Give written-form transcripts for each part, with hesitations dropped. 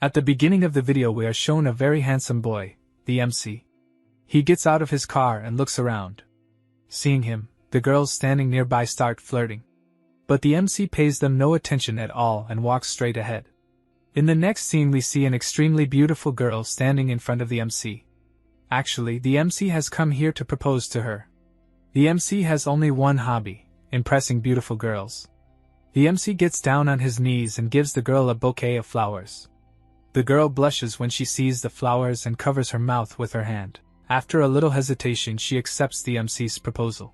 At the beginning of the video we are shown a very handsome boy, the MC. He gets out of his car and looks around. Seeing him, the girls standing nearby start flirting. But the MC pays them no attention at all and walks straight ahead. In the next scene we see an extremely beautiful girl standing in front of the MC. Actually, the MC has come here to propose to her. The MC has only one hobby, impressing beautiful girls. The MC gets down on his knees and gives the girl a bouquet of flowers. The girl blushes when she sees the flowers and covers her mouth with her hand. After a little hesitation she accepts the MC's proposal.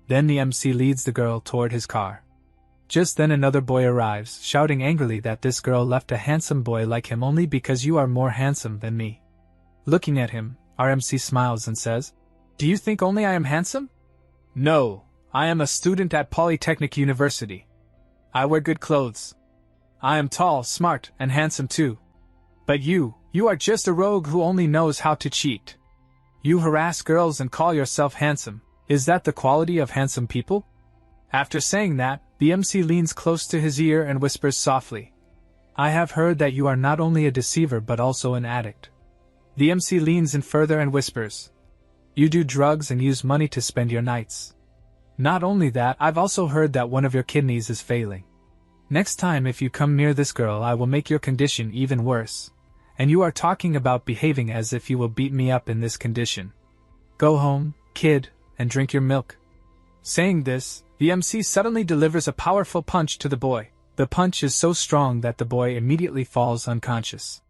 Then the MC leads the girl toward his car. Just then another boy arrives, shouting angrily that this girl left a handsome boy like him only because you are more handsome than me. Looking at him, our MC smiles and says, "Do you think only I am handsome? No, I am a student at Polytechnic University. I wear good clothes. I am tall, smart, and handsome too. But you are just a rogue who only knows how to cheat. You harass girls and call yourself handsome. Is that the quality of handsome people?" After saying that, the MC leans close to his ear and whispers softly, "I have heard that you are not only a deceiver but also an addict." The MC leans in further and whispers, "You do drugs and use money to spend your nights. Not only that, I've also heard that one of your kidneys is failing. Next time if you come near this girl I will make your condition even worse. And you are talking about behaving as if you will beat me up in this condition. Go home, kid, and drink your milk." Saying this, the MC suddenly delivers a powerful punch to the boy. The punch is so strong that the boy immediately falls unconscious.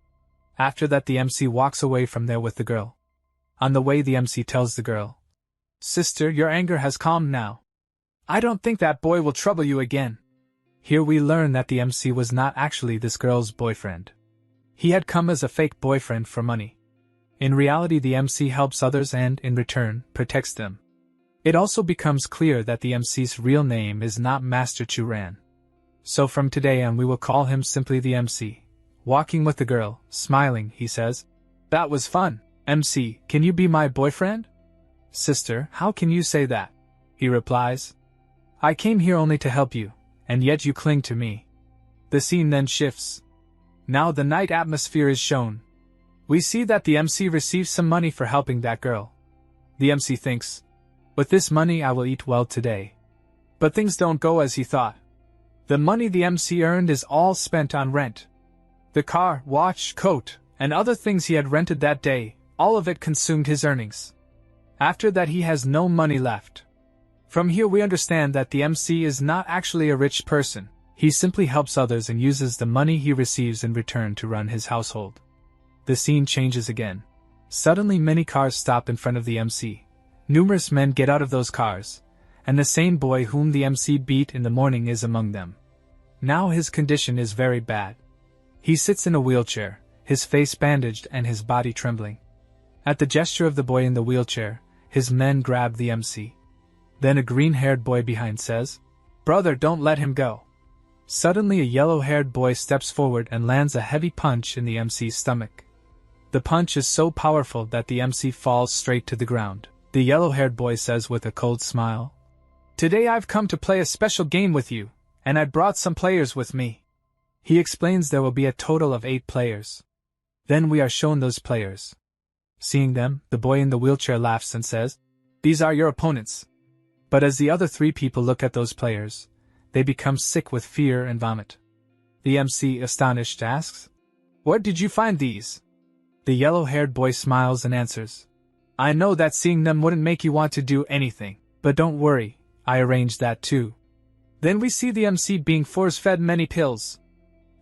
After that the MC walks away from there with the girl. On the way the MC tells the girl, "Sister, your anger has calmed now. I don't think that boy will trouble you again." Here we learn that the MC was not actually this girl's boyfriend. He had come as a fake boyfriend for money. In reality the MC helps others and, in return, protects them. It also becomes clear that the MC's real name is not Master Churan. So from today on we will call him simply the MC. Walking with the girl, smiling, he says, "That was fun. MC, can you be my boyfriend?" "Sister, how can you say that?" he replies. "I came here only to help you, and yet you cling to me." The scene then shifts. Now the night atmosphere is shown. We see that the MC receives some money for helping that girl. The MC thinks, "With this money I will eat well today." But things don't go as he thought. The money the MC earned is all spent on rent. The car, watch, coat, and other things he had rented that day, all of it consumed his earnings. After that he has no money left. From here we understand that the MC is not actually a rich person. He simply helps others and uses the money he receives in return to run his household. The scene changes again. Suddenly many cars stop in front of the MC. Numerous men get out of those cars, and the same boy whom the MC beat in the morning is among them. Now his condition is very bad. He sits in a wheelchair, his face bandaged and his body trembling. At the gesture of the boy in the wheelchair, his men grab the MC. Then a green-haired boy behind says, "Brother, don't let him go." Suddenly a yellow-haired boy steps forward and lands a heavy punch in the MC's stomach. The punch is so powerful that the MC falls straight to the ground. The yellow-haired boy says with a cold smile, "Today I've come to play a special game with you, and I brought some players with me." He explains there will be a total of 8 players. Then we are shown those players. Seeing them, the boy in the wheelchair laughs and says, "These are your opponents." But as the other 3 people look at those players, they become sick with fear and vomit. The MC, astonished, asks, "Where did you find these?" The yellow-haired boy smiles and answers, "I know that seeing them wouldn't make you want to do anything, but don't worry, I arranged that too." Then we see the MC being force-fed many pills.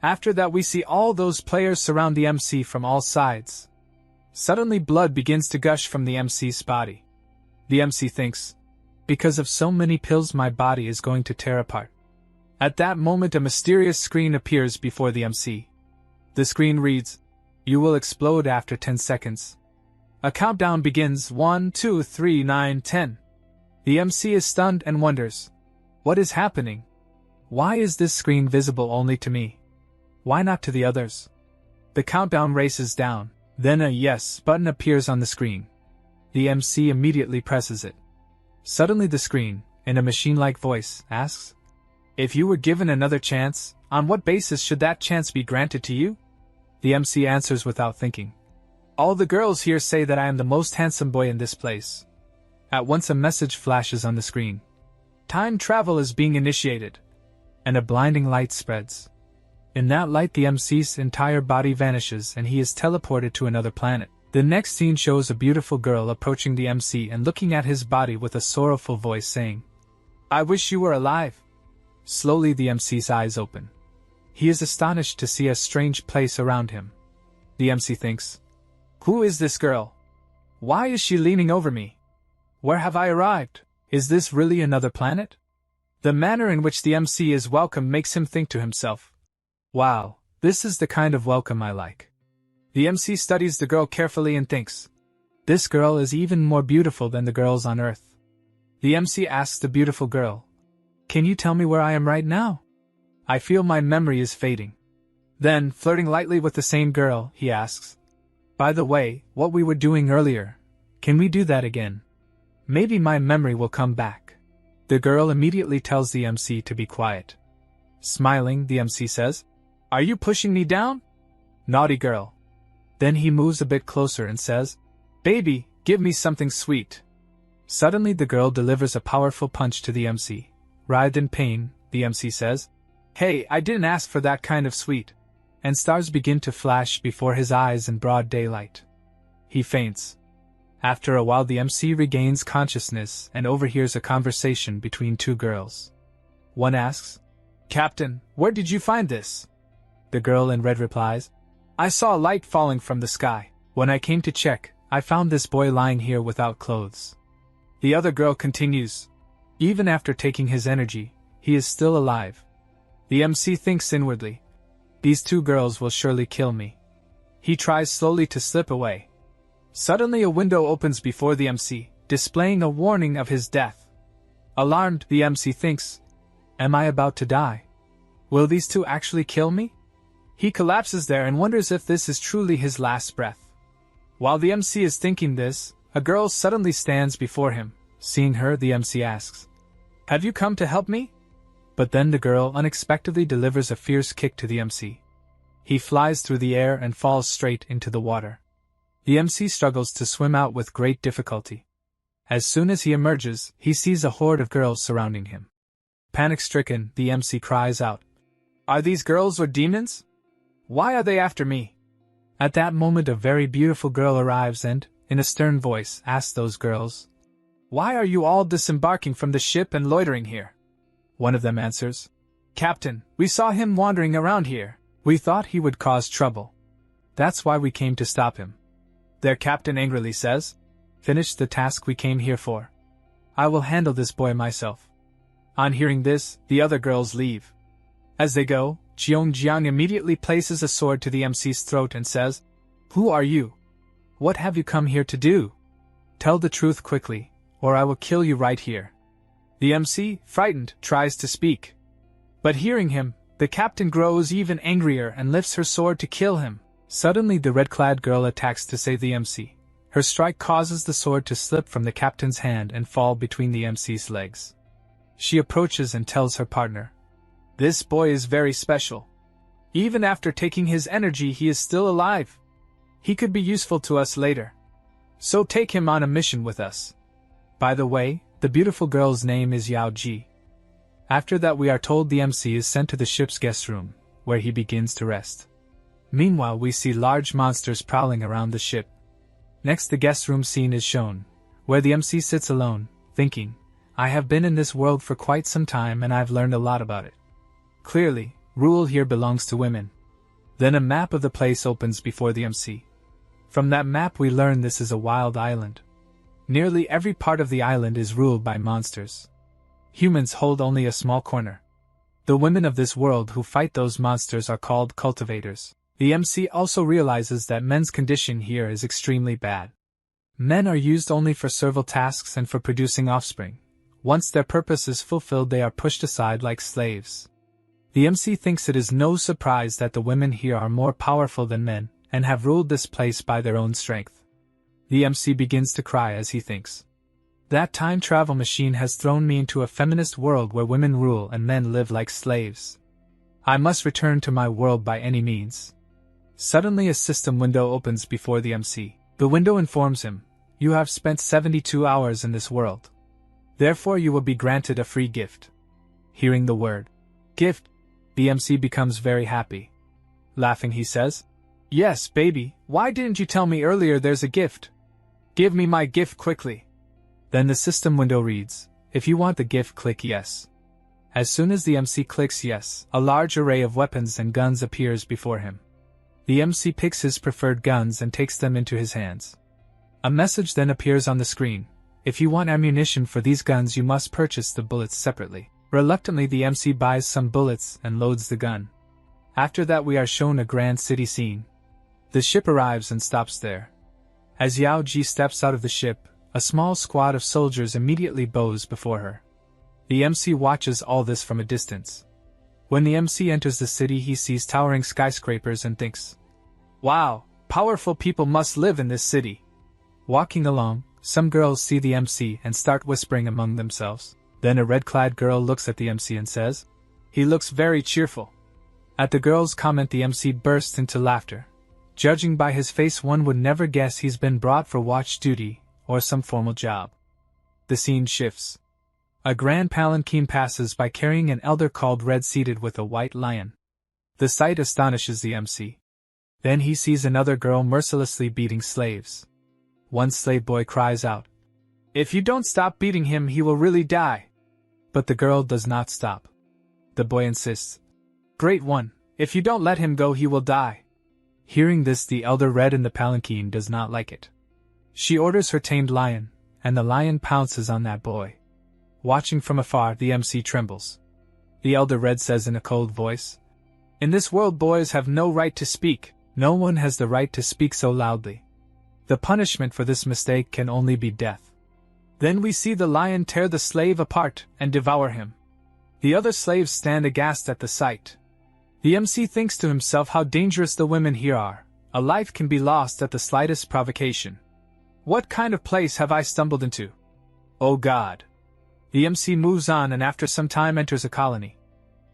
After that we see all those players surround the MC from all sides. Suddenly blood begins to gush from the MC's body. The MC thinks, "Because of so many pills my body is going to tear apart." At that moment a mysterious screen appears before the MC. The screen reads, "You will explode after 10 seconds. A countdown begins, 1, 2, 3, 9, 10. The MC is stunned and wonders, "What is happening? Why is this screen visible only to me? Why not to the others?" The countdown races down, then a yes button appears on the screen. The MC immediately presses it. Suddenly the screen, in a machine-like voice, asks, "If you were given another chance, on what basis should that chance be granted to you?" The MC answers without thinking. All the girls here say that I am the most handsome boy in this place. At once a message flashes on the screen. Time travel is being initiated. And a blinding light spreads. In that light the MC's entire body vanishes and he is teleported to another planet. The next scene shows a beautiful girl approaching the MC and looking at his body with a sorrowful voice saying, "I wish you were alive." Slowly the MC's eyes open. He is astonished to see a strange place around him. The MC thinks, "Who is this girl? Why is she leaning over me? Where have I arrived? Is this really another planet?" The manner in which the MC is welcomed makes him think to himself, "Wow, this is the kind of welcome I like." The MC studies the girl carefully and thinks, "This girl is even more beautiful than the girls on Earth." The MC asks the beautiful girl, "Can you tell me where I am right now? I feel my memory is fading." Then, flirting lightly with the same girl, he asks, "By the way, what we were doing earlier, can we do that again? Maybe my memory will come back." The girl immediately tells the MC to be quiet. Smiling, the MC says, "Are you pushing me down? Naughty girl." Then he moves a bit closer and says, "Baby, give me something sweet." Suddenly the girl delivers a powerful punch to the MC. Writhed in pain, the MC says, "Hey, I didn't ask for that kind of sweet." And stars begin to flash before his eyes in broad daylight. He faints. After a while the MC regains consciousness and overhears a conversation between two girls. One asks, "Captain, where did you find this?" The girl in red replies, "I saw a light falling from the sky. When I came to check, I found this boy lying here without clothes." The other girl continues, "Even after taking his energy, he is still alive." The MC thinks inwardly, "These two girls will surely kill me." He tries slowly to slip away. Suddenly a window opens before the MC, displaying a warning of his death. Alarmed, the MC thinks, "Am I about to die? Will these two actually kill me?" He collapses there and wonders if this is truly his last breath. While the MC is thinking this, a girl suddenly stands before him. Seeing her, the MC asks, "Have you come to help me?" But then the girl unexpectedly delivers a fierce kick to the MC. He flies through the air and falls straight into the water. The MC struggles to swim out with great difficulty. As soon as he emerges, he sees a horde of girls surrounding him. Panic-stricken, the MC cries out, "Are these girls or demons? Why are they after me?" At that moment a very beautiful girl arrives and, in a stern voice, asks those girls, "Why are you all disembarking from the ship and loitering here?" One of them answers, "Captain, we saw him wandering around here. We thought he would cause trouble. That's why we came to stop him." Their captain angrily says, "Finish the task we came here for. I will handle this boy myself." On hearing this, the other girls leave. As they go, Jiang immediately places a sword to the MC's throat and says, "Who are you? What have you come here to do? Tell the truth quickly, or I will kill you right here." The MC, frightened, tries to speak. But hearing him, the captain grows even angrier and lifts her sword to kill him. Suddenly the red-clad girl attacks to save the MC. Her strike causes the sword to slip from the captain's hand and fall between the MC's legs. She approaches and tells her partner, "This boy is very special. Even after taking his energy he is still alive. He could be useful to us later. So take him on a mission with us." By the way, the beautiful girl's name is Yao Ji. After that we are told the MC is sent to the ship's guest room, where he begins to rest. Meanwhile we see large monsters prowling around the ship. Next the guest room scene is shown, where the MC sits alone, thinking, "I have been in this world for quite some time and I've learned a lot about it. Clearly, rule here belongs to women." Then a map of the place opens before the MC. From that map we learn this is a wild island. Nearly every part of the island is ruled by monsters. Humans hold only a small corner. The women of this world who fight those monsters are called cultivators. The MC also realizes that men's condition here is extremely bad. Men are used only for servile tasks and for producing offspring. Once their purpose is fulfilled they are pushed aside like slaves. The MC thinks it is no surprise that the women here are more powerful than men, and have ruled this place by their own strength. The MC begins to cry as he thinks, "That time travel machine has thrown me into a feminist world where women rule and men live like slaves. I must return to my world by any means." Suddenly a system window opens before the MC. The window informs him, "You have spent 72 hours in this world. Therefore you will be granted a free gift." Hearing the word, gift, the MC becomes very happy. Laughing he says, "Yes, baby, why didn't you tell me earlier there's a gift? Give me my gift quickly." Then the system window reads, "If you want the gift, click yes." As soon as the MC clicks yes, a large array of weapons and guns appears before him. The MC picks his preferred guns and takes them into his hands. A message then appears on the screen. If you want ammunition for these guns, you must purchase the bullets separately. Reluctantly, the MC buys some bullets and loads the gun. After that, we are shown a grand city scene. The ship arrives and stops there. As Yao Ji steps out of the ship, a small squad of soldiers immediately bows before her. The MC watches all this from a distance. When the MC enters the city, he sees towering skyscrapers and thinks, "Wow, powerful people must live in this city." Walking along, some girls see the MC and start whispering among themselves. Then a red-clad girl looks at the MC and says, "He looks very cheerful." At the girl's comment, the MC bursts into laughter. Judging by his face, one would never guess he's been brought for watch duty or some formal job. The scene shifts. A grand palanquin passes by carrying an elder called Red seated with a white lion. The sight astonishes the MC. Then he sees another girl mercilessly beating slaves. One slave boy cries out, "If you don't stop beating him, he will really die." But the girl does not stop. The boy insists, "Great one, if you don't let him go, he will die." Hearing this, the elder Red in the palanquin does not like it. She orders her tamed lion, and the lion pounces on that boy. Watching from afar, the MC trembles. The elder Red says in a cold voice, "In this world, boys have no right to speak. No one has the right to speak so loudly. The punishment for this mistake can only be death." Then we see the lion tear the slave apart and devour him. The other slaves stand aghast at the sight. The MC thinks to himself how dangerous the women here are. A life can be lost at the slightest provocation. What kind of place have I stumbled into? Oh God! The MC moves on and after some time enters a colony.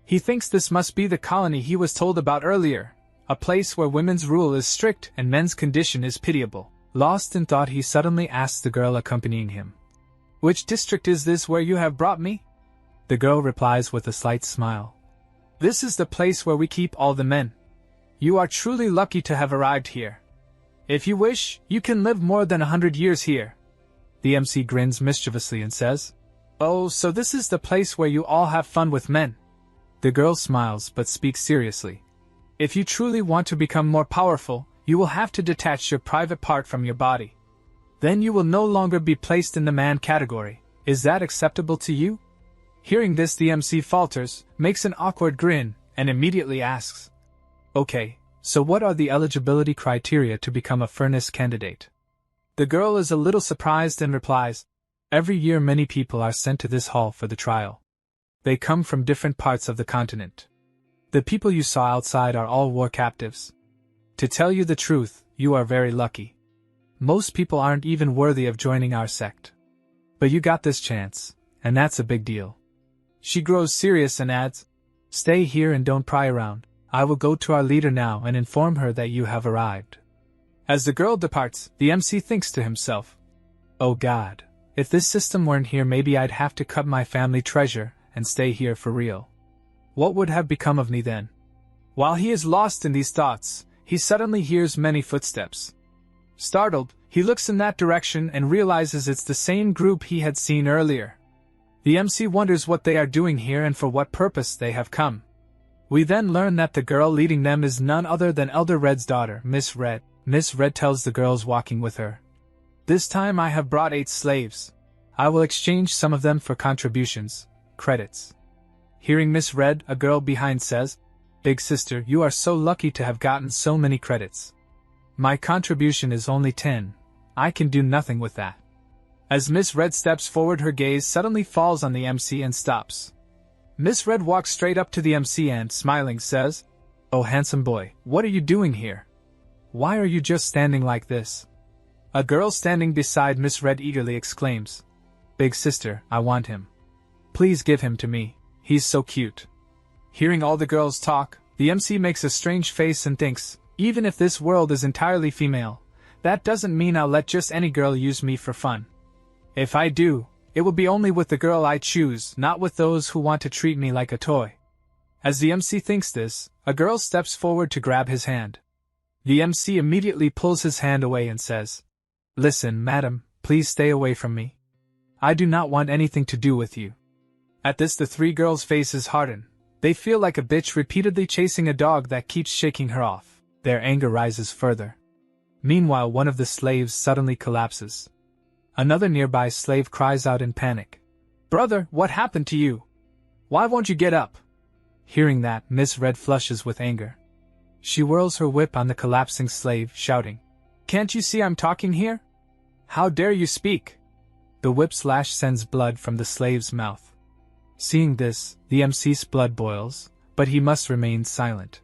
He thinks this must be the colony he was told about earlier, a place where women's rule is strict and men's condition is pitiable. Lost in thought, he suddenly asks the girl accompanying him, "Which district is this where you have brought me?" The girl replies with a slight smile, "This is the place where we keep all the men. You are truly lucky to have arrived here. If you wish, you can live more than 100 years here." The MC grins mischievously and says, "Oh, so this is the place where you all have fun with men." The girl smiles but speaks seriously. "If you truly want to become more powerful, you will have to detach your private part from your body. Then you will no longer be placed in the man category. Is that acceptable to you?" Hearing this, the MC falters, makes an awkward grin, and immediately asks, "Okay, so what are the eligibility criteria to become a furnace candidate?" The girl is a little surprised and replies, "Every year many people are sent to this hall for the trial. They come from different parts of the continent. The people you saw outside are all war captives. To tell you the truth, you are very lucky. Most people aren't even worthy of joining our sect. But you got this chance, and that's a big deal." She grows serious and adds, "Stay here and don't pry around. I will go to our leader now and inform her that you have arrived." As the girl departs, the MC thinks to himself, "Oh God, if this system weren't here, maybe I'd have to cut my family treasure and stay here for real. What would have become of me then?" While he is lost in these thoughts, he suddenly hears many footsteps. Startled, he looks in that direction and realizes it's the same group he had seen earlier. The MC wonders what they are doing here and for what purpose they have come. We then learn that the girl leading them is none other than Elder Red's daughter, Miss Red. Miss Red tells the girls walking with her, "This time I have brought 8 slaves. I will exchange some of them for contributions, credits." Hearing Miss Red, a girl behind says, "Big sister, you are so lucky to have gotten so many credits. My contribution is only 10. I can do nothing with that." As Miss Red steps forward, her gaze suddenly falls on the MC and stops. Miss Red walks straight up to the MC and, smiling, says, "Oh handsome boy, what are you doing here? Why are you just standing like this?" A girl standing beside Miss Red eagerly exclaims, "Big sister, I want him. Please give him to me. He's so cute." Hearing all the girls talk, the MC makes a strange face and thinks, Even if this world is entirely female, that doesn't mean I'll let just any girl use me for fun. If I do, it will be only with the girl I choose, not with those who want to treat me like a toy. As the MC thinks this, a girl steps forward to grab his hand. The MC immediately pulls his hand away and says, "Listen, madam, please stay away from me. I do not want anything to do with you." At this, the three girls' faces harden. They feel like a bitch repeatedly chasing a dog that keeps shaking her off. Their anger rises further. Meanwhile, one of the slaves suddenly collapses. Another nearby slave cries out in panic, "Brother, what happened to you? Why won't you get up?" Hearing that, Miss Red flushes with anger. She whirls her whip on the collapsing slave, shouting, "Can't you see I'm talking here? How dare you speak?" The whip slash sends blood from the slave's mouth. Seeing this, the MC's blood boils, but he must remain silent.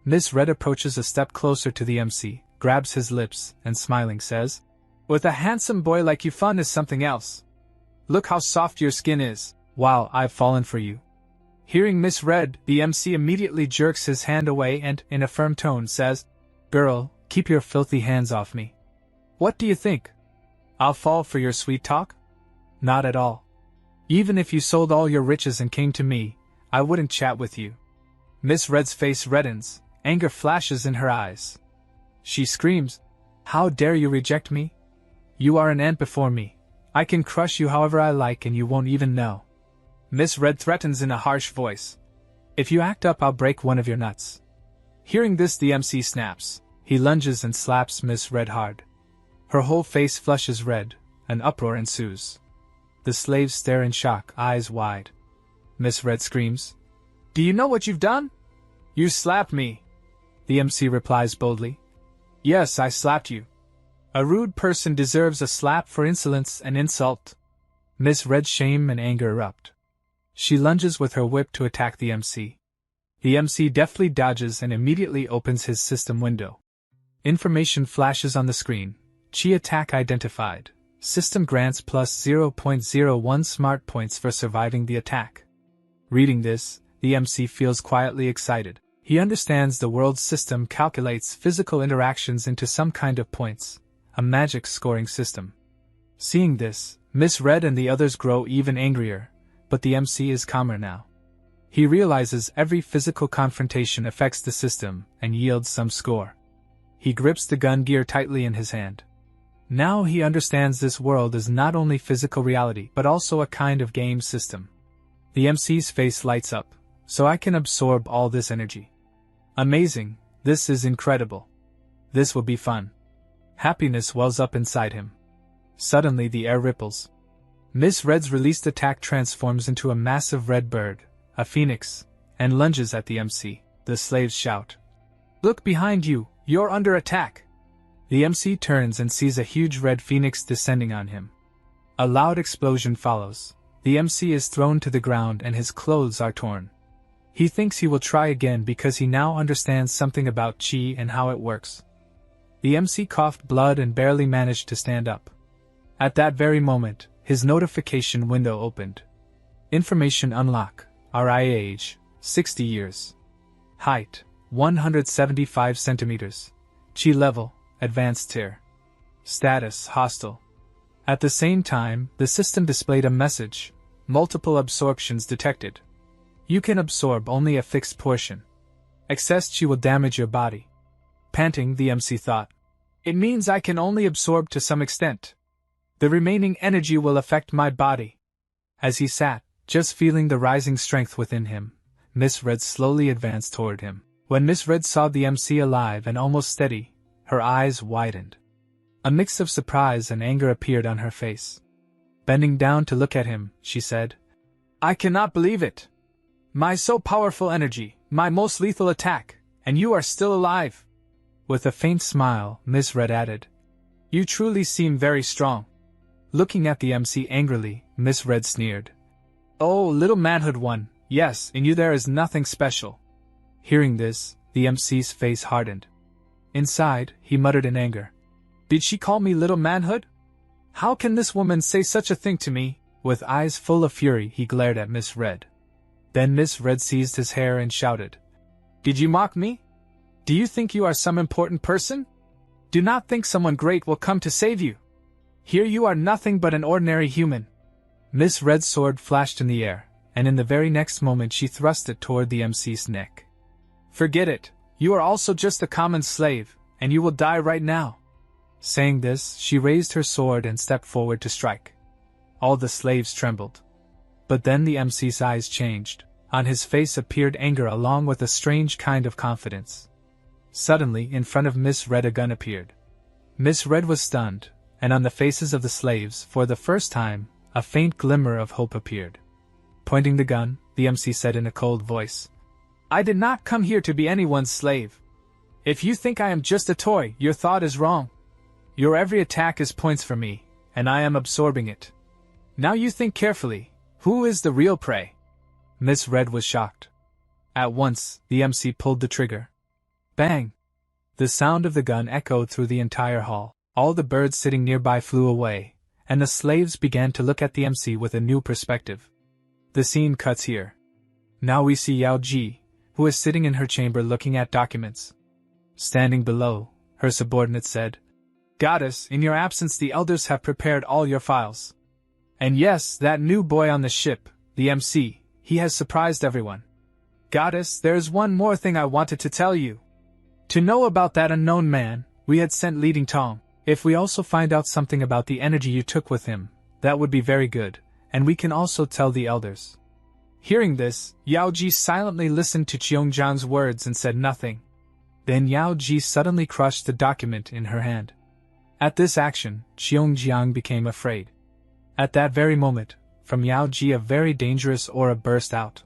Miss Red approaches a step closer to the MC, grabs his lips, and smiling says, "With a handsome boy like you, fun is something else. Look how soft your skin is. Wow, I've fallen for you." Hearing Miss Red, the MC immediately jerks his hand away and, in a firm tone, says, "Girl, keep your filthy hands off me. What do you think? I'll fall for your sweet talk? Not at all. Even if you sold all your riches and came to me, I wouldn't chat with you." Miss Red's face reddens, anger flashes in her eyes. She screams, "How dare you reject me? You are an ant before me. I can crush you however I like and you won't even know." Miss Red threatens in a harsh voice, "If you act up, I'll break one of your nuts." Hearing this, the MC snaps. He lunges and slaps Miss Red hard. Her whole face flushes red. An uproar ensues. The slaves stare in shock, eyes wide. Miss Red screams, "Do you know what you've done? You slapped me." The MC replies boldly, "Yes, I slapped you. A rude person deserves a slap for insolence and insult." Miss Red's shame and anger erupt. She lunges with her whip to attack the MC. The MC deftly dodges and immediately opens his system window. Information flashes on the screen. Chi attack identified. System grants plus 0.01 smart points for surviving the attack. Reading this, the MC feels quietly excited. He understands the world's system calculates physical interactions into some kind of points, a magic scoring system. Seeing this, Miss Red and the others grow even angrier, but the MC is calmer now. He realizes every physical confrontation affects the system and yields some score. He grips the gun gear tightly in his hand. Now he understands this world is not only physical reality but also a kind of game system. The MC's face lights up, "So I can absorb all this energy. Amazing, this is incredible. This will be fun." Happiness wells up inside him. Suddenly the air ripples. Miss Red's released attack transforms into a massive red bird, a phoenix, and lunges at the MC. The slaves shout, "Look behind you, you're under attack." The MC turns and sees a huge red phoenix descending on him. A loud explosion follows. The MC is thrown to the ground and his clothes are torn. He thinks he will try again because he now understands something about chi and how it works. The MC coughed blood and barely managed to stand up. At that very moment, his notification window opened. Information unlock. RI age, 60 years. Height, 175 centimeters. Chi level, advanced tier. Status, hostile. At the same time, the system displayed a message. Multiple absorptions detected. You can absorb only a fixed portion. Excess chi will damage your body. Panting, the MC thought, "It means I can only absorb to some extent. The remaining energy will affect my body." As he sat, just feeling the rising strength within him, Miss Red slowly advanced toward him. When Miss Red saw the MC alive and almost steady, her eyes widened. A mix of surprise and anger appeared on her face. Bending down to look at him, she said, "I cannot believe it. My so powerful energy, my most lethal attack, and you are still alive." With a faint smile, Miss Red added, "You truly seem very strong." Looking at the MC angrily, Miss Red sneered, "Oh, little manhood one, yes, in you there is nothing special." Hearing this, the MC's face hardened. Inside, he muttered in anger, "Did she call me little manhood? How can this woman say such a thing to me?" With eyes full of fury, he glared at Miss Red. Then Miss Red seized his hair and shouted, "Did you mock me? Do you think you are some important person? Do not think someone great will come to save you. Here you are nothing but an ordinary human. Miss Red's sword flashed in the air, and in the very next moment she thrust it toward the MC's neck. Forget it, you are also just a common slave, and you will die right now. Saying this, she raised her sword and stepped forward to strike. All the slaves trembled. But then the MC's eyes changed. On his face appeared anger along with a strange kind of confidence. Suddenly, in front of Miss Red a gun appeared. Miss Red was stunned, and on the faces of the slaves, for the first time, a faint glimmer of hope appeared. Pointing the gun, the MC said in a cold voice, I did not come here to be anyone's slave. If you think I am just a toy, your thought is wrong. Your every attack is points for me, and I am absorbing it. Now you think carefully, who is the real prey? Miss Red was shocked. At once, the MC pulled the trigger. Bang! The sound of the gun echoed through the entire hall. All the birds sitting nearby flew away, and the slaves began to look at the MC with a new perspective. The scene cuts here. Now we see Yao Ji, who is sitting in her chamber looking at documents. Standing below, her subordinate said, Goddess, in your absence the elders have prepared all your files. And yes, that new boy on the ship, the MC, he has surprised everyone. Goddess, there is one more thing I wanted to tell you. To know about that unknown man, we had sent Leading Tong. If we also find out something about the energy you took with him, that would be very good, and we can also tell the elders. Hearing this, Yao Ji silently listened to Cheongjiang's words and said nothing. Then Yao Ji suddenly crushed the document in her hand. At this action, Cheongjiang became afraid. At that very moment, from Yao Ji a very dangerous aura burst out.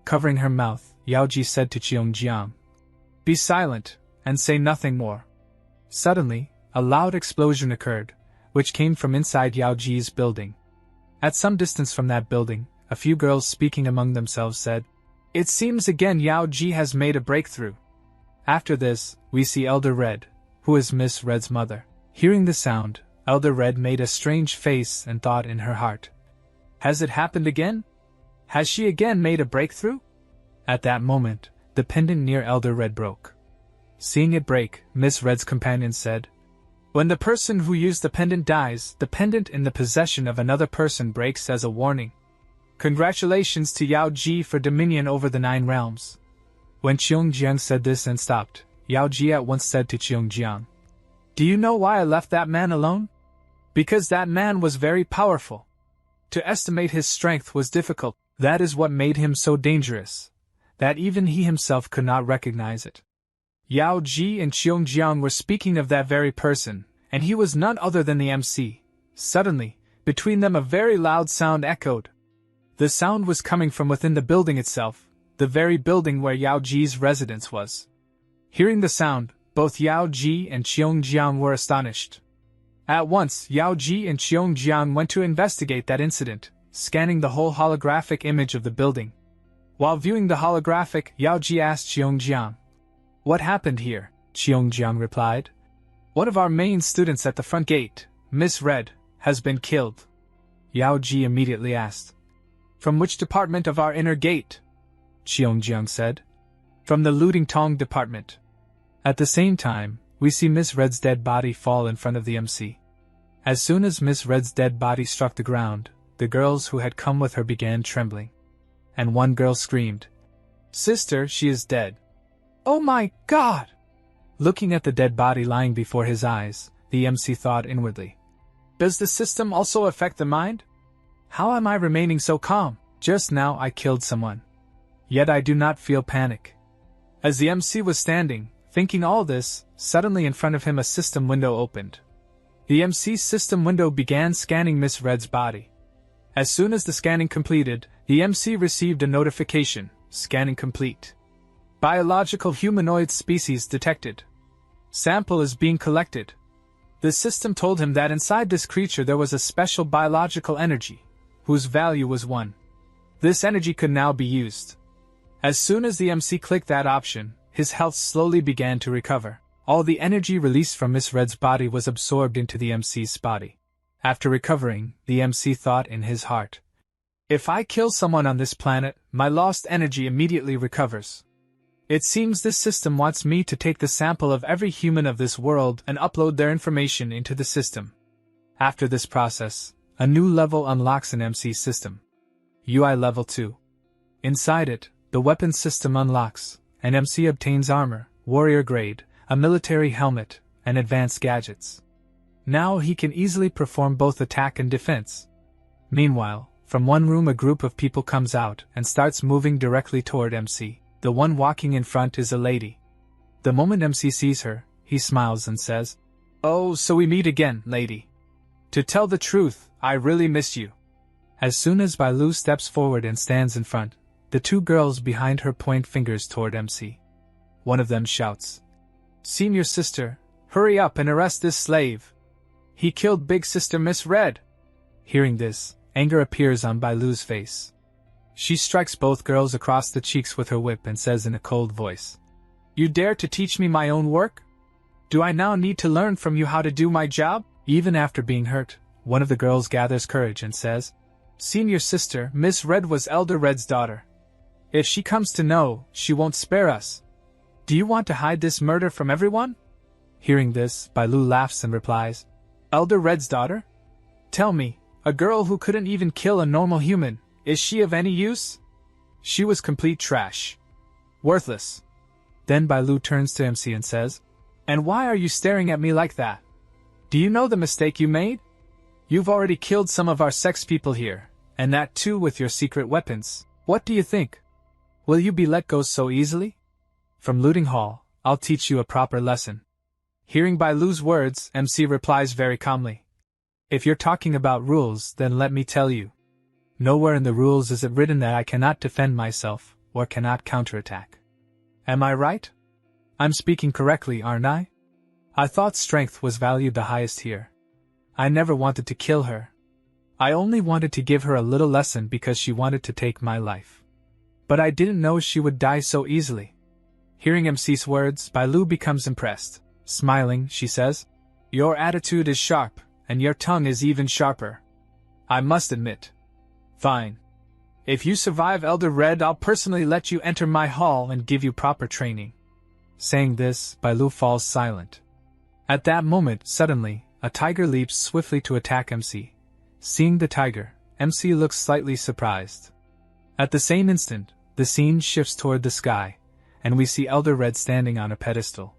Covering her mouth, Yao Ji said to Cheongjiang, Be silent, and say nothing more. Suddenly, a loud explosion occurred, which came from inside Yao Ji's building. At some distance from that building, a few girls speaking among themselves said, It seems again Yao Ji has made a breakthrough. After this, we see Elder Red, who is Miss Red's mother. Hearing the sound, Elder Red made a strange face and thought in her heart, Has it happened again? Has she again made a breakthrough? At that moment, the pendant near Elder Red broke. Seeing it break, Miss Red's companion said, When the person who used the pendant dies, the pendant in the possession of another person breaks as a warning. Congratulations to Yao Ji for dominion over the 9 realms. When Cheongjiang said this and stopped, Yao Ji at once said to Cheongjiang, Do you know why I left that man alone? Because that man was very powerful. To estimate his strength was difficult. That is what made him so dangerous, that even he himself could not recognize it. Yao Ji and Cheongjiang were speaking of that very person, and he was none other than the MC. Suddenly, between them a very loud sound echoed. The sound was coming from within the building itself, the very building where Yao Ji's residence was. Hearing the sound, both Yao Ji and Cheongjiang were astonished. At once, Yao Ji and Cheongjiang went to investigate that incident, scanning the whole holographic image of the building. While viewing the holographic, Yao Ji asked Cheongjiang, What happened here? Cheongjiang replied, One of our main students at the front gate, Miss Red, has been killed. Yao Ji immediately asked, From which department of our inner gate? Cheongjiang said, From the Looting Tong department. At the same time, we see Miss Red's dead body fall in front of the MC. As soon as Miss Red's dead body struck the ground, the girls who had come with her began trembling. And one girl screamed, Sister, she is dead. Oh my God! Looking at the dead body lying before his eyes, the MC thought inwardly, Does the system also affect the mind? How am I remaining so calm? Just now I killed someone. Yet I do not feel panic. As the MC was standing, thinking all this, suddenly in front of him a system window opened. The MC's system window began scanning Miss Red's body. As soon as the scanning completed, the MC received a notification, Scanning complete. Biological humanoid species detected. Sample is being collected. The system told him that inside this creature there was a special biological energy, whose value was 1. This energy could now be used. As soon as the MC clicked that option, his health slowly began to recover. All the energy released from Miss Red's body was absorbed into the MC's body. After recovering, the MC thought in his heart, If I kill someone on this planet, my lost energy immediately recovers. It seems this system wants me to take the sample of every human of this world and upload their information into the system. After this process, a new level unlocks in MC's system. UI Level 2. Inside it, the weapons system unlocks, and MC obtains armor, warrior grade, a military helmet, and advanced gadgets. Now he can easily perform both attack and defense. Meanwhile, from one room a group of people comes out and starts moving directly toward MC. The one walking in front is a lady. The moment MC sees her, he smiles and says, "Oh, so we meet again, lady. To tell the truth, I really miss you." As soon as Bailu steps forward and stands in front, the two girls behind her point fingers toward MC. One of them shouts, "Senior sister, hurry up and arrest this slave. He killed big sister Miss Red." Hearing this, anger appears on Bailu's face. She strikes both girls across the cheeks with her whip and says in a cold voice, "You dare to teach me my own work? Do I now need to learn from you how to do my job?" Even after being hurt, one of the girls gathers courage and says, "Senior sister, Miss Red was Elder Red's daughter. If she comes to know, she won't spare us. Do you want to hide this murder from everyone?" Hearing this, Bailu laughs and replies, "Elder Red's daughter? Tell me, a girl who couldn't even kill a normal human, is she of any use? She was complete trash. Worthless." Then Bailu turns to MC and says, "And why are you staring at me like that? Do you know the mistake you made? You've already killed some of our sex people here, and that too with your secret weapons. What do you think? Will you be let go so easily? From looting hall, I'll teach you a proper lesson." Hearing Bailu's words, MC replies very calmly, "If you're talking about rules, then let me tell you. Nowhere in the rules is it written that I cannot defend myself, or cannot counterattack. Am I right? I'm speaking correctly, aren't I? I thought strength was valued the highest here. I never wanted to kill her. I only wanted to give her a little lesson because she wanted to take my life. But I didn't know she would die so easily." Hearing MC's words, Bailu becomes impressed. Smiling, she says, "Your attitude is sharp, and your tongue is even sharper. I must admit. Fine. If you survive Elder Red, I'll personally let you enter my hall and give you proper training." Saying this, Bailu falls silent. At that moment, suddenly, a tiger leaps swiftly to attack MC. Seeing the tiger, MC looks slightly surprised. At the same instant, the scene shifts toward the sky, and we see Elder Red standing on a pedestal.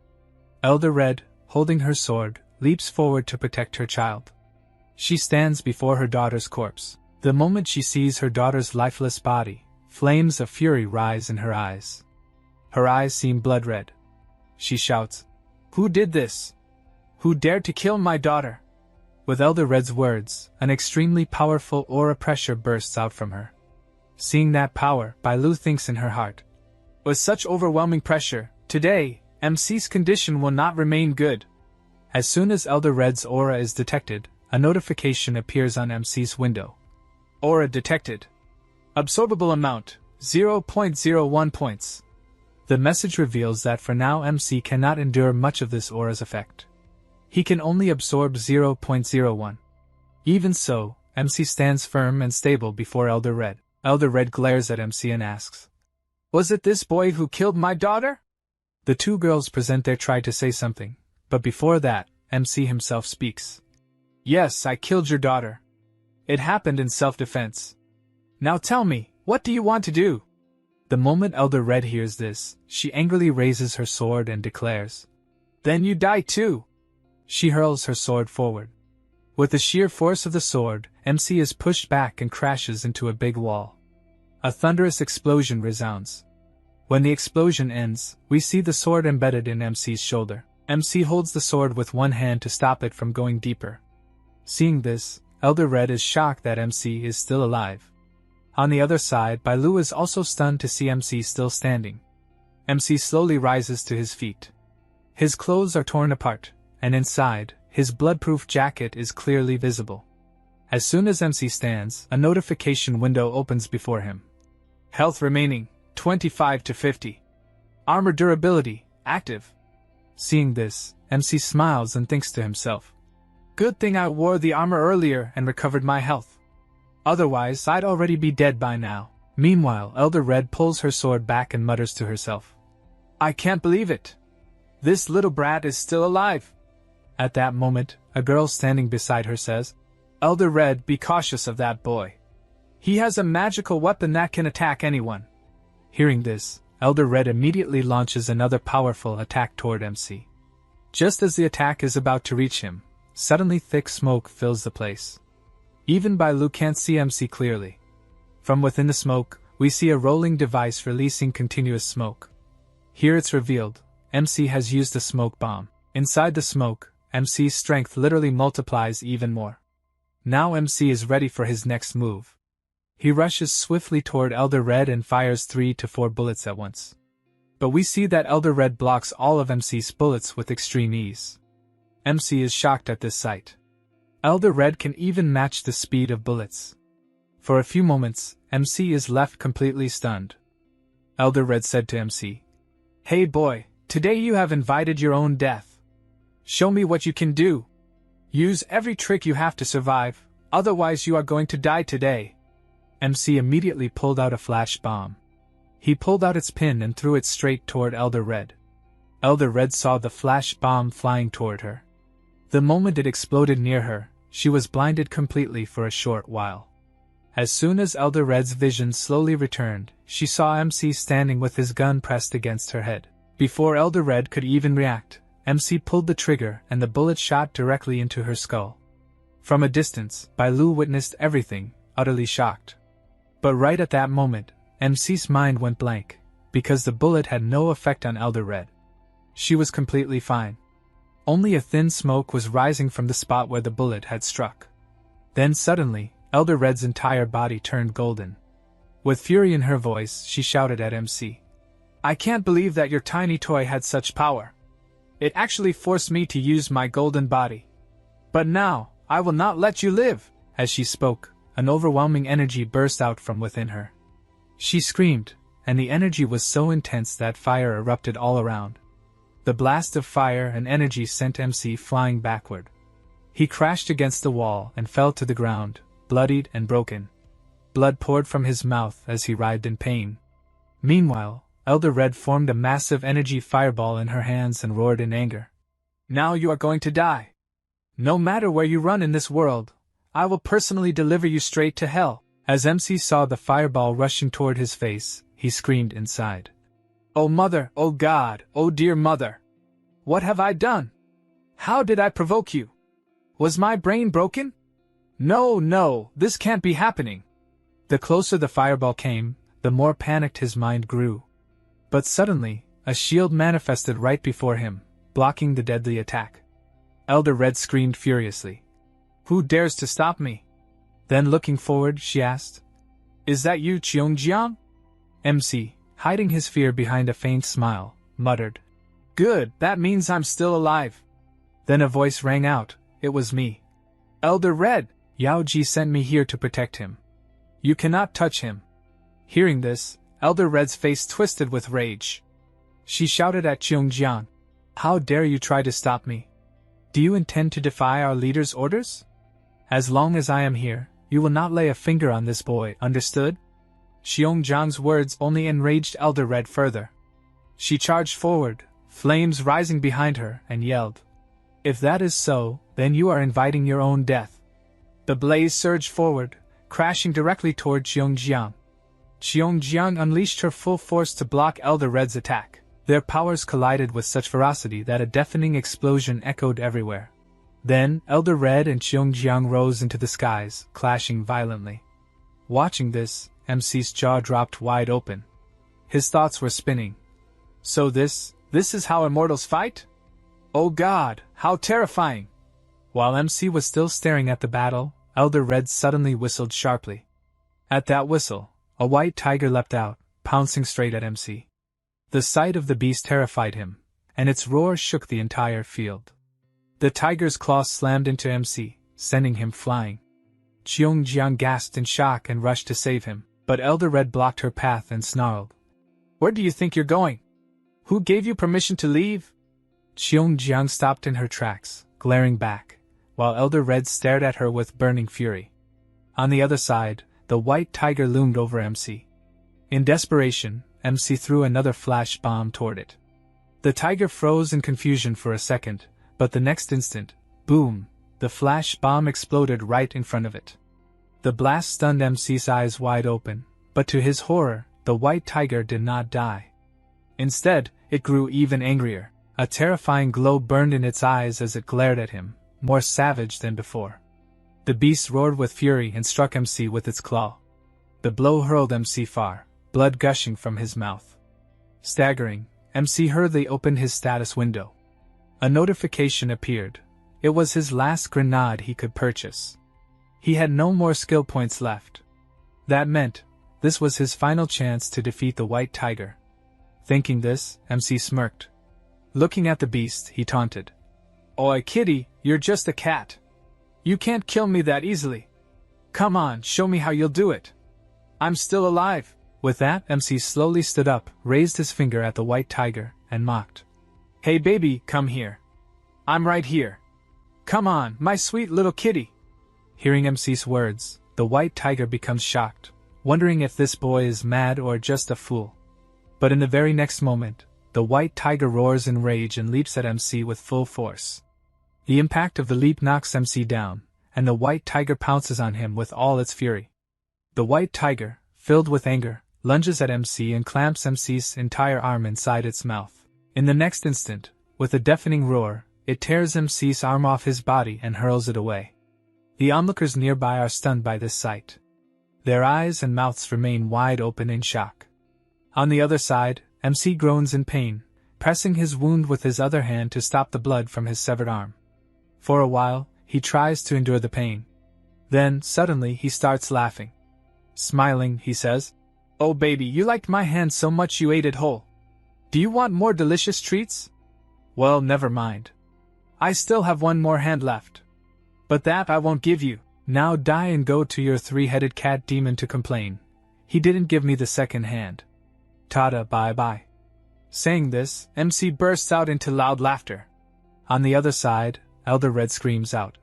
Elder Red, holding her sword, leaps forward to protect her child. She stands before her daughter's corpse. The moment she sees her daughter's lifeless body, flames of fury rise in her eyes. Her eyes seem blood red. She shouts, "Who did this? Who dared to kill my daughter?" With Elder Red's words, an extremely powerful aura pressure bursts out from her. Seeing that power, Bailu thinks in her heart, "With such overwhelming pressure, today, MC's condition will not remain good." As soon as Elder Red's aura is detected, a notification appears on MC's window. Aura detected. Absorbable amount, 0.01 points. The message reveals that for now MC cannot endure much of this aura's effect. He can only absorb 0.01. Even so, MC stands firm and stable before Elder Red. Elder Red glares at MC and asks, "Was it this boy who killed my daughter?" The two girls present their try to say something, but before that, MC himself speaks. "Yes, I killed your daughter. It happened in self-defense. Now tell me, what do you want to do?" The moment Elder Red hears this, she angrily raises her sword and declares, "Then you die too." She hurls her sword forward. With the sheer force of the sword, MC is pushed back and crashes into a big wall. A thunderous explosion resounds. When the explosion ends, we see the sword embedded in MC's shoulder. MC holds the sword with one hand to stop it from going deeper. Seeing this, Elder Red is shocked that MC is still alive. On the other side, Bailu is also stunned to see MC still standing. MC slowly rises to his feet. His clothes are torn apart, and inside, his blood-proof jacket is clearly visible. As soon as MC stands, a notification window opens before him. Health remaining, 25 to 50. Armor durability, active. Seeing this, MC smiles and thinks to himself, "Good thing I wore the armor earlier and recovered my health. Otherwise, I'd already be dead by now." Meanwhile, Elder Red pulls her sword back and mutters to herself, I can't believe it. This little brat is still alive. At that moment, a girl standing beside her says, Elder Red, be cautious of that boy. He has a magical weapon that can attack anyone. Hearing this, Elder Red immediately launches another powerful attack toward MC. Just as the attack is about to reach him, suddenly thick smoke fills the place. Even Bailu can't see MC clearly. From within the smoke, we see a rolling device releasing continuous smoke. Here it's revealed, MC has used a smoke bomb. Inside the smoke, MC's strength literally multiplies even more. Now MC is ready for his next move. He rushes swiftly toward Elder Red and fires 3 to 4 bullets at once. But we see that Elder Red blocks all of MC's bullets with extreme ease. MC is shocked at this sight. Elder Red can even match the speed of bullets. For a few moments, MC is left completely stunned. Elder Red said to MC, Hey boy, today you have invited your own death. Show me what you can do. Use every trick you have to survive, otherwise you are going to die today. MC immediately pulled out a flash bomb. He pulled out its pin and threw it straight toward Elder Red. Elder Red saw the flash bomb flying toward her. The moment it exploded near her, she was blinded completely for a short while. As soon as Elder Red's vision slowly returned, she saw MC standing with his gun pressed against her head. Before Elder Red could even react, MC pulled the trigger and the bullet shot directly into her skull. From a distance, Bailu witnessed everything, utterly shocked. But right at that moment, MC's mind went blank, because the bullet had no effect on Elder Red. She was completely fine. Only a thin smoke was rising from the spot where the bullet had struck. Then suddenly, Elder Red's entire body turned golden. With fury in her voice, she shouted at MC. I can't believe that your tiny toy had such power. It actually forced me to use my golden body. But now, I will not let you live. As she spoke, an overwhelming energy burst out from within her. She screamed, and the energy was so intense that fire erupted all around. The blast of fire and energy sent MC flying backward. He crashed against the wall and fell to the ground, bloodied and broken. Blood poured from his mouth as he writhed in pain. Meanwhile, Elder Red formed a massive energy fireball in her hands and roared in anger. Now you are going to die. No matter where you run in this world, I will personally deliver you straight to hell. As MC saw the fireball rushing toward his face, he screamed inside. Oh mother, oh God, oh dear mother! What have I done? How did I provoke you? Was my brain broken? No, this can't be happening. The closer the fireball came, the more panicked his mind grew. But suddenly, a shield manifested right before him, blocking the deadly attack. Elder Red screamed furiously. Who dares to stop me? Then looking forward, she asked, Is that you, Cheongjiang? MC, hiding his fear behind a faint smile, muttered, Good, that means I'm still alive. Then a voice rang out, It was me. Elder Red, Yao Ji sent me here to protect him. You cannot touch him. Hearing this, Elder Red's face twisted with rage. She shouted at Cheongjiang, How dare you try to stop me? Do you intend to defy our leader's orders? As long as I am here, you will not lay a finger on this boy, understood? Cheongjiang's words only enraged Elder Red further. She charged forward, flames rising behind her, and yelled, If that is so, then you are inviting your own death. The blaze surged forward, crashing directly toward Cheongjiang. Cheongjiang unleashed her full force to block Elder Red's attack. Their powers collided with such ferocity that a deafening explosion echoed everywhere. Then, Elder Red and Cheongjiang rose into the skies, clashing violently. Watching this, MC's jaw dropped wide open. His thoughts were spinning. So this is how immortals fight? Oh God, how terrifying! While MC was still staring at the battle, Elder Red suddenly whistled sharply. At that whistle, a white tiger leapt out, pouncing straight at MC. The sight of the beast terrified him, and its roar shook the entire field. The tiger's claws slammed into MC, sending him flying. Cheongjiang gasped in shock and rushed to save him, but Elder Red blocked her path and snarled. Where do you think you're going? Who gave you permission to leave? Cheongjiang stopped in her tracks, glaring back, while Elder Red stared at her with burning fury. On the other side, the white tiger loomed over MC. In desperation, MC threw another flash bomb toward it. The tiger froze in confusion for a second, but the next instant, boom, the flash bomb exploded right in front of it. The blast stunned MC's eyes wide open, but to his horror, the white tiger did not die. Instead, it grew even angrier. A terrifying glow burned in its eyes as it glared at him, more savage than before. The beast roared with fury and struck MC with its claw. The blow hurled MC far, blood gushing from his mouth. Staggering, MC hurriedly opened his status window. A notification appeared. It was his last grenade he could purchase. He had no more skill points left. That meant, this was his final chance to defeat the white tiger. Thinking this, MC smirked. Looking at the beast, he taunted. "Oi, kitty, you're just a cat. You can't kill me that easily. Come on, show me how you'll do it. I'm still alive." With that, MC slowly stood up, raised his finger at the white tiger, and mocked. "Hey baby, come here. I'm right here. Come on, my sweet little kitty." Hearing MC's words, the white tiger becomes shocked, wondering if this boy is mad or just a fool. But in the very next moment, the white tiger roars in rage and leaps at MC with full force. The impact of the leap knocks MC down, and the white tiger pounces on him with all its fury. The white tiger, filled with anger, lunges at MC and clamps MC's entire arm inside its mouth. In the next instant, with a deafening roar, it tears MC's arm off his body and hurls it away. The onlookers nearby are stunned by this sight. Their eyes and mouths remain wide open in shock. On the other side, MC groans in pain, pressing his wound with his other hand to stop the blood from his severed arm. For a while, he tries to endure the pain. Then, suddenly, he starts laughing. Smiling, he says, "Oh baby, you liked my hand so much you ate it whole. Do you want more delicious treats? Well, never mind. I still have one more hand left. But that I won't give you. Now die and go to your three-headed cat demon to complain. He didn't give me the second hand. Tada, bye-bye." Saying this, MC bursts out into loud laughter. On the other side, Elder Red screams out,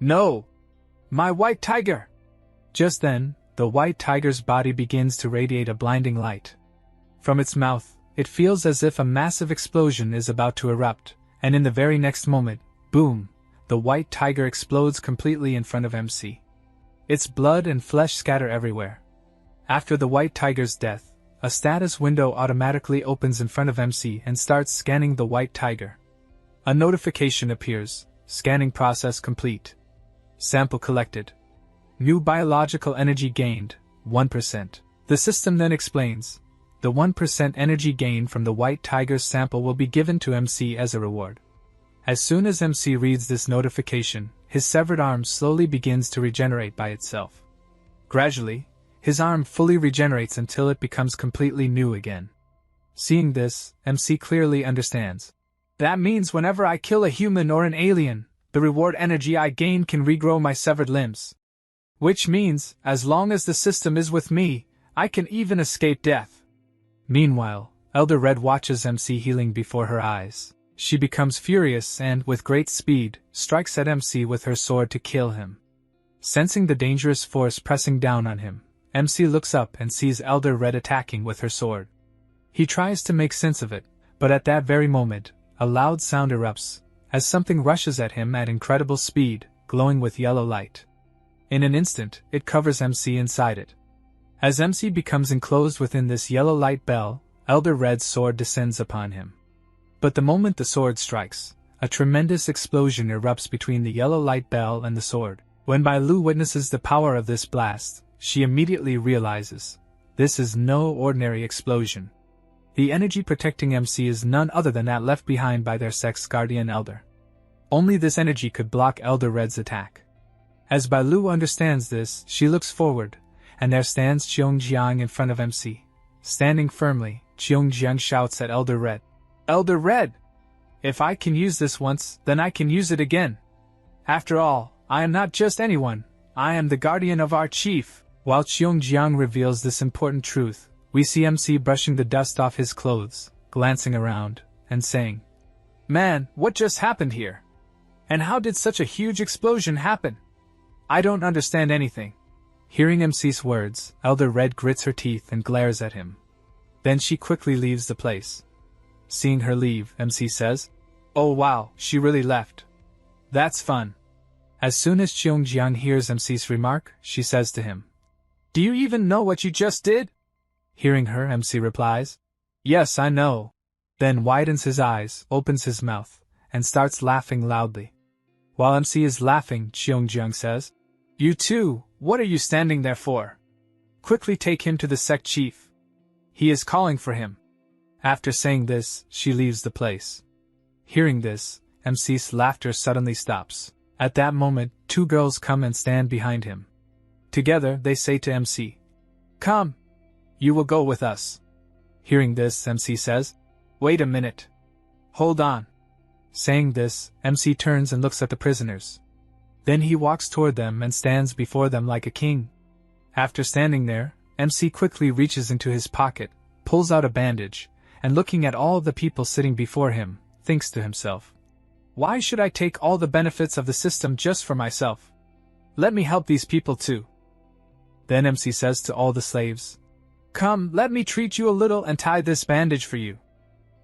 "No! My white tiger!" Just then, the white tiger's body begins to radiate a blinding light. From its mouth, it feels as if a massive explosion is about to erupt, and in the very next moment, boom, the white tiger explodes completely in front of MC. Its blood and flesh scatter everywhere. After the white tiger's death, a status window automatically opens in front of MC and starts scanning the white tiger. A notification appears, scanning process complete. Sample collected. New biological energy gained, 1%. The system then explains, the 1% energy gained from the white tiger's sample will be given to MC as a reward. As soon as MC reads this notification, his severed arm slowly begins to regenerate by itself. Gradually, his arm fully regenerates until it becomes completely new again. Seeing this, MC clearly understands. That means whenever I kill a human or an alien, the reward energy I gain can regrow my severed limbs. Which means, as long as the system is with me, I can even escape death. Meanwhile, Elder Red watches MC healing before her eyes. She becomes furious and, with great speed, strikes at MC with her sword to kill him. Sensing the dangerous force pressing down on him, MC looks up and sees Elder Red attacking with her sword. He tries to make sense of it, but at that very moment, a loud sound erupts, as something rushes at him at incredible speed, glowing with yellow light. In an instant, it covers MC inside it. As MC becomes enclosed within this yellow light bell, Elder Red's sword descends upon him. But the moment the sword strikes, a tremendous explosion erupts between the yellow light bell and the sword. When Bai Lu witnesses the power of this blast, she immediately realizes, this is no ordinary explosion. The energy protecting MC is none other than that left behind by their sex guardian elder. Only this energy could block Elder Red's attack. As Bai Lu understands this, she looks forward, and there stands Cheongjiang in front of MC. Standing firmly, Cheongjiang shouts at Elder Red, "Elder Red! If I can use this once, then I can use it again. After all, I am not just anyone, I am the guardian of our chief." While Cheongjiang reveals this important truth, we see MC brushing the dust off his clothes, glancing around, and saying, "Man, what just happened here? And how did such a huge explosion happen? I don't understand anything." Hearing MC's words, Elder Red grits her teeth and glares at him. Then she quickly leaves the place. Seeing her leave, MC says, "Oh wow, she really left. That's fun." As soon as Cheongjian hears MC's remark, she says to him, "Do you even know what you just did?" Hearing her, MC replies, "Yes, I know." Then widens his eyes, opens his mouth, and starts laughing loudly. While MC is laughing, Cheongjian says, "You too, what are you standing there for? Quickly take him to the sect chief. He is calling for him." After saying this, she leaves the place. Hearing this, MC's laughter suddenly stops. At that moment, two girls come and stand behind him. Together, they say to MC, "Come. You will go with us." Hearing this, MC says, "Wait a minute. Hold on." Saying this, MC turns and looks at the prisoners. Then he walks toward them and stands before them like a king. After standing there, MC quickly reaches into his pocket, pulls out a bandage, and looking at all the people sitting before him, thinks to himself, "Why should I take all the benefits of the system just for myself? Let me help these people too." Then MC says to all the slaves, "Come, let me treat you a little and tie this bandage for you."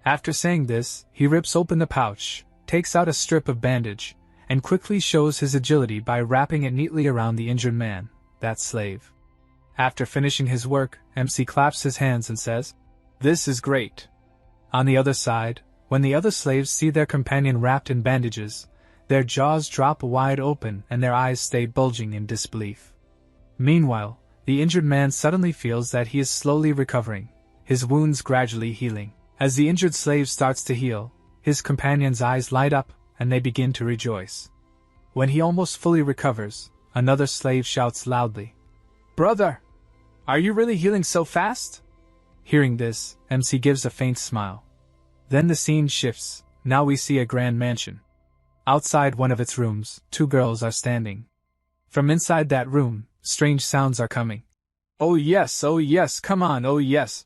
After saying this, he rips open the pouch, takes out a strip of bandage, and quickly shows his agility by wrapping it neatly around the injured man, that slave. After finishing his work, MC claps his hands and says, "This is great." On the other side, when the other slaves see their companion wrapped in bandages, their jaws drop wide open and their eyes stay bulging in disbelief. Meanwhile, the injured man suddenly feels that he is slowly recovering, his wounds gradually healing. As the injured slave starts to heal, his companion's eyes light up and they begin to rejoice. When he almost fully recovers, another slave shouts loudly, "Brother! Are you really healing so fast?" Hearing this, MC gives a faint smile. Then the scene shifts. Now we see a grand mansion. Outside one of its rooms, two girls are standing. From inside that room, strange sounds are coming. "Oh yes, come on, oh yes."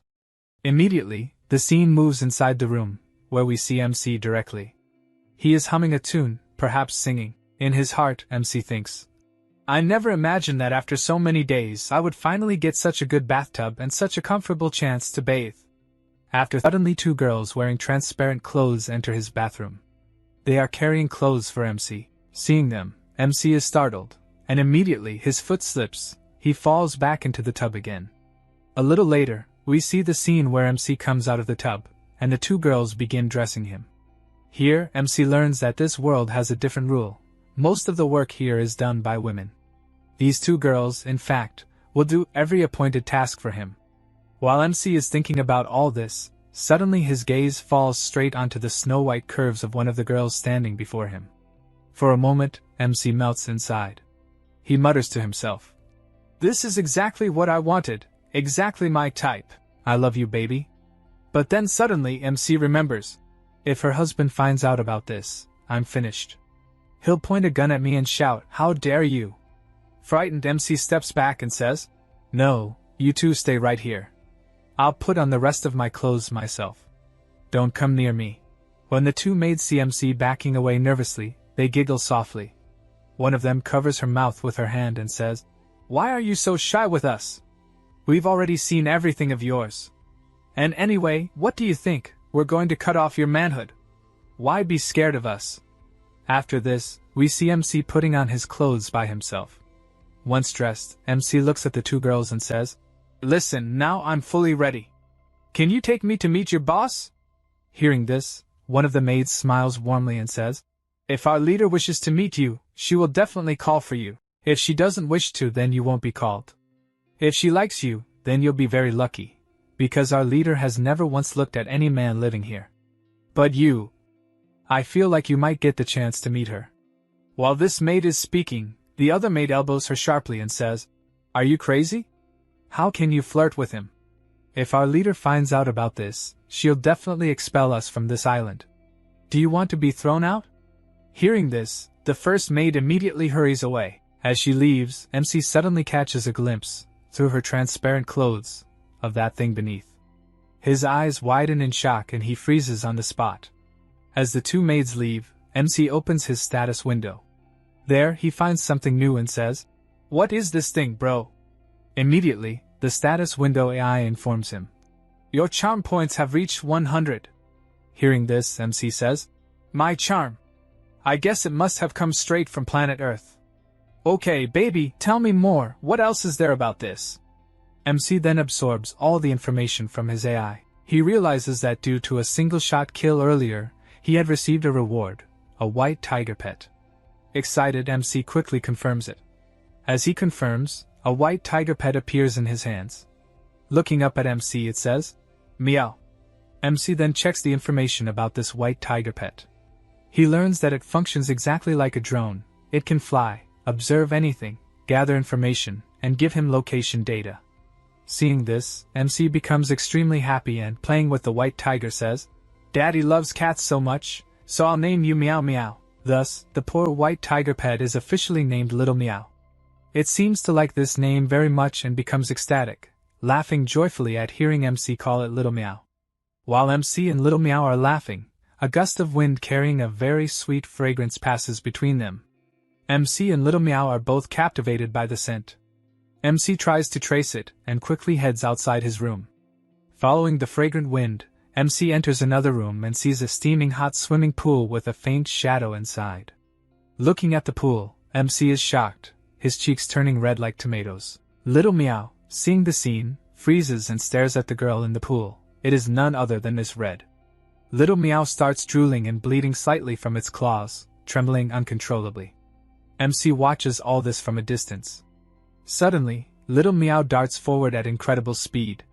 Immediately, the scene moves inside the room, where we see MC directly. He is humming a tune, perhaps singing. In his heart, MC thinks, "I never imagined that after so many days I would finally get such a good bathtub and such a comfortable chance to bathe." After suddenly two girls wearing transparent clothes enter his bathroom. They are carrying clothes for MC. Seeing them, MC is startled, and immediately his foot slips, he falls back into the tub again. A little later, we see the scene where MC comes out of the tub, and the two girls begin dressing him. Here, MC learns that this world has a different rule. Most of the work here is done by women. These two girls, in fact, will do every appointed task for him. While MC is thinking about all this, suddenly his gaze falls straight onto the snow-white curves of one of the girls standing before him. For a moment, MC melts inside. He mutters to himself, "This is exactly what I wanted, exactly my type. I love you, baby." But then suddenly MC remembers, if her husband finds out about this, I'm finished. He'll point a gun at me and shout, "How dare you!" Frightened, MC steps back and says, "No, you two stay right here. I'll put on the rest of my clothes myself. Don't come near me." When the two maids see MC backing away nervously, they giggle softly. One of them covers her mouth with her hand and says, "Why are you so shy with us? We've already seen everything of yours. And anyway, what do you think? We're going to cut off your manhood. Why be scared of us?" After this, we see MC putting on his clothes by himself. Once dressed, MC looks at the two girls and says, "Listen, now I'm fully ready. Can you take me to meet your boss?" Hearing this, one of the maids smiles warmly and says, "If our leader wishes to meet you, she will definitely call for you. If she doesn't wish to, then you won't be called. If she likes you, then you'll be very lucky, because our leader has never once looked at any man living here. But you, I feel like you might get the chance to meet her." While this maid is speaking, the other maid elbows her sharply and says, "Are you crazy? How can you flirt with him? If our leader finds out about this, she'll definitely expel us from this island. Do you want to be thrown out?" Hearing this, the first maid immediately hurries away. As she leaves, MC suddenly catches a glimpse, through her transparent clothes, of that thing beneath. His eyes widen in shock and he freezes on the spot. As the two maids leave, MC opens his status window. There, he finds something new and says, "What is this thing, bro?" Immediately, the status window AI informs him, "Your charm points have reached 100. Hearing this, MC says, "My charm. I guess it must have come straight from planet Earth. Okay, baby, tell me more, what else is there about this?" MC then absorbs all the information from his AI. He realizes that due to a single-shot kill earlier, he had received a reward, a white tiger pet. Excited, MC quickly confirms it. As he confirms, a white tiger pet appears in his hands. Looking up at MC, it says, "Meow." MC then checks the information about this white tiger pet. He learns that it functions exactly like a drone. It can fly, observe anything, gather information, and give him location data. Seeing this, MC becomes extremely happy and, playing with the white tiger, says, "Daddy loves cats so much, so I'll name you Meow Meow." Thus, the poor white tiger pet is officially named Little Meow. It seems to like this name very much and becomes ecstatic, laughing joyfully at hearing MC call it Little Meow. While MC and Little Meow are laughing, a gust of wind carrying a very sweet fragrance passes between them. MC and Little Meow are both captivated by the scent. MC tries to trace it and quickly heads outside his room. Following the fragrant wind, MC enters another room and sees a steaming hot swimming pool with a faint shadow inside. Looking at the pool, MC is shocked, his cheeks turning red like tomatoes. Little Meow, seeing the scene, freezes and stares at the girl in the pool. It is none other than Miss Red. Little Meow starts drooling and bleeding slightly from its claws, trembling uncontrollably. MC watches all this from a distance. Suddenly, Little Meow darts forward at incredible speed.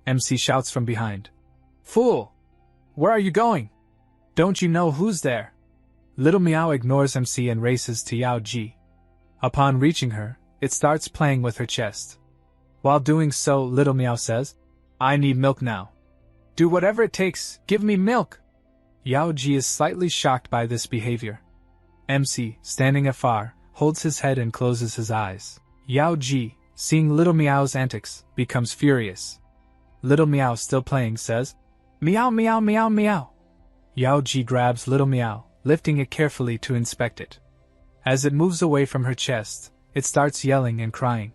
MC shouts from behind, "Fool! Where are you going? Don't you know who's there?" Little Meow ignores MC and races to Yao Ji. Upon reaching her, it starts playing with her chest. While doing so, Little Meow says, "I need milk now. Do whatever it takes, give me milk." Yao Ji is slightly shocked by this behavior. MC, standing afar, holds his head and closes his eyes. Yao Ji, seeing Little Meow's antics, becomes furious. Little Meow, still playing, says, "Meow meow meow meow." Yao Ji grabs Little Meow, lifting it carefully to inspect it. As it moves away from her chest, it starts yelling and crying.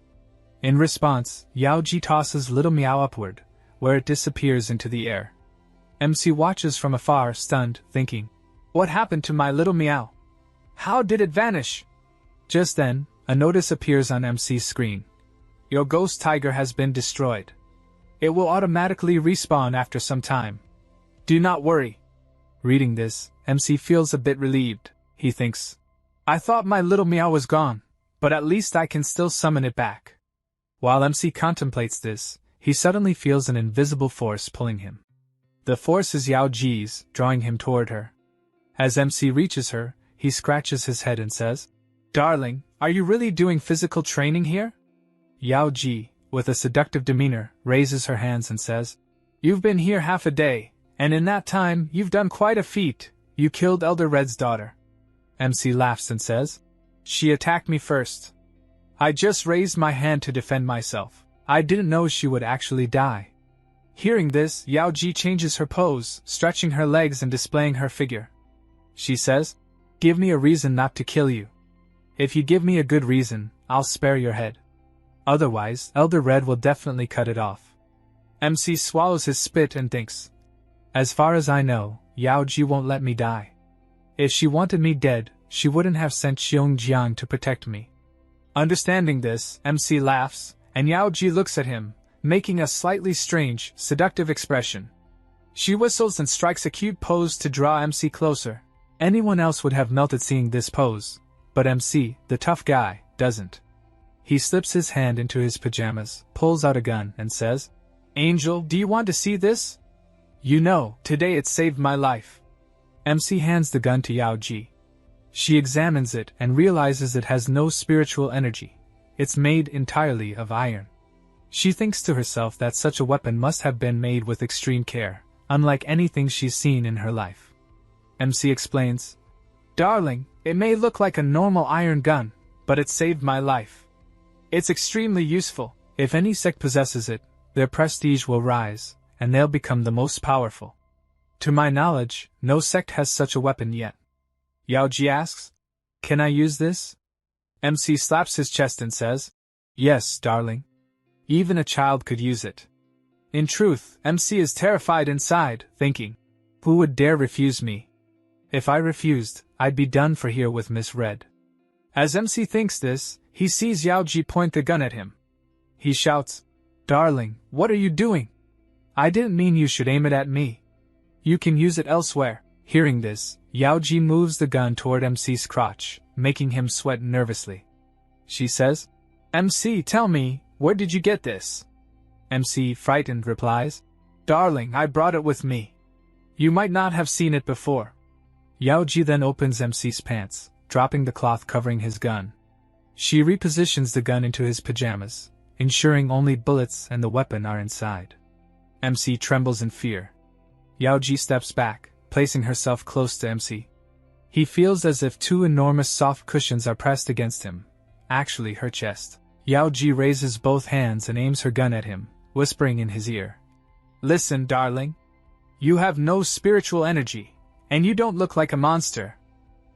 In response, Yao Ji tosses Little Meow upward, where it disappears into the air. MC watches from afar, stunned, thinking, "What happened to my Little Meow? How did it vanish?" Just then, a notice appears on MC's screen. "Your ghost tiger has been destroyed. It will automatically respawn after some time. Do not worry." Reading this, MC feels a bit relieved. He thinks, "I thought my Little Meow was gone, but at least I can still summon it back." While MC contemplates this, he suddenly feels an invisible force pulling him. The force is Yao Ji's, drawing him toward her. As MC reaches her, he scratches his head and says, "Darling, are you really doing physical training here?" Yao Ji, with a seductive demeanor, raises her hands and says, "You've been here half a day, and in that time you've done quite a feat. You killed Elder Red's daughter." MC laughs and says, "She attacked me first. I just raised my hand to defend myself. I didn't know she would actually die." Hearing this, Yao Ji changes her pose, stretching her legs and displaying her figure. She says, "Give me a reason not to kill you. If you give me a good reason, I'll spare your head. Otherwise, Elder Red will definitely cut it off." MC swallows his spit and thinks, "As far as I know, Yao Ji won't let me die. If she wanted me dead, she wouldn't have sent Xiong Jiang to protect me." Understanding this, MC laughs, and Yao Ji looks at him, making a slightly strange, seductive expression. She whistles and strikes a cute pose to draw MC closer. Anyone else would have melted seeing this pose, but MC, the tough guy, doesn't. He slips his hand into his pajamas, pulls out a gun, and says, "Angel, do you want to see this? You know, today it saved my life." MC hands the gun to Yao Ji. She examines it and realizes it has no spiritual energy. It's made entirely of iron. She thinks to herself that such a weapon must have been made with extreme care, unlike anything she's seen in her life. MC explains, "Darling, it may look like a normal iron gun, but it saved my life. It's extremely useful. If any sect possesses it, their prestige will rise, and they'll become the most powerful. To my knowledge, no sect has such a weapon yet." Yao Ji asks, "Can I use this?" MC slaps his chest and says, "Yes, darling. Even a child could use it." In truth, MC is terrified inside, thinking, Who would dare refuse me? If I refused, I'd be done for here with Miss Red. As MC thinks this, he sees Yaoji point the gun at him. He shouts, "Darling, what are you doing? I didn't mean you should aim it at me. You can use it elsewhere." Hearing this, Yaoji moves the gun toward MC's crotch, making him sweat nervously. She says, "MC, tell me, where did you get this?" MC, frightened, replies, "Darling, I brought it with me. You might not have seen it before." Yaoji then opens MC's pants, dropping the cloth covering his gun. She repositions the gun into his pajamas, ensuring only bullets and the weapon are inside. MC trembles in fear. Yaoji steps back, placing herself close to MC. He feels as if two enormous soft cushions are pressed against him, actually her chest. Yaoji raises both hands and aims her gun at him, whispering in his ear, "Listen, darling. You have no spiritual energy, and you don't look like a monster.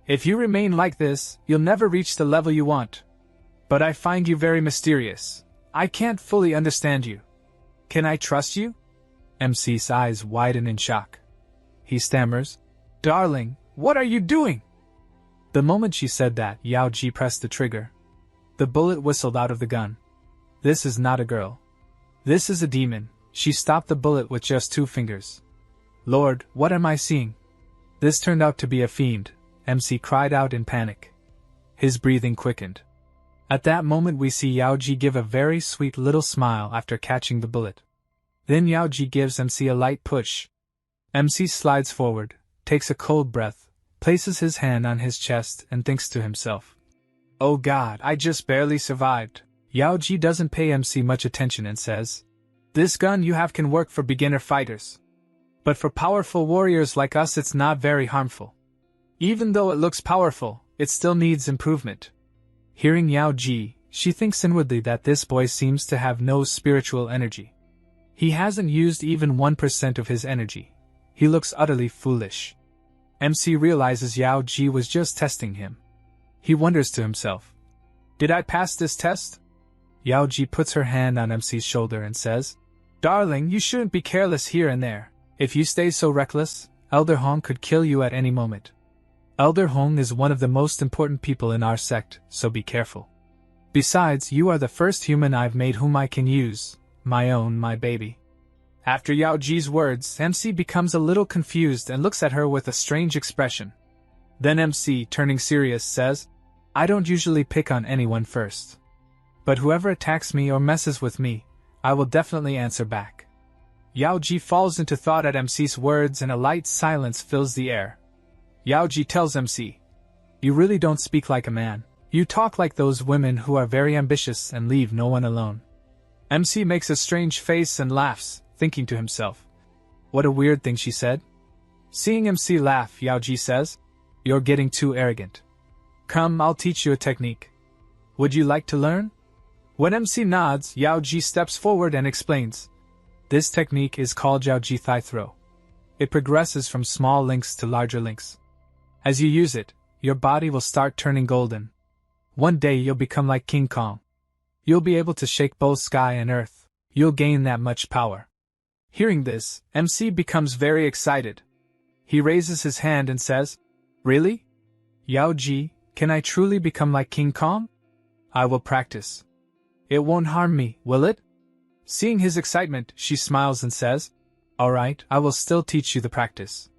If you remain like this, you'll never reach the level you want. But I find you very mysterious. I can't fully understand you. Can I trust you?" MC's eyes widen in shock. He stammers, "Darling, what are you doing?" The moment she said that, Yaoji pressed the trigger. The bullet whistled out of the gun. This is not a girl. This is a demon. She stopped the bullet with just 2 fingers. "Lord, what am I seeing?" This turned out to be a fiend, MC cried out in panic. His breathing quickened. At that moment we see Yaoji give a very sweet little smile after catching the bullet. Then Yaoji gives MC a light push. MC slides forward, takes a cold breath, places his hand on his chest and thinks to himself, "Oh God, I just barely survived." Yaoji doesn't pay MC much attention and says, "This gun you have can work for beginner fighters. But for powerful warriors like us it's not very harmful. Even though it looks powerful, it still needs improvement." Hearing Yaoji, she thinks inwardly that this boy seems to have no spiritual energy. He hasn't used even 1% of his energy. He looks utterly foolish. MC realizes Yaoji was just testing him. He wonders to himself, "Did I pass this test?" Yaoji puts her hand on MC's shoulder and says, "Darling, you shouldn't be careless here and there. If you stay so reckless, Elder Hong could kill you at any moment. Elder Hong is one of the most important people in our sect, so be careful. Besides, you are the first human I've made whom I can use, my baby." After Yaoji's words, MC becomes a little confused and looks at her with a strange expression. Then MC, turning serious, says, "I don't usually pick on anyone first. But whoever attacks me or messes with me, I will definitely answer back." Yaoji falls into thought at MC's words and a light silence fills the air. Yaoji tells MC, "You really don't speak like a man. You talk like those women who are very ambitious and leave no one alone." MC makes a strange face and laughs, thinking to himself, "What a weird thing she said." Seeing MC laugh, Yaoji says, "You're getting too arrogant. Come, I'll teach you a technique. Would you like to learn?" When MC nods, Yaoji steps forward and explains. This technique is called Yaoji Thigh Throw. It progresses from small links to larger links. As you use it, your body will start turning golden. One day you'll become like King Kong. You'll be able to shake both sky and earth. You'll gain that much power. Hearing this, MC becomes very excited. He raises his hand and says, "Really? Yaoji, can I truly become like King Kong? I will practice. It won't harm me, will it?" Seeing his excitement, she smiles and says, "Alright, I will still teach you the practice."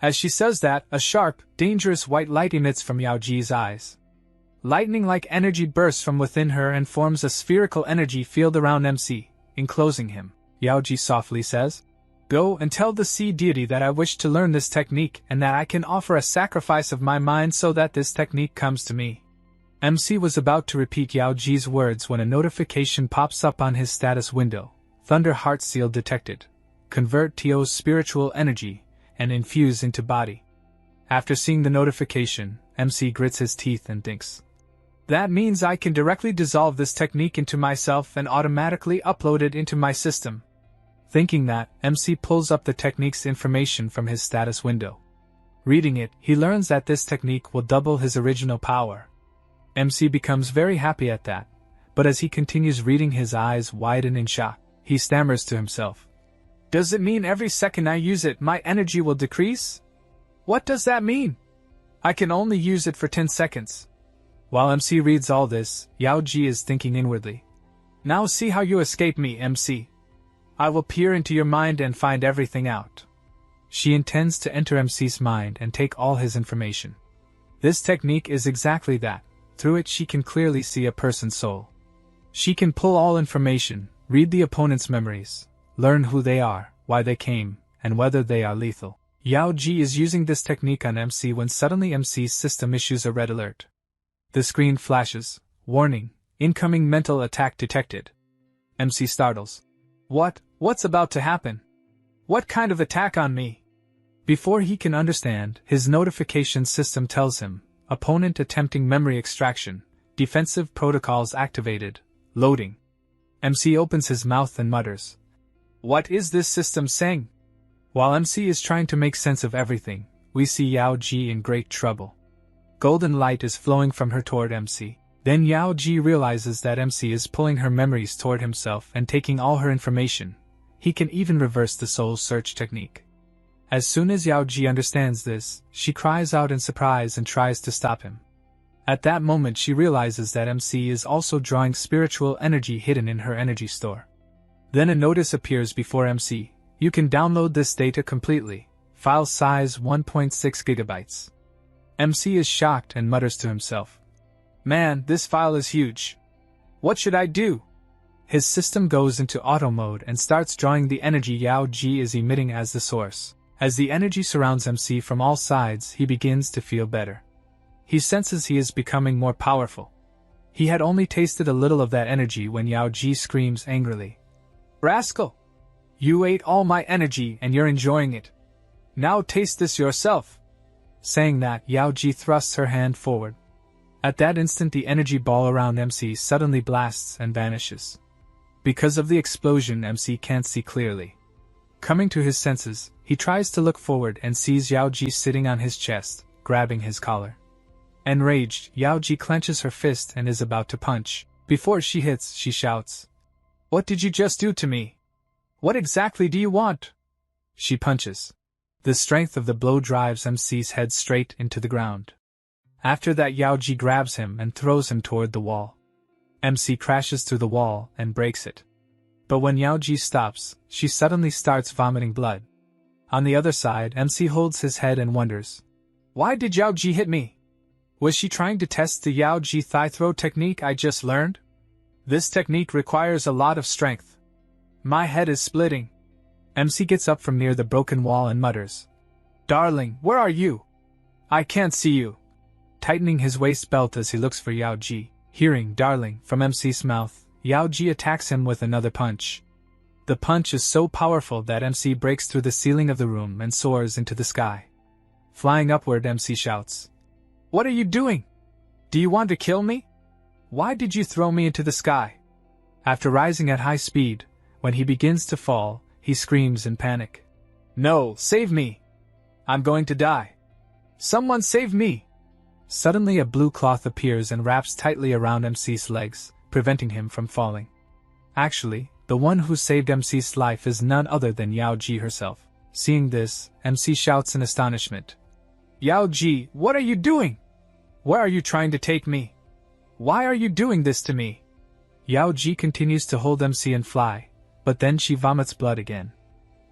As she says that, a sharp, dangerous white light emits from Yaoji's eyes. Lightning-like energy bursts from within her and forms a spherical energy field around MC, enclosing him. Yaoji softly says, "Go and tell the sea deity that I wish to learn this technique and that I can offer a sacrifice of my mind so that this technique comes to me." MC was about to repeat Yaoji's words when a notification pops up on his status window. Thunder Heart Seal detected. Convert TO's spiritual energy and infuse into body. After seeing the notification, MC grits his teeth and thinks, "That means I can directly dissolve this technique into myself and automatically upload it into my system." Thinking that, MC pulls up the technique's information from his status window. Reading it, he learns that this technique will double his original power. MC becomes very happy at that, but as he continues reading his eyes widen in shock. He stammers to himself, Does it mean every second I use it, my energy will decrease? What does that mean? I can only use it for 10 seconds. While MC reads all this, Yao Ji is thinking inwardly. Now see how you escape me, MC. I will peer into your mind and find everything out. She intends to enter MC's mind and take all his information. This technique is exactly that. Through it she can clearly see a person's soul. She can pull all information, read the opponent's memories, learn who they are, why they came, and whether they are lethal. Yao Ji is using this technique on MC when suddenly MC's system issues a red alert. The screen flashes, warning, incoming mental attack detected. MC startles. What's about to happen? What kind of attack on me? Before he can understand, his notification system tells him, opponent attempting memory extraction, defensive protocols activated, loading. MC opens his mouth and mutters. What is this system saying? While MC is trying to make sense of everything, we see Yao Ji in great trouble. Golden light is flowing from her toward MC. Then Yao Ji realizes that MC is pulling her memories toward himself and taking all her information. He can even reverse the soul search technique. As soon as Yao Ji understands this, she cries out in surprise and tries to stop him. At that moment she realizes that MC is also drawing spiritual energy hidden in her energy store. Then a notice appears before MC. You can download this data completely. File size 1.6 gigabytes. MC is shocked and mutters to himself. Man, this file is huge. What should I do? His system goes into auto mode and starts drawing the energy Yao Ji is emitting as the source. As the energy surrounds MC from all sides, he begins to feel better. He senses he is becoming more powerful. He had only tasted a little of that energy when Yao Ji screams angrily. Rascal! You ate all my energy and you're enjoying it. Now taste this yourself. Saying that, Yao Ji thrusts her hand forward. At that instant the energy ball around MC suddenly blasts and vanishes. Because of the explosion, MC can't see clearly. Coming to his senses, he tries to look forward and sees Yao Ji sitting on his chest, grabbing his collar. Enraged, Yao Ji clenches her fist and is about to punch. Before she hits, she shouts. What did you just do to me? What exactly do you want? She punches. The strength of the blow drives MC's head straight into the ground. After that, Yao Ji grabs him and throws him toward the wall. MC crashes through the wall and breaks it. But when Yao Ji stops, she suddenly starts vomiting blood. On the other side, MC holds his head and wonders. Why did Yao Ji hit me? Was she trying to test the Yao Ji thigh throw technique I just learned? This technique requires a lot of strength. My head is splitting. MC gets up from near the broken wall and mutters. Darling, where are you? I can't see you. Tightening his waist belt as he looks for Yao Ji. Hearing darling from MC's mouth, Yao Ji attacks him with another punch. The punch is so powerful that MC breaks through the ceiling of the room and soars into the sky. Flying upward, MC shouts. What are you doing? Do you want to kill me? Why did you throw me into the sky? After rising at high speed, when he begins to fall, he screams in panic. No, save me! I'm going to die. Someone save me! Suddenly a blue cloth appears and wraps tightly around MC's legs, preventing him from falling. Actually, the one who saved MC's life is none other than Yao Ji herself. Seeing this, MC shouts in astonishment. Yao Ji, what are you doing? Where are you trying to take me? Why are you doing this to me? Yao Ji continues to hold MC and fly, but then she vomits blood again.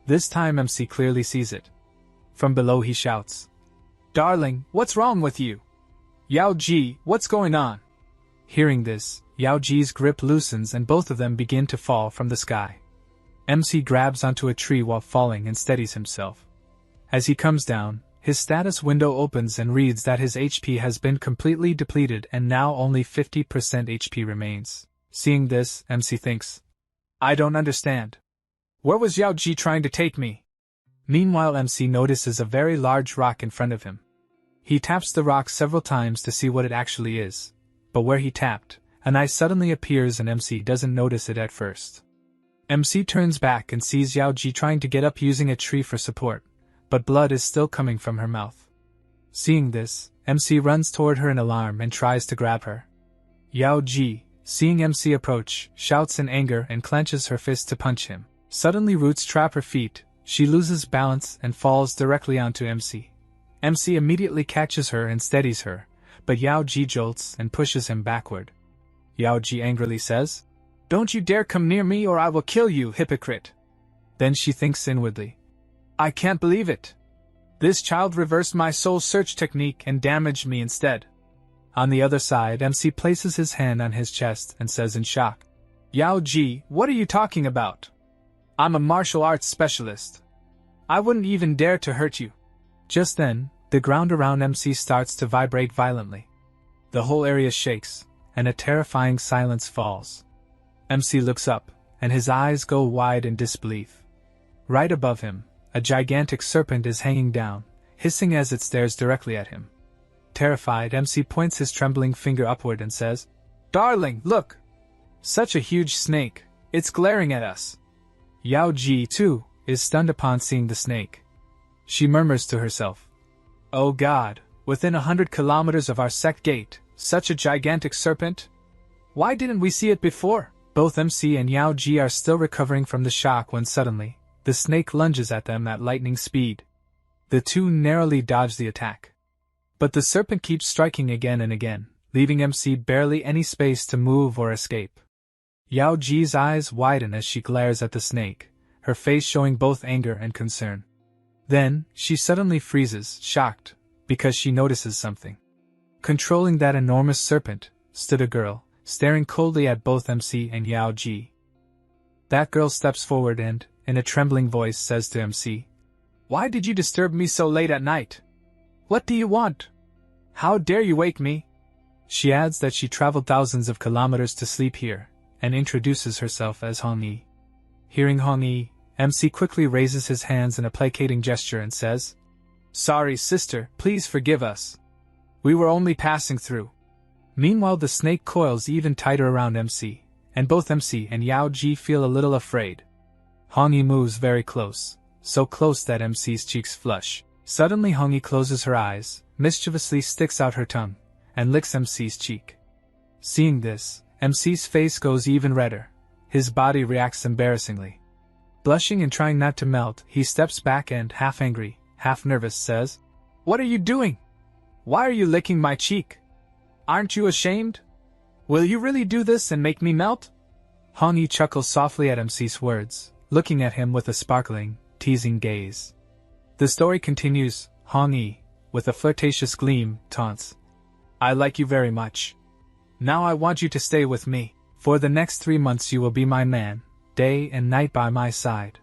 This time MC clearly sees it. From below he shouts. Darling, what's wrong with you? Yao Ji, what's going on? Hearing this, Yao Ji's grip loosens and both of them begin to fall from the sky. MC grabs onto a tree while falling and steadies himself. As he comes down, his status window opens and reads that his HP has been completely depleted and now only 50% HP remains. Seeing this, MC thinks, I don't understand. Where was Yao Ji trying to take me? Meanwhile, MC notices a very large rock in front of him. He taps the rock several times to see what it actually is, but where he tapped, an eye suddenly appears and MC doesn't notice it at first. MC turns back and sees Yao Ji trying to get up using a tree for support, but blood is still coming from her mouth. Seeing this, MC runs toward her in alarm and tries to grab her. Yao Ji, seeing MC approach, shouts in anger and clenches her fist to punch him. Suddenly roots trap her feet, she loses balance and falls directly onto MC. MC immediately catches her and steadies her, but Yao Ji jolts and pushes him backward. Yao Ji angrily says, "Don't you dare come near me or I will kill you, hypocrite." Then she thinks inwardly, "I can't believe it. This child reversed my soul search technique and damaged me instead." On the other side, MC places his hand on his chest and says in shock, "Yao Ji, what are you talking about? I'm a martial arts specialist. I wouldn't even dare to hurt you." Just then, the ground around MC starts to vibrate violently. The whole area shakes, and a terrifying silence falls. MC looks up, and his eyes go wide in disbelief. Right above him, a gigantic serpent is hanging down, hissing as it stares directly at him. Terrified, MC points his trembling finger upward and says, "Darling, look! Such a huge snake, it's glaring at us." Yao Ji, too, is stunned upon seeing the snake. She murmurs to herself, "Oh God, within 100 kilometers of our sect gate, such a gigantic serpent? Why didn't we see it before?" Both MC and Yao Ji are still recovering from the shock when suddenly, the snake lunges at them at lightning speed. The two narrowly dodge the attack. But the serpent keeps striking again and again, leaving MC barely any space to move or escape. Yao Ji's eyes widen as she glares at the snake, her face showing both anger and concern. Then, she suddenly freezes, shocked, because she notices something. Controlling that enormous serpent, stood a girl, staring coldly at both MC and Yao Ji. That girl steps forward and, in a trembling voice, says to MC, "Why did you disturb me so late at night? What do you want? How dare you wake me?" She adds that she traveled thousands of kilometers to sleep here, and introduces herself as Hong Yi. Hearing Hong Yi, MC quickly raises his hands in a placating gesture and says, "Sorry, sister, please forgive us. We were only passing through." Meanwhile, the snake coils even tighter around MC, and both MC and Yao Ji feel a little afraid. Hong Yi moves very close, so close that MC's cheeks flush. Suddenly Hong Yi closes her eyes, mischievously sticks out her tongue, and licks MC's cheek. Seeing this, MC's face goes even redder. His body reacts embarrassingly. Blushing and trying not to melt, he steps back and, half angry, half nervous, says, "What are you doing? Why are you licking my cheek? Aren't you ashamed? Will you really do this and make me melt?" Hong Yi chuckles softly at MC's words, looking at him with a sparkling, teasing gaze. The story continues. Hong Yi, with a flirtatious gleam, taunts, "I like you very much. Now I want you to stay with me. For the next 3 months you will be my man, day and night by my side.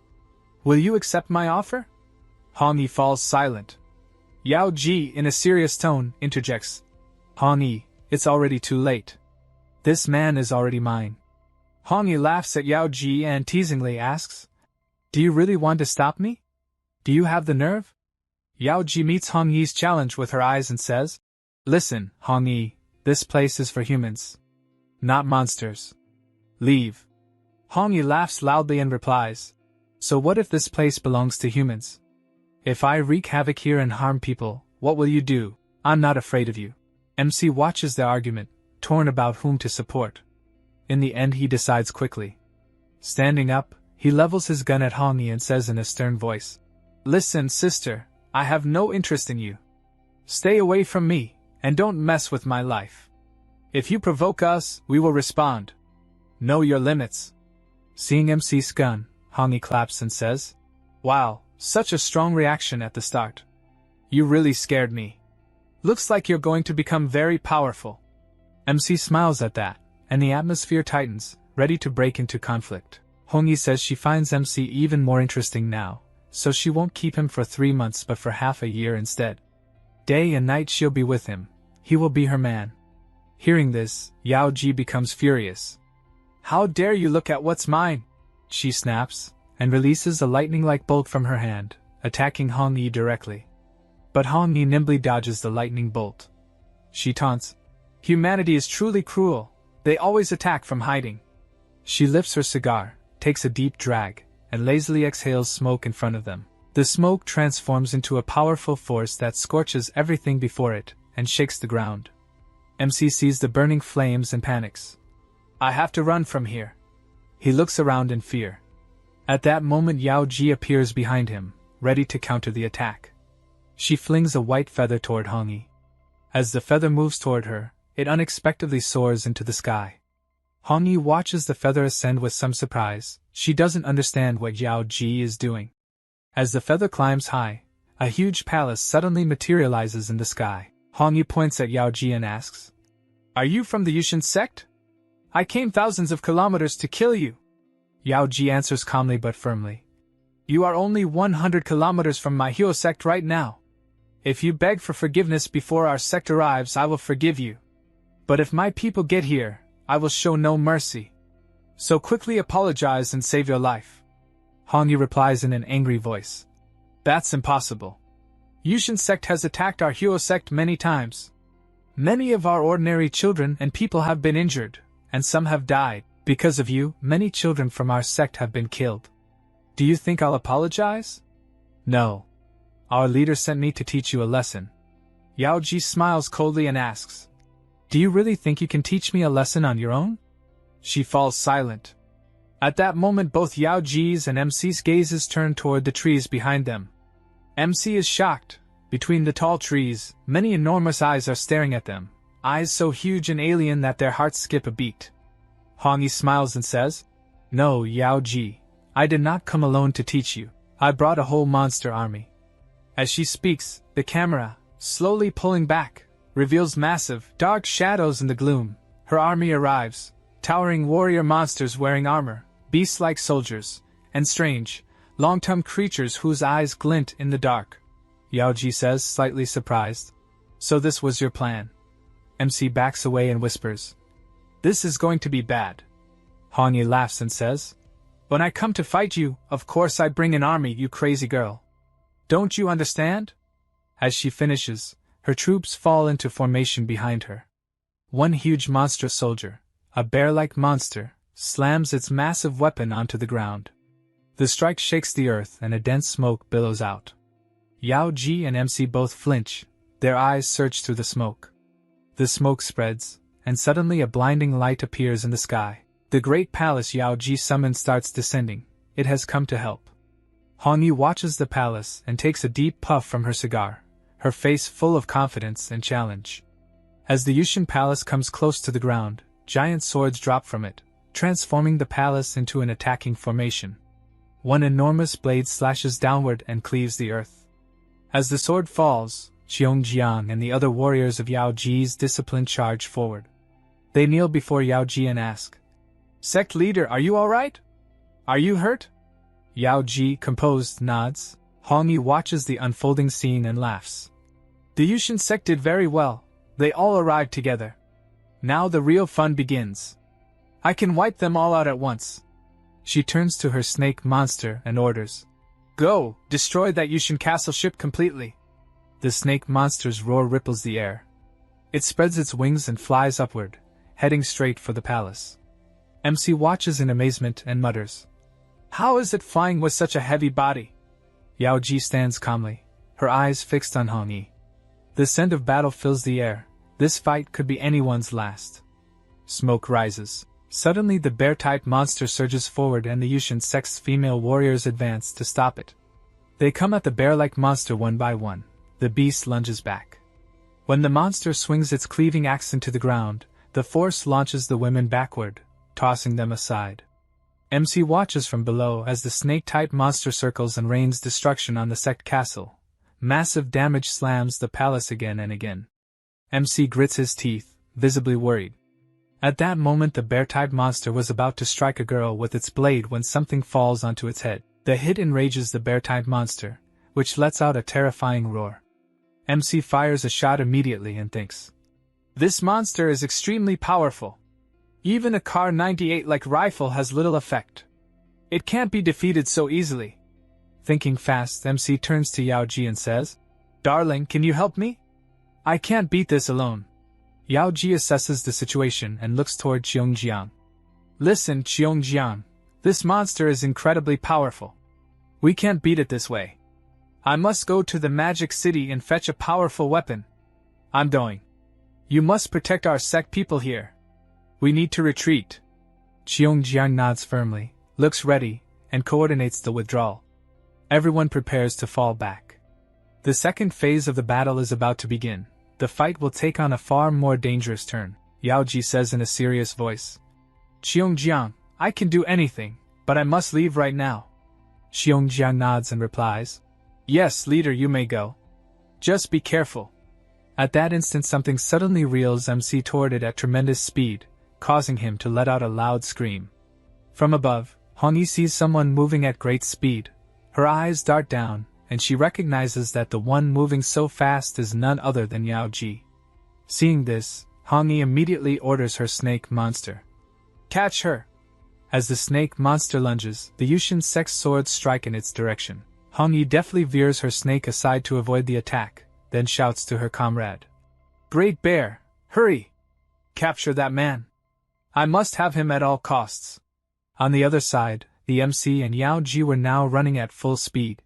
Will you accept my offer?" Hong Yi falls silent. Yao Ji, in a serious tone, interjects, "Hong Yi, it's already too late. This man is already mine." Hong Yi laughs at Yao Ji and teasingly asks, "Do you really want to stop me? Do you have the nerve?" Yao Ji meets Hong Yi's challenge with her eyes and says, "Listen, Hong Yi, this place is for humans, not monsters. Leave." Hong Yi laughs loudly and replies, "So what if this place belongs to humans? If I wreak havoc here and harm people, what will you do? I'm not afraid of you." MC watches the argument, torn about whom to support. In the end he decides quickly. Standing up, he levels his gun at Hong Yi and says in a stern voice, "Listen, sister, I have no interest in you. Stay away from me, and don't mess with my life. If you provoke us, we will respond. Know your limits." Seeing MC's gun, Hong Yi claps and says, "Wow, such a strong reaction at the start. You really scared me. Looks like you're going to become very powerful." MC smiles at that, and the atmosphere tightens, ready to break into conflict. Hong Yi says she finds MC even more interesting now, so she won't keep him for 3 months but for half a year instead. Day and night she'll be with him. He will be her man. Hearing this, Yao Ji becomes furious. "How dare you look at what's mine?" she snaps, and releases a lightning-like bolt from her hand, attacking Hong Yi directly. But Hong Yi nimbly dodges the lightning bolt. She taunts, "Humanity is truly cruel. They always attack from hiding." She lifts her cigar, takes a deep drag, and lazily exhales smoke in front of them. The smoke transforms into a powerful force that scorches everything before it, and shakes the ground. MC sees the burning flames and panics. "I have to run from here." He looks around in fear. At that moment Yao Ji appears behind him, ready to counter the attack. She flings a white feather toward Hong Yi. As the feather moves toward her, it unexpectedly soars into the sky. Hong Yi watches the feather ascend with some surprise. She doesn't understand what Yao Ji is doing. As the feather climbs high, a huge palace suddenly materializes in the sky. Hong Yi points at Yao Ji and asks, "Are you from the Yushin sect? I came thousands of kilometers to kill you." Yao Ji answers calmly but firmly, "You are only 100 kilometers from my Hyo sect right now. If you beg for forgiveness before our sect arrives, I will forgive you. But if my people get here, I will show no mercy. So quickly apologize and save your life." Hong Yi replies in an angry voice, "That's impossible. Yushin sect has attacked our Hyo sect many times. Many of our ordinary children and people have been injured, and some have died. Because of you, many children from our sect have been killed. Do you think I'll apologize? No. Our leader sent me to teach you a lesson." Yao Ji smiles coldly and asks, "Do you really think you can teach me a lesson on your own?" She falls silent. At that moment both Yao Ji's and MC's gazes turn toward the trees behind them. MC is shocked. Between the tall trees, many enormous eyes are staring at them, eyes so huge and alien that their hearts skip a beat. Hong Yi smiles and says, "No, Yao Ji, I did not come alone to teach you. I brought a whole monster army." As she speaks, the camera, slowly pulling back, reveals massive, dark shadows in the gloom. Her army arrives, towering warrior monsters wearing armor, beast-like soldiers, and strange, long-tongued creatures whose eyes glint in the dark. Yao Ji says, slightly surprised, "So this was your plan?" MC backs away and whispers, "This is going to be bad." Hong Yi laughs and says, "When I come to fight you, of course I bring an army, you crazy girl. Don't you understand?" As she finishes, her troops fall into formation behind her. One huge monstrous soldier, a bear-like monster, slams its massive weapon onto the ground. The strike shakes the earth and a dense smoke billows out. Yao Ji and MC both flinch, their eyes search through the smoke. The smoke spreads, and suddenly a blinding light appears in the sky. The great palace Yao Ji summoned starts descending. It has come to help. Hong Yi watches the palace and takes a deep puff from her cigar, her face full of confidence and challenge. As the Yushin palace comes close to the ground, giant swords drop from it, transforming the palace into an attacking formation. One enormous blade slashes downward and cleaves the earth. As the sword falls, Xiongjiang and the other warriors of Yao Ji's discipline charge forward. They kneel before Yao Ji and ask, "Sect leader, are you alright? Are you hurt?" Yao Ji, composed, nods. Hong Yi watches the unfolding scene and laughs. The Yushin sect did very well. They all arrived together. Now the real fun begins. I can wipe them all out at once. She turns to her snake monster and orders, "Go, destroy that Yushin castle ship completely." The snake monster's roar ripples the air. It spreads its wings and flies upward, heading straight for the palace. MC watches in amazement and mutters, "How is it flying with such a heavy body?" Yao Ji stands calmly, her eyes fixed on Hong Yi. The scent of battle fills the air. This fight could be anyone's last. Smoke rises. Suddenly the bear-type monster surges forward and the Yushin sect's female warriors advance to stop it. They come at the bear-like monster one by one. The beast lunges back. When the monster swings its cleaving axe into the ground, the force launches the women backward, tossing them aside. MC watches from below as the snake-type monster circles and rains destruction on the sect castle. Massive damage slams the palace again and again. MC grits his teeth, visibly worried. At that moment the bear-type monster was about to strike a girl with its blade when something falls onto its head. The hit enrages the bear-type monster, which lets out a terrifying roar. MC fires a shot immediately and thinks, "This monster is extremely powerful. Even a Kar 98-like rifle has little effect. It can't be defeated so easily." Thinking fast, MC turns to Yao Ji and says, "Darling, can you help me? I can't beat this alone." Yao Ji assesses the situation and looks toward Xiongjiang. "Listen, Xiongjiang, this monster is incredibly powerful. We can't beat it this way. I must go to the magic city and fetch a powerful weapon. I'm going. You must protect our sect people here. We need to retreat." Xiongjiang nods firmly, looks ready, and coordinates the withdrawal. Everyone prepares to fall back. The second phase of the battle is about to begin. The fight will take on a far more dangerous turn, Yao Ji says in a serious voice. Xiongjiang, I can do anything, but I must leave right now. Xiongjiang nods and replies, Yes, leader, you may go. Just be careful. At that instant something suddenly reels MC toward it at tremendous speed, causing him to let out a loud scream. From above, Hong Yi sees someone moving at great speed. Her eyes dart down, and she recognizes that the one moving so fast is none other than Yao Ji. Seeing this, Hong Yi immediately orders her snake monster. Catch her! As the snake monster lunges, the Yushin sex swords strike in its direction. Hong Yi deftly veers her snake aside to avoid the attack, then shouts to her comrade. Great Bear, hurry! Capture that man! I must have him at all costs. On the other side, the MC and Yao Ji were now running at full speed.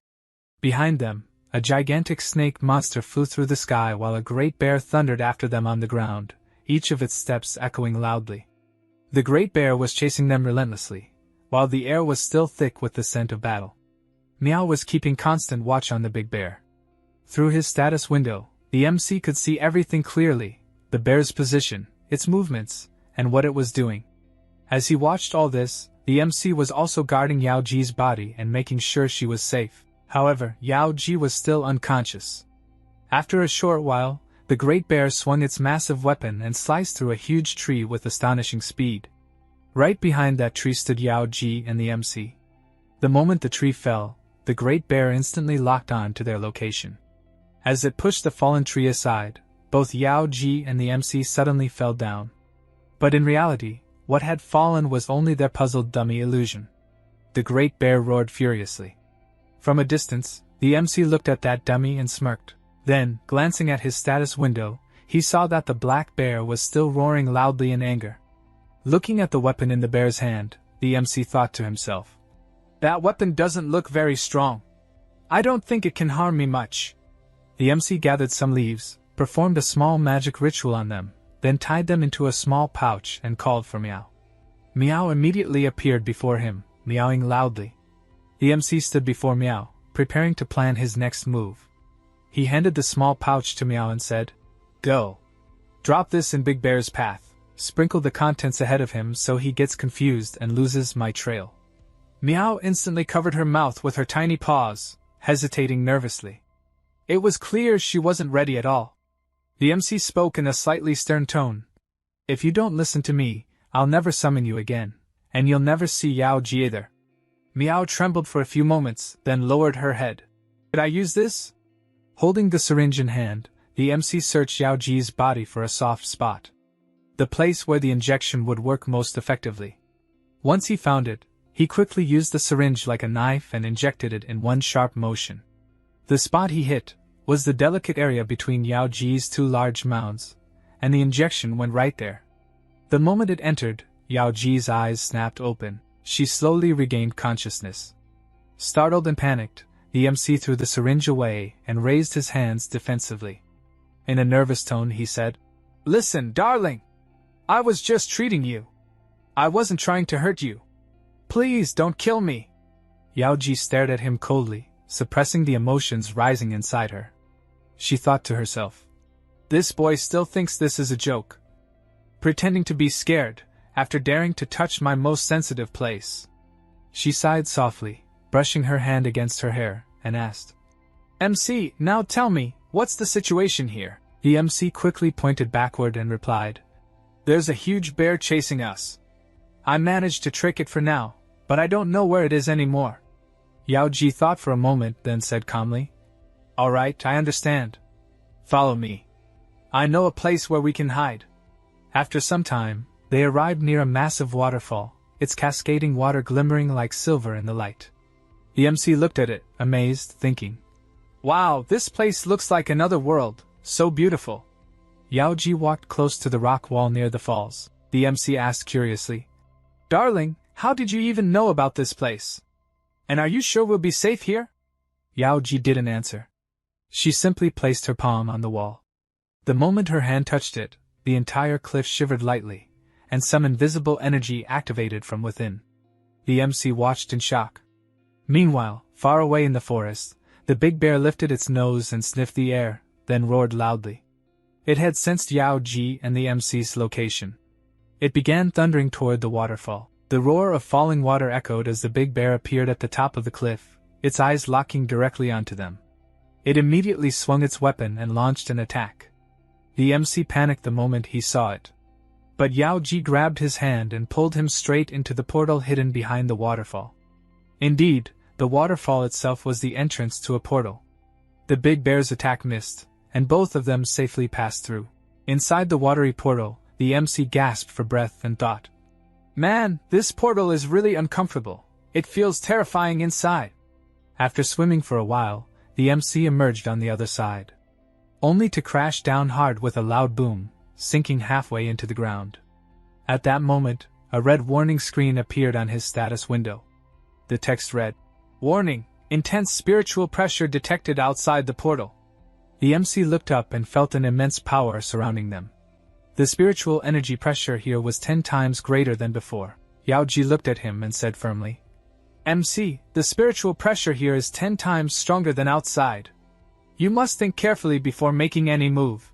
Behind them, a gigantic snake monster flew through the sky while a great bear thundered after them on the ground, each of its steps echoing loudly. The great bear was chasing them relentlessly, while the air was still thick with the scent of battle. Meow was keeping constant watch on the big bear. Through his status window, the MC could see everything clearly, the bear's position, its movements, and what it was doing. As he watched all this, the MC was also guarding Yao Ji's body and making sure she was safe. However, Yao Ji was still unconscious. After a short while, the great bear swung its massive weapon and sliced through a huge tree with astonishing speed. Right behind that tree stood Yao Ji and the MC. The moment the tree fell, the great bear instantly locked on to their location. As it pushed the fallen tree aside, both Yao Ji and the MC suddenly fell down. But in reality, what had fallen was only their puzzled dummy illusion. The great bear roared furiously. From a distance, the MC looked at that dummy and smirked. Then, glancing at his status window, he saw that the black bear was still roaring loudly in anger. Looking at the weapon in the bear's hand, the MC thought to himself, That weapon doesn't look very strong. I don't think it can harm me much. The MC gathered some leaves, performed a small magic ritual on them, then tied them into a small pouch and called for Meow. Meow immediately appeared before him, meowing loudly. The MC stood before Meow, preparing to plan his next move. He handed the small pouch to Meow and said, Go. Drop this in Big Bear's path. Sprinkle the contents ahead of him so he gets confused and loses my trail. Meow instantly covered her mouth with her tiny paws, hesitating nervously. It was clear she wasn't ready at all. The MC spoke in a slightly stern tone. If you don't listen to me, I'll never summon you again, and you'll never see Yao Ji either. Meow trembled for a few moments, then lowered her head. Did I use this? Holding the syringe in hand, the MC searched Yao Ji's body for a soft spot. The place where the injection would work most effectively. Once he found it, he quickly used the syringe like a knife and injected it in one sharp motion. The spot he hit was the delicate area between Yao Ji's two large mounds, and the injection went right there. The moment it entered, Yao Ji's eyes snapped open. She slowly regained consciousness. Startled and panicked, the MC threw the syringe away and raised his hands defensively. In a nervous tone he said, Listen, darling! I was just treating you. I wasn't trying to hurt you. Please don't kill me. Yao Ji stared at him coldly, suppressing the emotions rising inside her. She thought to herself, This boy still thinks this is a joke. Pretending to be scared, after daring to touch my most sensitive place. She sighed softly, brushing her hand against her hair, and asked, MC, now tell me, what's the situation here? The MC quickly pointed backward and replied, There's a huge bear chasing us. I managed to trick it for now, but I don't know where it is anymore. Yao Ji thought for a moment, then said calmly, All right, I understand. Follow me. I know a place where we can hide. After some time, they arrived near a massive waterfall, its cascading water glimmering like silver in the light. The MC looked at it, amazed, thinking, Wow, this place looks like another world, so beautiful. Yao Ji walked close to the rock wall near the falls. The MC asked curiously, Darling, how did you even know about this place? And are you sure we'll be safe here? Yao Ji didn't answer. She simply placed her palm on the wall. The moment her hand touched it, the entire cliff shivered lightly, and some invisible energy activated from within. The MC watched in shock. Meanwhile, far away in the forest, the big bear lifted its nose and sniffed the air, then roared loudly. It had sensed Yao Ji and the MC's location. It began thundering toward the waterfall. The roar of falling water echoed as the big bear appeared at the top of the cliff, its eyes locking directly onto them. It immediately swung its weapon and launched an attack. The MC panicked the moment he saw it. But Yao Ji grabbed his hand and pulled him straight into the portal hidden behind the waterfall. Indeed, the waterfall itself was the entrance to a portal. The big bear's attack missed, and both of them safely passed through. Inside the watery portal, the MC gasped for breath and thought, "Man, this portal is really uncomfortable. It feels terrifying inside." After swimming for a while, the MC emerged on the other side, only to crash down hard with a loud boom, sinking halfway into the ground. At that moment, a red warning screen appeared on his status window. The text read, "Warning, intense spiritual pressure detected outside the portal." The MC looked up and felt an immense power surrounding them. The spiritual energy pressure here was 10 times greater than before. Yao Ji looked at him and said firmly, "MC, the spiritual pressure here is 10 times stronger than outside. You must think carefully before making any move."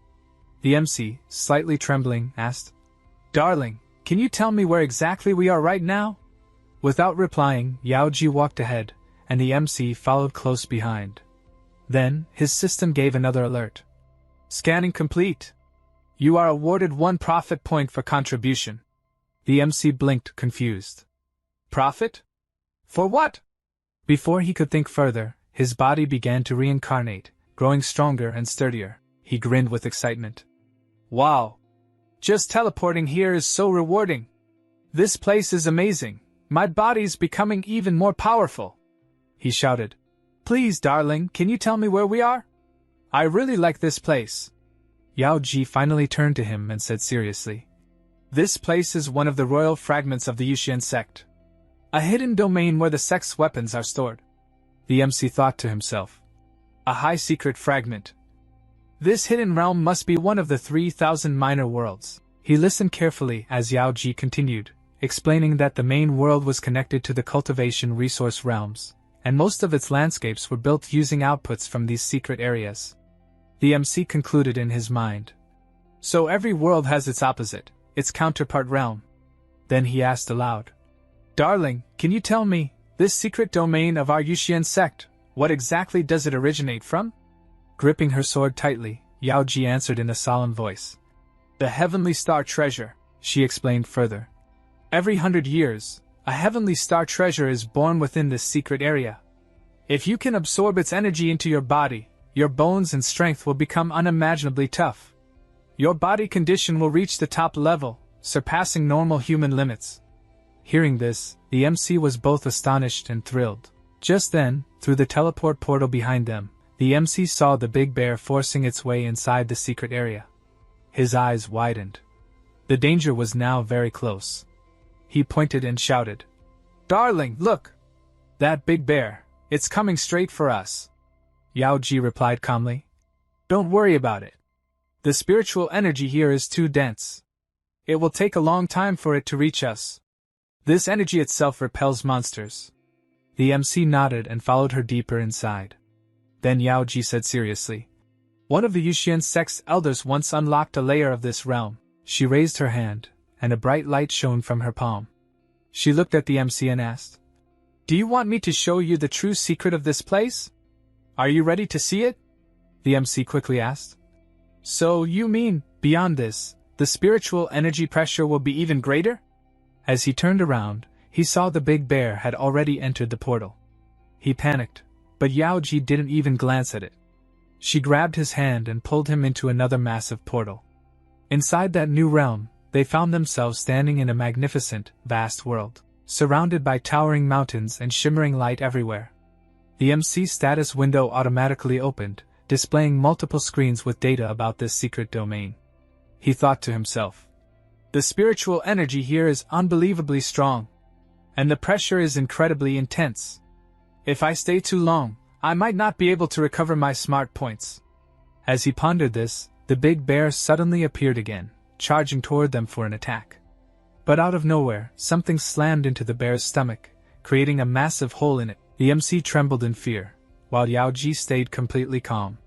The MC, slightly trembling, asked, "Darling, can you tell me where exactly we are right now?" Without replying, Yao Ji walked ahead, and the MC followed close behind. Then, his system gave another alert. "Scanning complete. You are awarded 1 profit point for contribution." The MC blinked, confused. "Profit? For what?" Before he could think further, his body began to reincarnate, growing stronger and sturdier. He grinned with excitement. "Wow! Just teleporting here is so rewarding. This place is amazing. My body's becoming even more powerful," he shouted. "Please, darling, can you tell me where we are? I really like this place." Yao Ji finally turned to him and said seriously, "This place is one of the royal fragments of the Yuxian sect. A hidden domain where the sect's weapons are stored." The MC thought to himself, "A high-secret fragment. This hidden realm must be one of the 3,000 minor worlds." He listened carefully as Yao Ji continued, explaining that the main world was connected to the cultivation resource realms, and most of its landscapes were built using outputs from these secret areas. The MC concluded in his mind, "So every world has its opposite, its counterpart realm." Then he asked aloud, "Darling, can you tell me, this secret domain of our Yuxian sect, what exactly does it originate from?" Gripping her sword tightly, Yao Ji answered in a solemn voice. "The heavenly star treasure," she explained further. "Every 100 years, a heavenly star treasure is born within this secret area. If you can absorb its energy into your body, your bones and strength will become unimaginably tough. Your body condition will reach the top level, surpassing normal human limits." Hearing this, the MC was both astonished and thrilled. Just then, through the teleport portal behind them, the MC saw the big bear forcing its way inside the secret area. His eyes widened. The danger was now very close. He pointed and shouted, "Darling, look! That big bear, it's coming straight for us." Yao Ji replied calmly, "Don't worry about it. The spiritual energy here is too dense. It will take a long time for it to reach us. This energy itself repels monsters." The MC nodded and followed her deeper inside. Then Yao Ji said seriously, "One of the Yuxian sect's elders once unlocked a layer of this realm." She raised her hand, and a bright light shone from her palm. She looked at the MC and asked, "Do you want me to show you the true secret of this place? Are you ready to see it?" The MC quickly asked. "So you mean, beyond this, the spiritual energy pressure will be even greater?" As he turned around, he saw the big bear had already entered the portal. He panicked, but Yao Ji didn't even glance at it. She grabbed his hand and pulled him into another massive portal. Inside that new realm, they found themselves standing in a magnificent, vast world, surrounded by towering mountains and shimmering light everywhere. The MC status window automatically opened, displaying multiple screens with data about this secret domain. He thought to himself, "The spiritual energy here is unbelievably strong, and the pressure is incredibly intense. If I stay too long, I might not be able to recover my smart points." As he pondered this, the big bear suddenly appeared again, charging toward them for an attack. But out of nowhere, something slammed into the bear's stomach, creating a massive hole in it. The MC trembled in fear, while Yaoji stayed completely calm.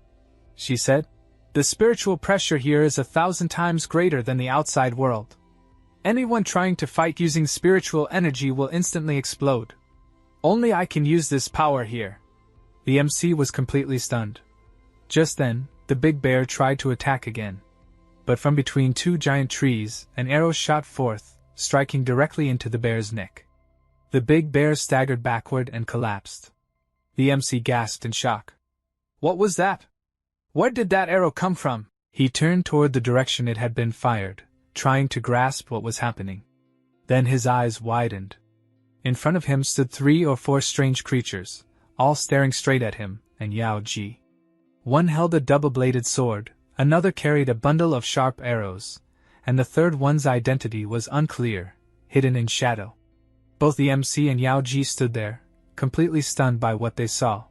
She said, "The spiritual pressure here is 1,000 times greater than the outside world. Anyone trying to fight using spiritual energy will instantly explode. Only I can use this power here." The MC was completely stunned. Just then, the big bear tried to attack again. But from between two giant trees, an arrow shot forth, striking directly into the bear's neck. The big bear staggered backward and collapsed. The MC gasped in shock. "What was that? Where did that arrow come from?" He turned toward the direction it had been fired, trying to grasp what was happening. Then his eyes widened. In front of him stood 3 or 4 strange creatures, all staring straight at him and Yaoji. One held a double-bladed sword, another carried a bundle of sharp arrows, and the third one's identity was unclear, hidden in shadow. Both the MC and Yaoji stood there, completely stunned by what they saw.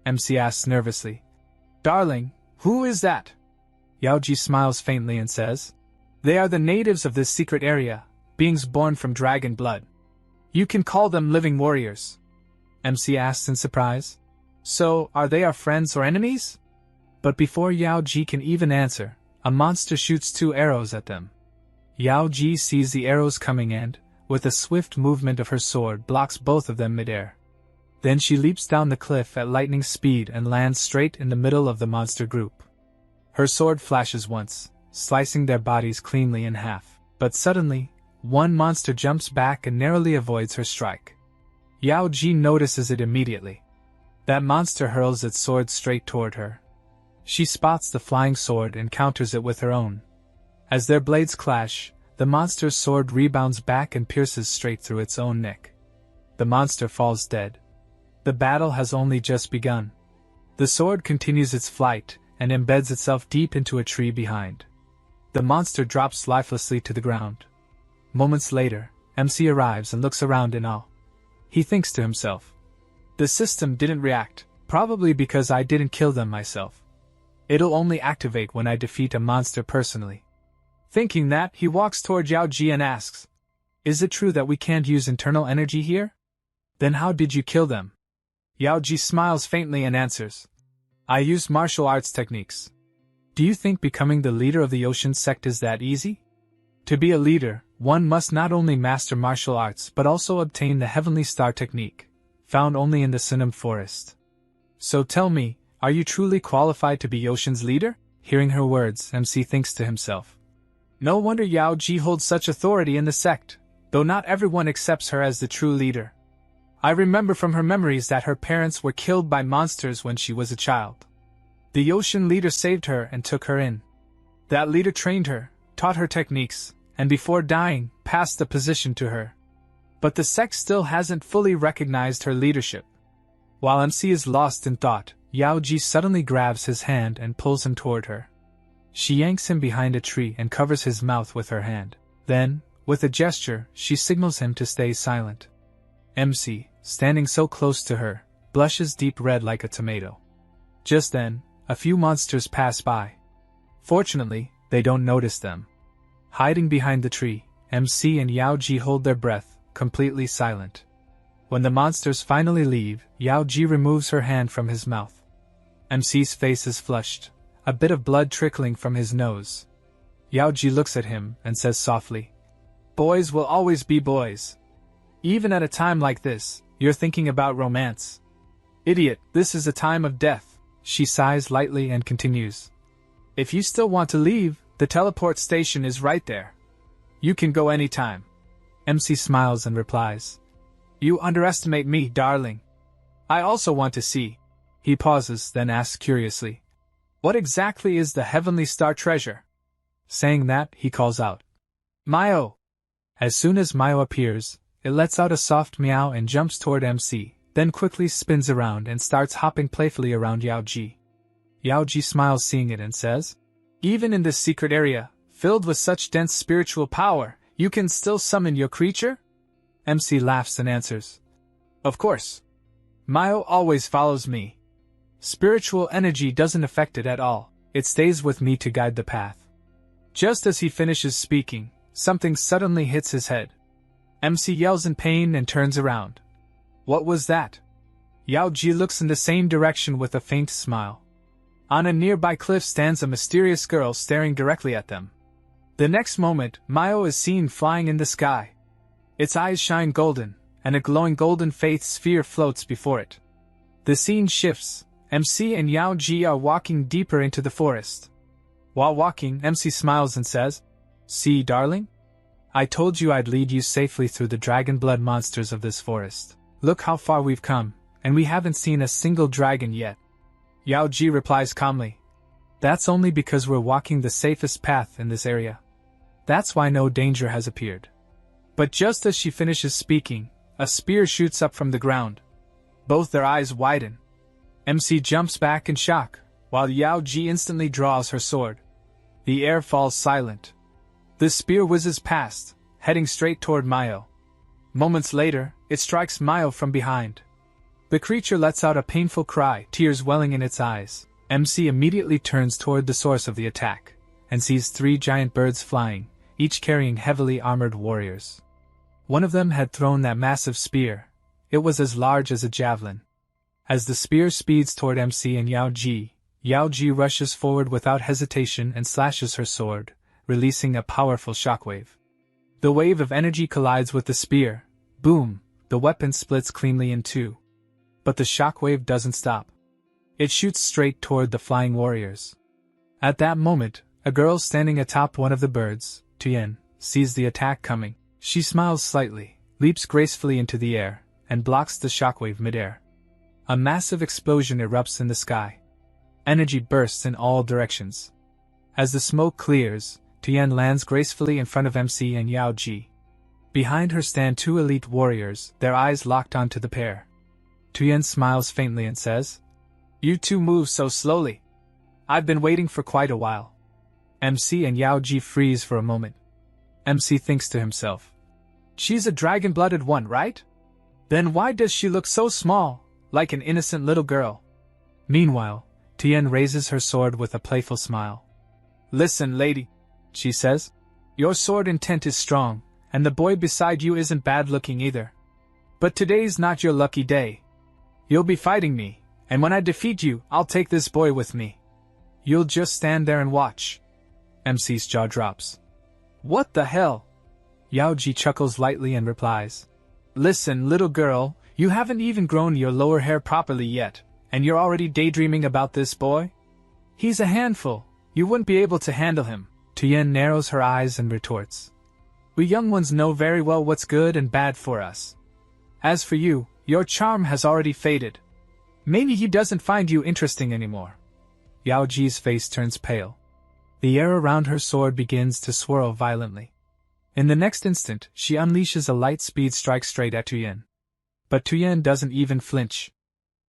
MC asks nervously, "Darling, who is that?" Yaoji smiles faintly and says, "They are the natives of this secret area, beings born from dragon blood. You can call them living warriors." MC asks in surprise, "So, are they our friends or enemies?" But before Yaoji can even answer, a monster shoots 2 arrows at them. Yaoji sees the arrows coming and, with a swift movement of her sword, blocks both of them midair. Then she leaps down the cliff at lightning speed and lands straight in the middle of the monster group. Her sword flashes once, slicing their bodies cleanly in half, but suddenly, one monster jumps back and narrowly avoids her strike. Yaoji notices it immediately. That monster hurls its sword straight toward her. She spots the flying sword and counters it with her own. As their blades clash, the monster's sword rebounds back and pierces straight through its own neck. The monster falls dead. The battle has only just begun. The sword continues its flight and embeds itself deep into a tree behind. The monster drops lifelessly to the ground. Moments later, MC arrives and looks around in awe. He thinks to himself, "The system didn't react, probably because I didn't kill them myself. It'll only activate when I defeat a monster personally." Thinking that, he walks toward Yaoji and asks, "Is it true that we can't use internal energy here? Then how did you kill them?" Yaoji smiles faintly and answers, "I used martial arts techniques. Do you think becoming the leader of the ocean sect is that easy? To be a leader, one must not only master martial arts but also obtain the Heavenly Star technique, found only in the Sunim forest. So tell me, are you truly qualified to be Ocean's leader?" Hearing her words, MC thinks to himself, "No wonder Yaoji holds such authority in the sect, though not everyone accepts her as the true leader. I remember from her memories that her parents were killed by monsters when she was a child. The Ocean leader saved her and took her in. That leader trained her, taught her techniques, and before dying, passed the position to her. But the sect still hasn't fully recognized her leadership." While MC is lost in thought, Yaoji suddenly grabs his hand and pulls him toward her. She yanks him behind a tree and covers his mouth with her hand. Then, with a gesture, she signals him to stay silent. MC, standing so close to her, blushes deep red like a tomato. Just then, a few monsters pass by. Fortunately, they don't notice them. Hiding behind the tree, MC and Yaoji hold their breath, completely silent. When the monsters finally leave, Yaoji removes her hand from his mouth. MC's face is flushed, a bit of blood trickling from his nose. Yaoji looks at him and says softly, "Boys will always be boys. Even at a time like this, you're thinking about romance. Idiot, this is a time of death." She sighs lightly and continues, "If you still want to leave, the teleport station is right there. You can go anytime." MC smiles and replies, "You underestimate me, darling. I also want to see." He pauses, then asks curiously, "What exactly is the Heavenly Star treasure?" Saying that, he calls out, "Mayo!" As soon as Mayo appears, it lets out a soft meow and jumps toward MC, then quickly spins around and starts hopping playfully around Yaoji. Yaoji smiles seeing it and says, "Even in this secret area, filled with such dense spiritual power, you can still summon your creature?" MC laughs and answers, "Of course. Mayo always follows me. Spiritual energy doesn't affect it at all, it stays with me to guide the path." Just as he finishes speaking, something suddenly hits his head. MC yells in pain and turns around. "What was that?" Yao Ji looks in the same direction with a faint smile. On a nearby cliff stands a mysterious girl staring directly at them. The next moment, Mayo is seen flying in the sky. Its eyes shine golden, and a glowing golden faith sphere floats before it. The scene shifts. MC and Yao Ji are walking deeper into the forest. While walking, MC smiles and says, "See, darling? I told you I'd lead you safely through the dragon blood monsters of this forest. Look how far we've come, and we haven't seen a single dragon yet." Yao Ji replies calmly, "That's only because we're walking the safest path in this area. That's why no danger has appeared." But just as she finishes speaking, a spear shoots up from the ground. Both their eyes widen. MC jumps back in shock, while Yao Ji instantly draws her sword. The air falls silent. The spear whizzes past, heading straight toward Mayo. Moments later, it strikes Mayo from behind. The creature lets out a painful cry, tears welling in its eyes. MC immediately turns toward the source of the attack, and sees 3 giant birds flying, each carrying heavily armored warriors. One of them had thrown that massive spear. It was as large as a javelin. As the spear speeds toward MC and Yao Ji rushes forward without hesitation and slashes her sword, releasing a powerful shockwave. The wave of energy collides with the spear. Boom! The weapon splits cleanly in two. But the shockwave doesn't stop. It shoots straight toward the flying warriors. At that moment, a girl standing atop one of the birds, Tian, sees the attack coming. She smiles slightly, leaps gracefully into the air, and blocks the shockwave midair. A massive explosion erupts in the sky. Energy bursts in all directions. As the smoke clears, Tian lands gracefully in front of MC and Yao Ji. Behind her stand 2 elite warriors, their eyes locked onto the pair. Tian smiles faintly and says, "You two move so slowly. I've been waiting for quite a while." MC and Yao Ji freeze for a moment. MC thinks to himself, "She's a dragon-blooded one, right? Then why does she look so small, like an innocent little girl?" Meanwhile, Tian raises her sword with a playful smile. "Listen, lady," she says. "Your sword intent is strong, and the boy beside you isn't bad-looking either. But today's not your lucky day. You'll be fighting me, and when I defeat you, I'll take this boy with me. You'll just stand there and watch." MC's jaw drops. "What the hell?" Yao Ji chuckles lightly and replies, "Listen, little girl, you haven't even grown your lower hair properly yet, and you're already daydreaming about this boy? He's a handful. You wouldn't be able to handle him." Tian narrows her eyes and retorts, "We young ones know very well what's good and bad for us. As for you, your charm has already faded. Maybe he doesn't find you interesting anymore." Yao Ji's face turns pale. The air around her sword begins to swirl violently. In the next instant, she unleashes a light-speed strike straight at Tian. But Tian doesn't even flinch.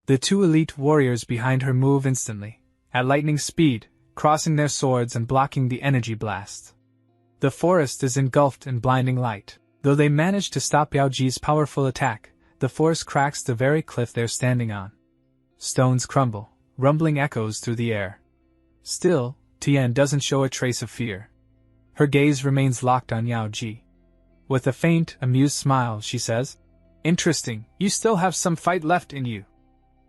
The 2 elite warriors behind her move instantly, at lightning speed, crossing their swords and blocking the energy blast. The forest is engulfed in blinding light. Though they manage to stop Yao Ji's powerful attack, the force cracks the very cliff they're standing on. Stones crumble, rumbling echoes through the air. Still, Tian doesn't show a trace of fear. Her gaze remains locked on Yao Ji. With a faint, amused smile, she says, "Interesting, you still have some fight left in you."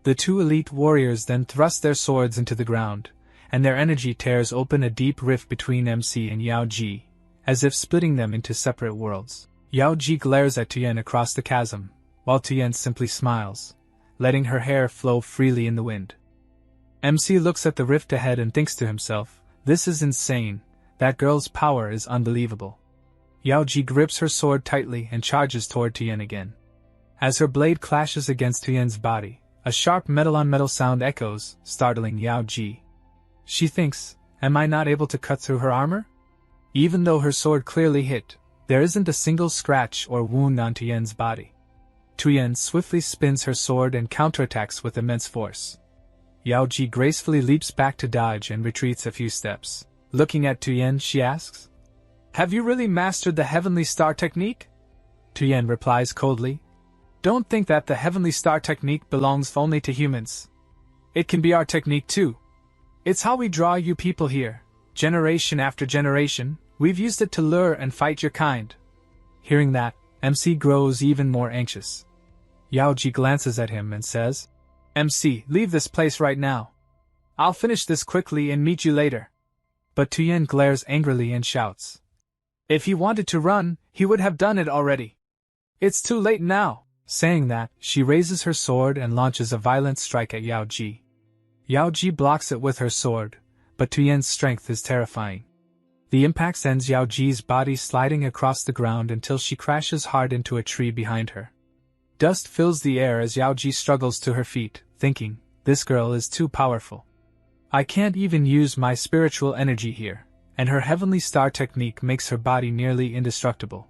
The 2 elite warriors then thrust their swords into the ground, and their energy tears open a deep rift between MC and Yao Ji, as if splitting them into separate worlds. Yao Ji glares at Tian across the chasm, while Tian simply smiles, letting her hair flow freely in the wind. MC looks at the rift ahead and thinks to himself, "This is insane. That girl's power is unbelievable." Yao Ji grips her sword tightly and charges toward Tian again. As her blade clashes against Tian's body, a sharp metal-on-metal sound echoes, startling Yao Ji. She thinks, "Am I not able to cut through her armor?" Even though her sword clearly hit, there isn't a single scratch or wound on Tian's body. Tian swiftly spins her sword and counterattacks with immense force. Yao Ji gracefully leaps back to dodge and retreats a few steps. Looking at Tian, she asks, "Have you really mastered the Heavenly Star technique?" Tian replies coldly, "Don't think that the Heavenly Star technique belongs only to humans. It can be our technique too. It's how we draw you people here. Generation after generation, we've used it to lure and fight your kind." Hearing that, MC grows even more anxious. Yao Ji glances at him and says, MC, leave this place right now. I'll finish this quickly and meet you later. But Tuyen glares angrily and shouts. If he wanted to run, he would have done it already. It's too late now. Saying that, she raises her sword and launches a violent strike at Yao Ji. Yao Ji blocks it with her sword, but Tuyen's strength is terrifying. The impact sends Yao Ji's body sliding across the ground until she crashes hard into a tree behind her. Dust fills the air as Yao Ji struggles to her feet, thinking, this girl is too powerful. I can't even use my spiritual energy here, and her heavenly star technique makes her body nearly indestructible.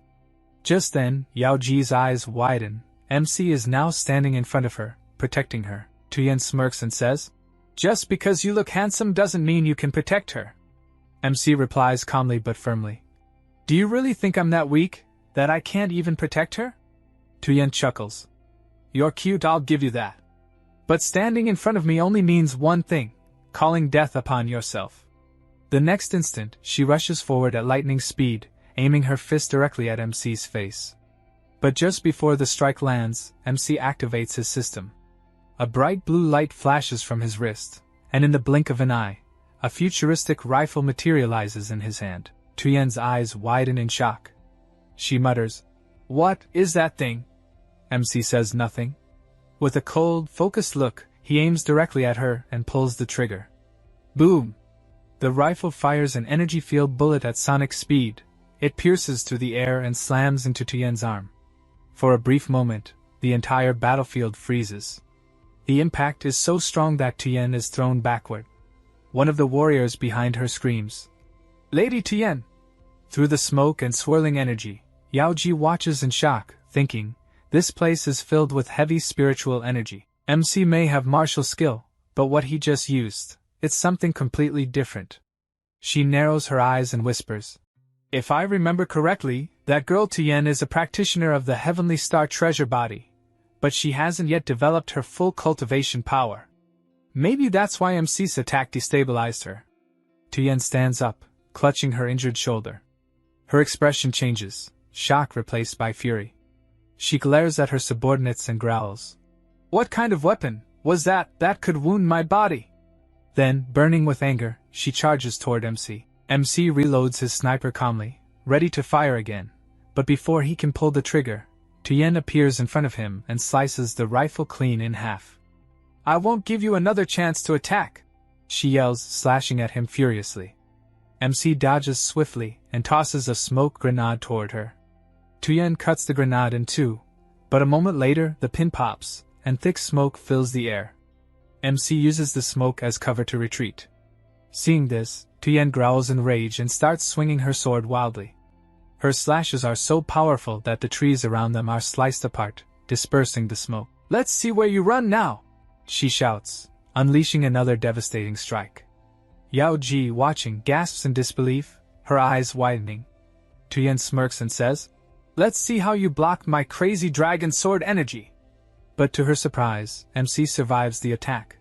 Just then, Yao Ji's eyes widen. MC is now standing in front of her, protecting her. Tuyen smirks and says, just because you look handsome doesn't mean you can protect her. MC replies calmly but firmly. Do you really think I'm that weak, that I can't even protect her? Tuyen chuckles. You're cute, I'll give you that. But standing in front of me only means one thing, calling death upon yourself. The next instant, she rushes forward at lightning speed, aiming her fist directly at MC's face. But just before the strike lands, MC activates his system. A bright blue light flashes from his wrist, and in the blink of an eye, a futuristic rifle materializes in his hand. Tuyen's eyes widen in shock. She mutters, What is that thing? MC says nothing. With a cold, focused look, he aims directly at her and pulls the trigger. Boom! The rifle fires an energy-filled bullet at sonic speed. It pierces through the air and slams into Tuyen's arm. For a brief moment, the entire battlefield freezes. The impact is so strong that Tuyen is thrown backward. One of the warriors behind her screams, Lady Tuyen! Through the smoke and swirling energy, Yao Ji watches in shock, thinking, this place is filled with heavy spiritual energy. MC may have martial skill, but what he just used, it's something completely different. She narrows her eyes and whispers, If I remember correctly, that girl Tuyen is a practitioner of the Heavenly Star treasure body, but she hasn't yet developed her full cultivation power. Maybe that's why MC's attack destabilized her. Tuyen stands up, clutching her injured shoulder. Her expression changes, shock replaced by fury. She glares at her subordinates and growls. What kind of weapon was that could wound my body? Then, burning with anger, she charges toward MC. MC reloads his sniper calmly, ready to fire again, but before he can pull the trigger, Tuyen appears in front of him and slices the rifle clean in half. I won't give you another chance to attack, she yells, slashing at him furiously. MC dodges swiftly and tosses a smoke grenade toward her. Tuyen cuts the grenade in two, but a moment later the pin pops, and thick smoke fills the air. MC uses the smoke as cover to retreat. Seeing this, Tuyen growls in rage and starts swinging her sword wildly. Her slashes are so powerful that the trees around them are sliced apart, dispersing the smoke. Let's see where you run now, she shouts, unleashing another devastating strike. Yao Ji, watching, gasps in disbelief, her eyes widening. Tuyen smirks and says, Let's see how you block my crazy dragon sword energy. But to her surprise, MC survives the attack.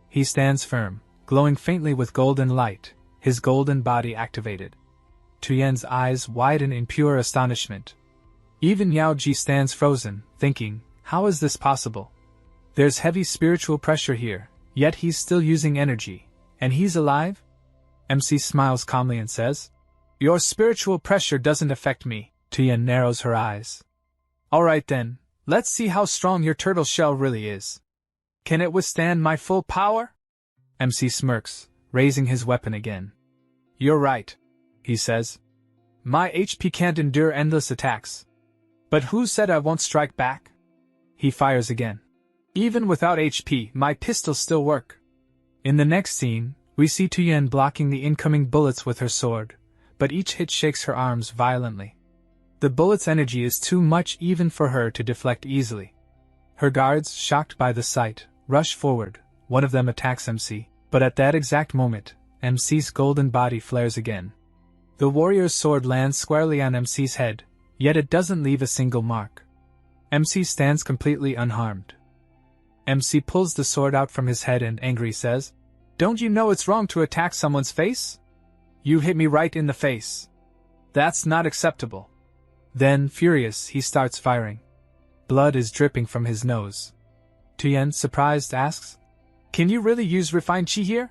He stands firm, glowing faintly with golden light, his golden body activated. Tuyen's eyes widen in pure astonishment. Even Yao Ji stands frozen, thinking, how is this possible? There's heavy spiritual pressure here, yet he's still using energy, and he's alive? MC smiles calmly and says, Your spiritual pressure doesn't affect me. Tuyen narrows her eyes. Alright then, let's see how strong your turtle shell really is. Can it withstand my full power? MC smirks, raising his weapon again. You're right, he says. My HP can't endure endless attacks. But who said I won't strike back? He fires again. Even without HP, my pistols still work. In the next scene, we see Tuyen blocking the incoming bullets with her sword, but each hit shakes her arms violently. The bullet's energy is too much even for her to deflect easily. Her guards, shocked by the sight, rush forward. One of them attacks MC, but at that exact moment, MC's golden body flares again. The warrior's sword lands squarely on MC's head, yet it doesn't leave a single mark. MC stands completely unharmed. MC pulls the sword out from his head and angry says, Don't you know it's wrong to attack someone's face? You hit me right in the face. That's not acceptable. Then, furious, he starts firing. Blood is dripping from his nose. Tien, surprised, asks. Can you really use refined chi here?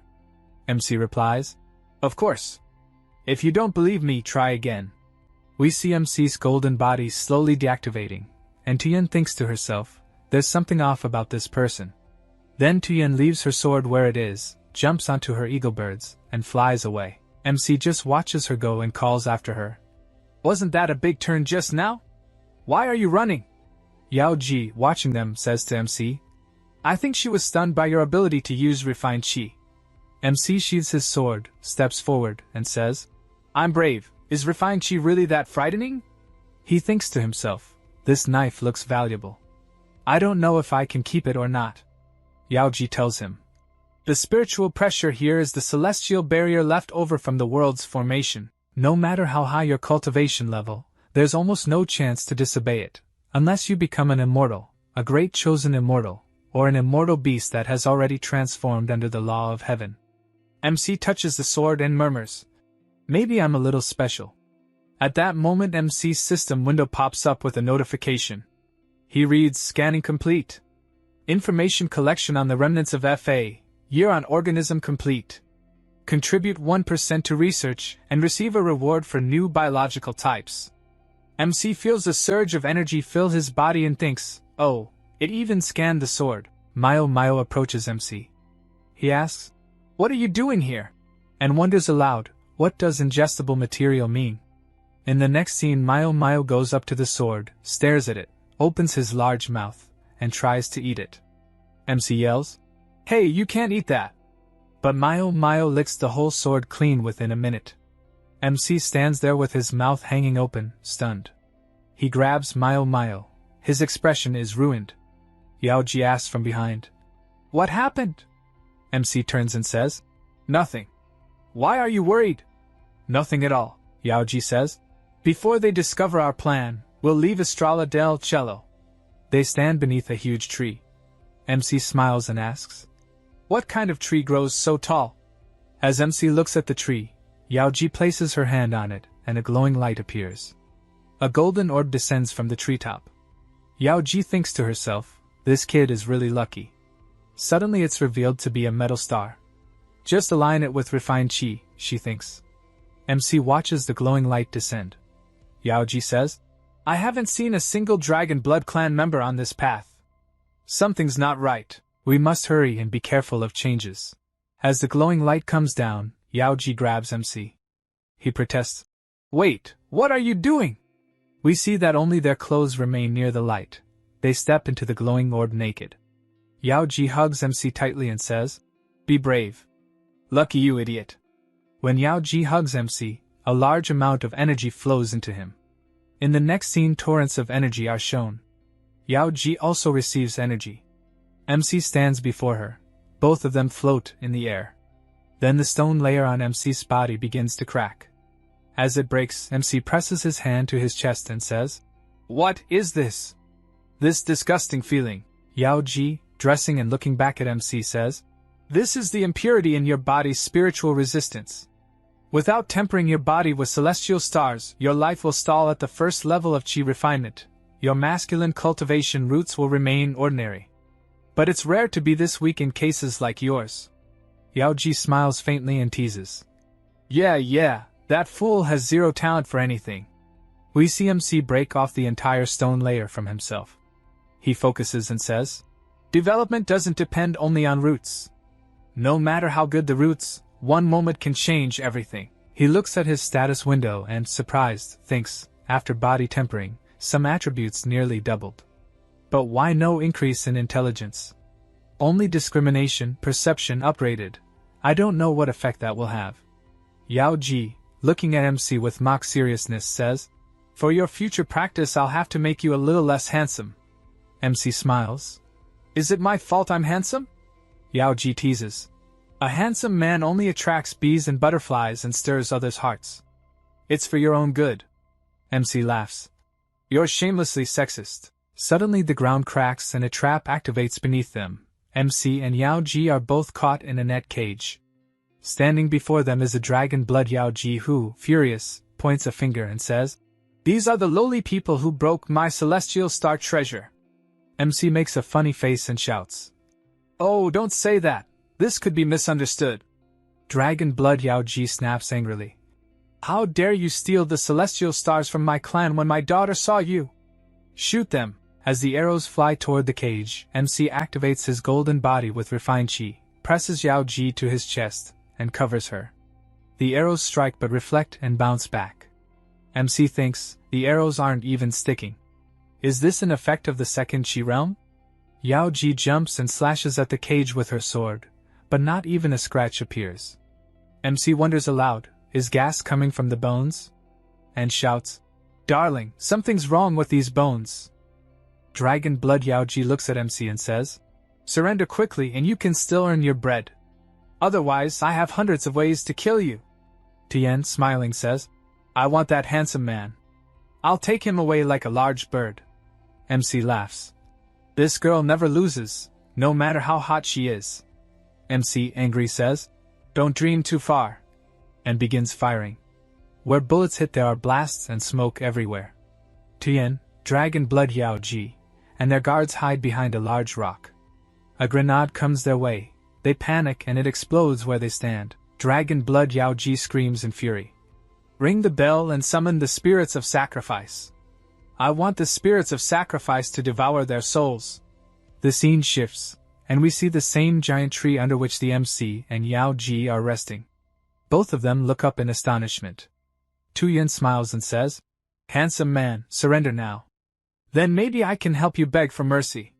MC replies. Of course. If you don't believe me, try again. We see MC's golden body slowly deactivating, and Tien thinks to herself, there's something off about this person. Then Tien leaves her sword where it is, jumps onto her eagle birds, and flies away. MC just watches her go and calls after her. Wasn't that a big turn just now? Why are you running? Yao Ji, watching them, says to MC. I think she was stunned by your ability to use refined chi. MC sheathes his sword, steps forward, and says, I'm brave. Is refined chi really that frightening? He thinks to himself, this knife looks valuable. I don't know if I can keep it or not. Yao Ji tells him. The spiritual pressure here is the celestial barrier left over from the world's formation. No matter how high your cultivation level, there's almost no chance to disobey it, unless you become an immortal, a great chosen immortal, or an immortal beast that has already transformed under the law of heaven. MC touches the sword and murmurs, maybe I'm a little special. At that moment MC's system window pops up with a notification. He reads, scanning complete. Information collection on the remnants of FA, year on organism complete. Contribute 1% to research and receive a reward for new biological types. MC feels a surge of energy fill his body and thinks, oh, it even scanned the sword. Mayo approaches MC. He asks, what are you doing here? And wonders aloud, what does ingestible material mean? In the next scene Mayo goes up to the sword, stares at it, opens his large mouth, and tries to eat it. MC yells, hey, you can't eat that! But Mayo licks the whole sword clean within a minute. MC stands there with his mouth hanging open, stunned. He grabs Mayo. His expression is ruined. Yao Ji asks from behind, what happened? MC turns and says, nothing. Why are you worried? Nothing at all, Yao Ji says. Before they discover our plan, we'll leave Estrella del Cielo. They stand beneath a huge tree. MC smiles and asks, what kind of tree grows so tall? As MC looks at the tree, Yao Ji places her hand on it, and a glowing light appears. A golden orb descends from the treetop. Yao Ji thinks to herself, this kid is really lucky. Suddenly it's revealed to be a metal star. Just align it with refined chi, she thinks. MC watches the glowing light descend. Yao Ji says, I haven't seen a single Dragon Blood Clan member on this path. Something's not right. We must hurry and be careful of changes. As the glowing light comes down, Yao Ji grabs MC. He protests, wait, what are you doing? We see that only their clothes remain near the light. They step into the glowing orb naked. Yao Ji hugs MC tightly and says, be brave. Lucky you, idiot. When Yao Ji hugs MC, a large amount of energy flows into him. In the next scene torrents of energy are shown. Yao Ji also receives energy. MC stands before her. Both of them float in the air. Then the stone layer on MC's body begins to crack. As it breaks, MC presses his hand to his chest and says, what is this? This disgusting feeling. Yao Ji, dressing and looking back at MC, says, this is the impurity in your body's spiritual resistance. Without tempering your body with celestial stars, your life will stall at the first level of chi refinement. Your masculine cultivation roots will remain ordinary. But it's rare to be this weak in cases like yours. Yao Ji smiles faintly and teases. Yeah, that fool has zero talent for anything. We see MC break off the entire stone layer from himself. He focuses and says, development doesn't depend only on roots. No matter how good the roots, one moment can change everything. He looks at his status window and, surprised, thinks, after body tempering, some attributes nearly doubled. But why no increase in intelligence? Only discrimination, perception uprated. I don't know what effect that will have. Yao Ji, looking at MC with mock seriousness, says, for your future practice I'll have to make you a little less handsome. MC smiles. Is it my fault I'm handsome? Yao Ji teases. A handsome man only attracts bees and butterflies and stirs others' hearts. It's for your own good. MC laughs. You're shamelessly sexist. Suddenly the ground cracks and a trap activates beneath them. MC and Yao Ji are both caught in a net cage. Standing before them is a dragon blood Yao Ji who, furious, points a finger and says, these are the lowly people who broke my celestial star treasure. MC makes a funny face and shouts. Oh, don't say that. This could be misunderstood. Dragon Blood Yaoji snaps angrily. How dare you steal the celestial stars from my clan when my daughter saw you? Shoot them. As the arrows fly toward the cage, MC activates his golden body with refined chi, presses Yaoji to his chest, and covers her. The arrows strike but reflect and bounce back. MC thinks, the arrows aren't even sticking. Is this an effect of the second chi realm? Yaoji jumps and slashes at the cage with her sword, but not even a scratch appears. MC wonders aloud, is gas coming from the bones? And shouts, Darling, something's wrong with these bones. Dragon Blood Yaoji looks at MC and says, Surrender quickly and you can still earn your bread. Otherwise, I have hundreds of ways to kill you. Tien, smiling, says, I want that handsome man. I'll take him away like a large bird. MC laughs. This girl never loses, no matter how hot she is. MC, angry, says, Don't dream too far. And begins firing. Where bullets hit there are blasts and smoke everywhere. Tien, Dragon Blood Yaoji, and their guards hide behind a large rock. A grenade comes their way, they panic and it explodes where they stand. Dragon Blood Yaoji screams in fury. Ring the bell and summon the spirits of sacrifice. I want the spirits of sacrifice to devour their souls. The scene shifts, and we see the same giant tree under which the MC and Yaoji are resting. Both of them look up in astonishment. Tuyen smiles and says, Handsome man, surrender now. Then maybe I can help you beg for mercy.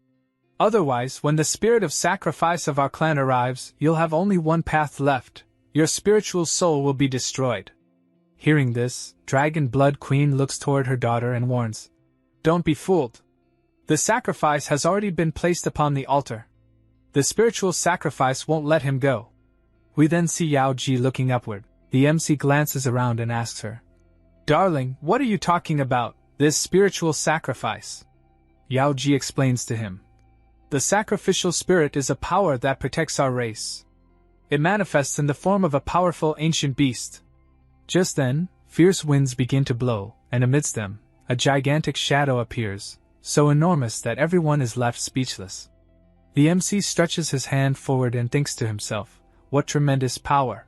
Otherwise, when the spirit of sacrifice of our clan arrives, you'll have only one path left. Your spiritual soul will be destroyed. Hearing this, Dragon Blood Queen looks toward her daughter and warns, Don't be fooled. The sacrifice has already been placed upon the altar. The spiritual sacrifice won't let him go. We then see Yaoji looking upward. The MC glances around and asks her, Darling, what are you talking about, this spiritual sacrifice? Yaoji explains to him. The sacrificial spirit is a power that protects our race. It manifests in the form of a powerful ancient beast. Just then, fierce winds begin to blow, and amidst them, a gigantic shadow appears, so enormous that everyone is left speechless. The MC stretches his hand forward and thinks to himself, What tremendous power!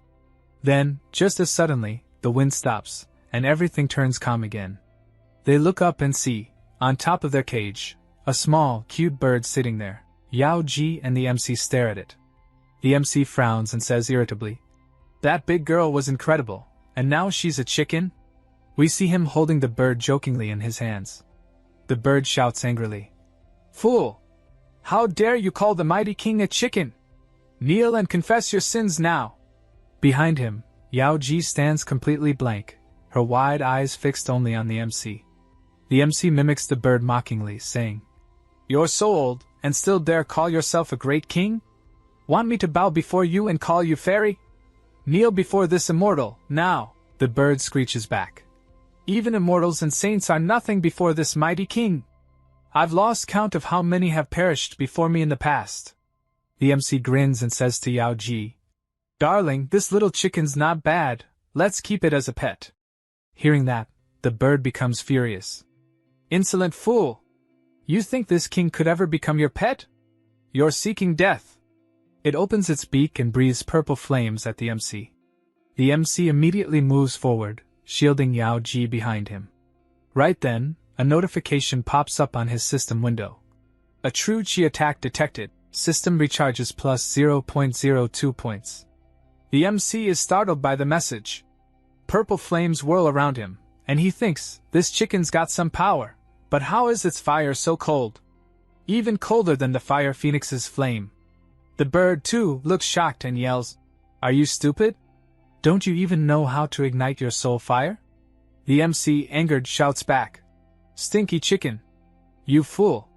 Then, just as suddenly, the wind stops, and everything turns calm again. They look up and see, on top of their cage, a small, cute bird sitting there. Yaoji and the MC stare at it. The MC frowns and says irritably, That big girl was incredible, and now she's a chicken? We see him holding the bird jokingly in his hands. The bird shouts angrily, Fool! How dare you call the mighty king a chicken? Kneel and confess your sins now. Behind him, Yaoji stands completely blank, her wide eyes fixed only on the MC. The MC mimics the bird mockingly, saying, You're so old, and still dare call yourself a great king? Want me to bow before you and call you fairy? Kneel before this immortal, now, the bird screeches back. Even immortals and saints are nothing before this mighty king. I've lost count of how many have perished before me in the past. The MC grins and says to Yaoji, Darling, this little chicken's not bad, let's keep it as a pet. Hearing that, the bird becomes furious. Insolent fool! You think this king could ever become your pet? You're seeking death. It opens its beak and breathes purple flames at the MC. The MC immediately moves forward, shielding Yaoji behind him. Right then, a notification pops up on his system window. A true chi attack detected. System recharges plus 0.02 points. The MC is startled by the message. Purple flames whirl around him, and he thinks, this chicken's got some power, but how is its fire so cold? Even colder than the fire phoenix's flame. The bird, too, looks shocked and yells, Are you stupid? Don't you even know how to ignite your soul fire? The MC, angered, shouts back, Stinky chicken! You fool!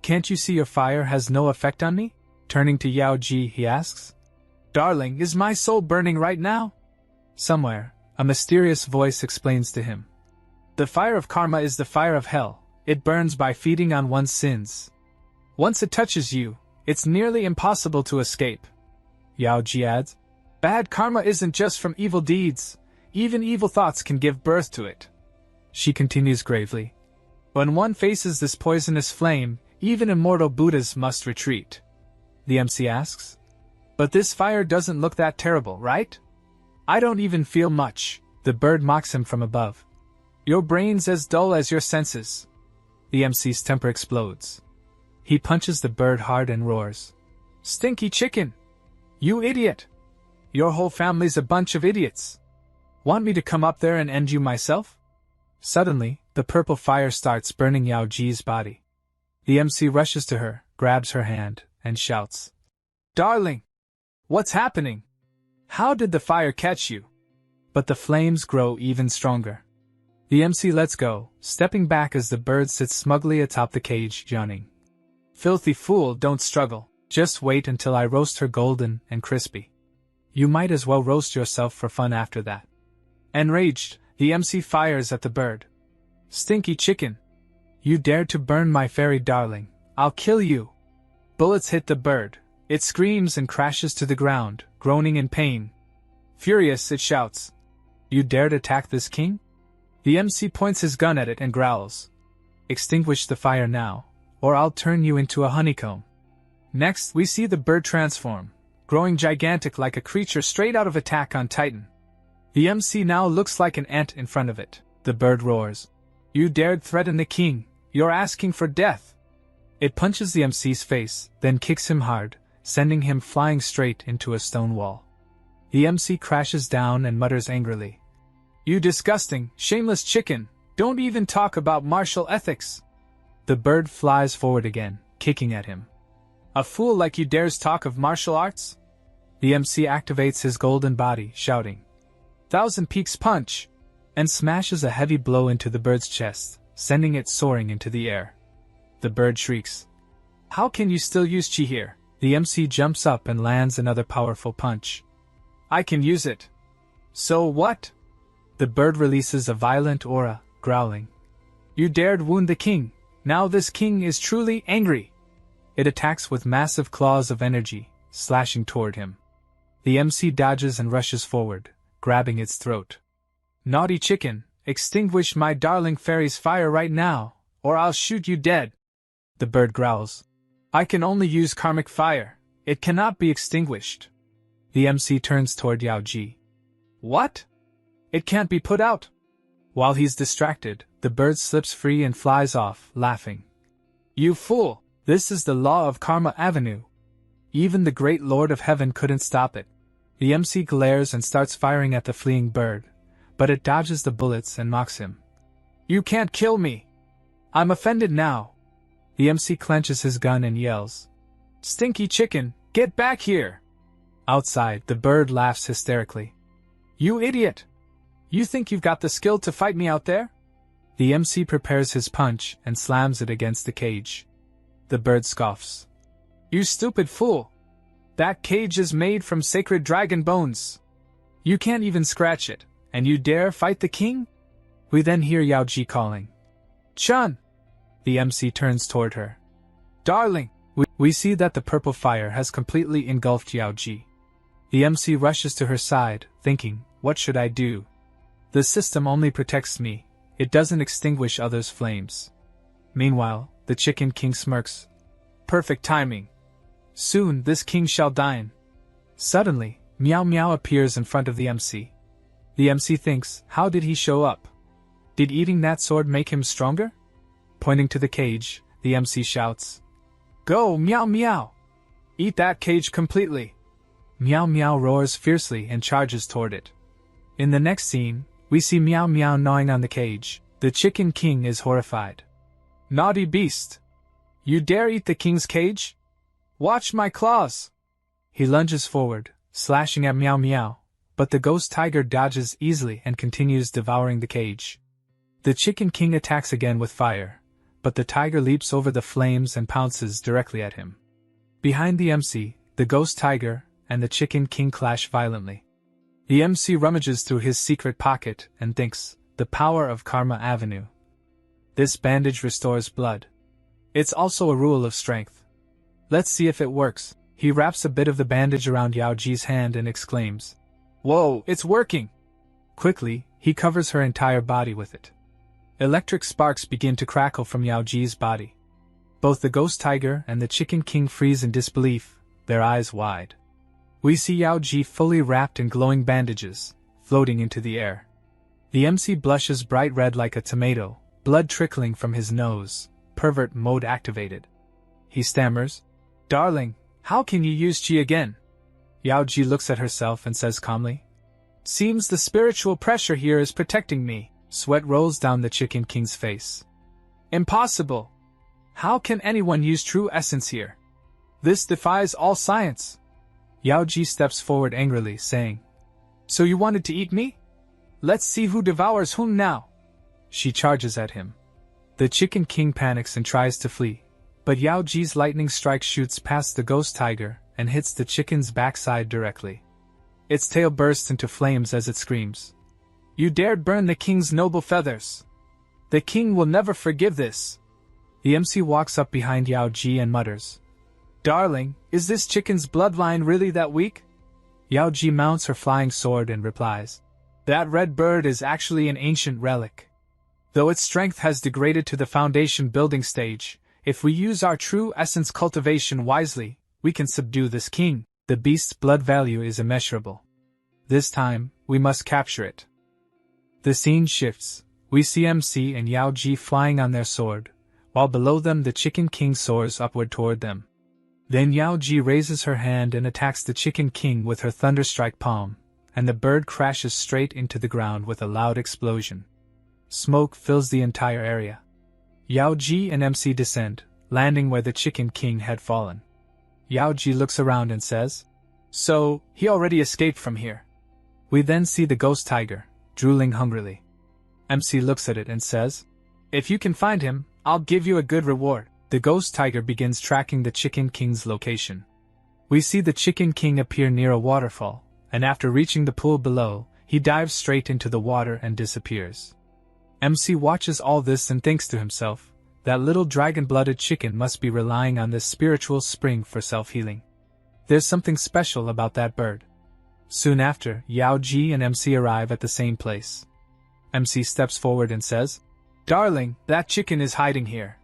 Can't you see your fire has no effect on me? Turning to Yaoji, he asks, Darling, is my soul burning right now? Somewhere, a mysterious voice explains to him. The fire of karma is the fire of hell. It burns by feeding on one's sins. Once it touches you, it's nearly impossible to escape. Yaoji adds, Bad karma isn't just from evil deeds. Even evil thoughts can give birth to it. She continues gravely. When one faces this poisonous flame, Even immortal Buddhas must retreat. The MC asks. But this fire doesn't look that terrible, right? I don't even feel much, the bird mocks him from above. Your brain's as dull as your senses. The MC's temper explodes. He punches the bird hard and roars. Stinky chicken! You idiot! Your whole family's a bunch of idiots. Want me to come up there and end you myself? Suddenly, the purple fire starts burning Yao Ji's body. The MC rushes to her, grabs her hand, and shouts. Darling! What's happening? How did the fire catch you? But the flames grow even stronger. The MC lets go, stepping back as the bird sits smugly atop the cage, yawning. Filthy fool, don't struggle. Just wait until I roast her golden and crispy. You might as well roast yourself for fun after that. Enraged, the MC fires at the bird. Stinky chicken! You dared to burn my fairy darling. I'll kill you! Bullets hit the bird. It screams and crashes to the ground, groaning in pain. Furious, it shouts. You dared attack this king? The MC points his gun at it and growls. Extinguish the fire now, or I'll turn you into a honeycomb. Next, we see the bird transform, growing gigantic like a creature straight out of Attack on Titan. The MC now looks like an ant in front of it. The bird roars. You dared threaten the king. You're asking for death. It punches the MC's face, then kicks him hard, sending him flying straight into a stone wall. The MC crashes down and mutters angrily. You disgusting, shameless chicken, don't even talk about martial ethics. The bird flies forward again, kicking at him. A fool like you dares talk of martial arts? The MC activates his golden body, shouting, Thousand Peaks Punch! And smashes a heavy blow into the bird's chest, sending it soaring into the air. The bird shrieks. How can you still use chi here? The MC jumps up and lands another powerful punch. I can use it. So what? The bird releases a violent aura, growling. You dared wound the king. Now this king is truly angry. It attacks with massive claws of energy, slashing toward him. The MC dodges and rushes forward, grabbing its throat. Naughty chicken, extinguish my darling fairy's fire right now, or I'll shoot you dead. The bird growls. I can only use karmic fire. It cannot be extinguished. The MC turns toward Yao Ji. What? It can't be put out. While he's distracted, the bird slips free and flies off, laughing. You fool! This is the law of Karma Avenue. Even the great Lord of Heaven couldn't stop it. The MC glares and starts firing at the fleeing bird, but it dodges the bullets and mocks him. You can't kill me! I'm offended now. The MC clenches his gun and yells. Stinky chicken, get back here! Outside, the bird laughs hysterically. You idiot! You think you've got the skill to fight me out there? The MC prepares his punch and slams it against the cage. The bird scoffs. You stupid fool! That cage is made from sacred dragon bones. You can't even scratch it, and you dare fight the king? We then hear Yao Ji calling. Chun! The MC turns toward her. Darling! We see that the purple fire has completely engulfed Yao Ji. The MC rushes to her side, thinking, what should I do? The system only protects me, it doesn't extinguish others' flames. Meanwhile, the Chicken King smirks. Perfect timing. Soon this king shall dine. Suddenly, Meow Meow appears in front of the MC. The MC thinks, how did he show up? Did eating that sword make him stronger? Pointing to the cage, the MC shouts. Go, Meow Meow! Eat that cage completely! Meow Meow roars fiercely and charges toward it. In the next scene, we see Meow Meow gnawing on the cage. The Chicken King is horrified. Naughty beast! You dare eat the king's cage? Watch my claws! He lunges forward, slashing at Meow Meow, but the ghost tiger dodges easily and continues devouring the cage. The Chicken King attacks again with fire, but the tiger leaps over the flames and pounces directly at him. Behind the MC, the ghost tiger and the Chicken King clash violently. The MC rummages through his secret pocket and thinks, the power of Karma Avenue. This bandage restores blood. It's also a rule of strength. Let's see if it works. He wraps a bit of the bandage around Yao Ji's hand and exclaims, Whoa, it's working! Quickly, he covers her entire body with it. Electric sparks begin to crackle from Yao Ji's body. Both the ghost tiger and the Chicken King freeze in disbelief, their eyes wide. We see Yaoji fully wrapped in glowing bandages, floating into the air. The MC blushes bright red like a tomato, blood trickling from his nose, pervert mode activated. He stammers, "Darling, how can you use Qi again?" Yaoji looks at herself and says calmly, "Seems the spiritual pressure here is protecting me." Sweat rolls down the Chicken King's face. "Impossible! How can anyone use true essence here? This defies all science." Yaoji steps forward angrily, saying, "So you wanted to eat me? Let's see who devours whom now." She charges at him. The Chicken King panics and tries to flee, but Yaoji's lightning strike shoots past the ghost tiger and hits the chicken's backside directly. Its tail bursts into flames as it screams, "You dared burn the king's noble feathers! The king will never forgive this!" The MC walks up behind Yaoji and mutters, "Darling, is this chicken's bloodline really that weak?" Yaoji mounts her flying sword and replies, "That red bird is actually an ancient relic. Though its strength has degraded to the foundation building stage, if we use our true essence cultivation wisely, we can subdue this king. The beast's blood value is immeasurable. This time, we must capture it." The scene shifts. We see MC and Yaoji flying on their sword, while below them the Chicken King soars upward toward them. Then Yaoji raises her hand and attacks the Chicken King with her thunderstrike palm, and the bird crashes straight into the ground with a loud explosion. Smoke fills the entire area. Yaoji and MC descend, landing where the Chicken King had fallen. Yaoji looks around and says, "So, he already escaped from here." We then see the ghost tiger, drooling hungrily. MC looks at it and says, "If you can find him, I'll give you a good reward." The ghost tiger begins tracking the Chicken King's location. We see the Chicken King appear near a waterfall, and after reaching the pool below, he dives straight into the water and disappears. MC watches all this and thinks to himself, that little dragon-blooded chicken must be relying on this spiritual spring for self-healing. There's something special about that bird. Soon after, Yaoji and MC arrive at the same place. MC steps forward and says, "Darling, that chicken is hiding here."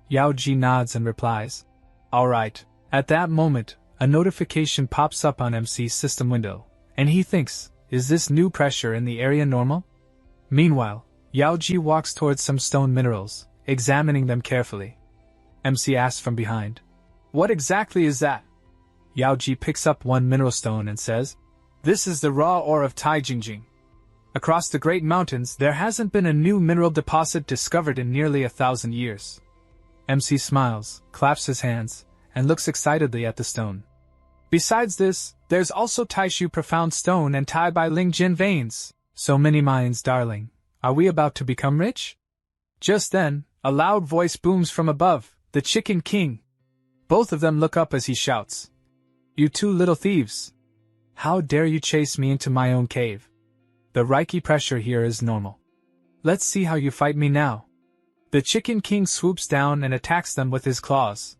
Yaoji nods and replies, "All right." At that moment, a notification pops up on MC's system window, and he thinks, is this new pressure in the area normal? Meanwhile, Yaoji walks towards some stone minerals, examining them carefully. MC asks from behind, "What exactly is that?" Yaoji picks up one mineral stone and says, "This is the raw ore of Taijingjing. Across the Great Mountains there hasn't been a new mineral deposit discovered in nearly 1,000 years. MC smiles, claps his hands, and looks excitedly at the stone. "Besides this, there's also Taishu Profound Stone and Tai Bai Ling Jin veins. So many mines, darling. Are we about to become rich?" Just then, a loud voice booms from above, the Chicken King. Both of them look up as he shouts, "You two little thieves! How dare you chase me into my own cave? The Reiki pressure here is normal. Let's see how you fight me now." The Chicken King swoops down and attacks them with his claws.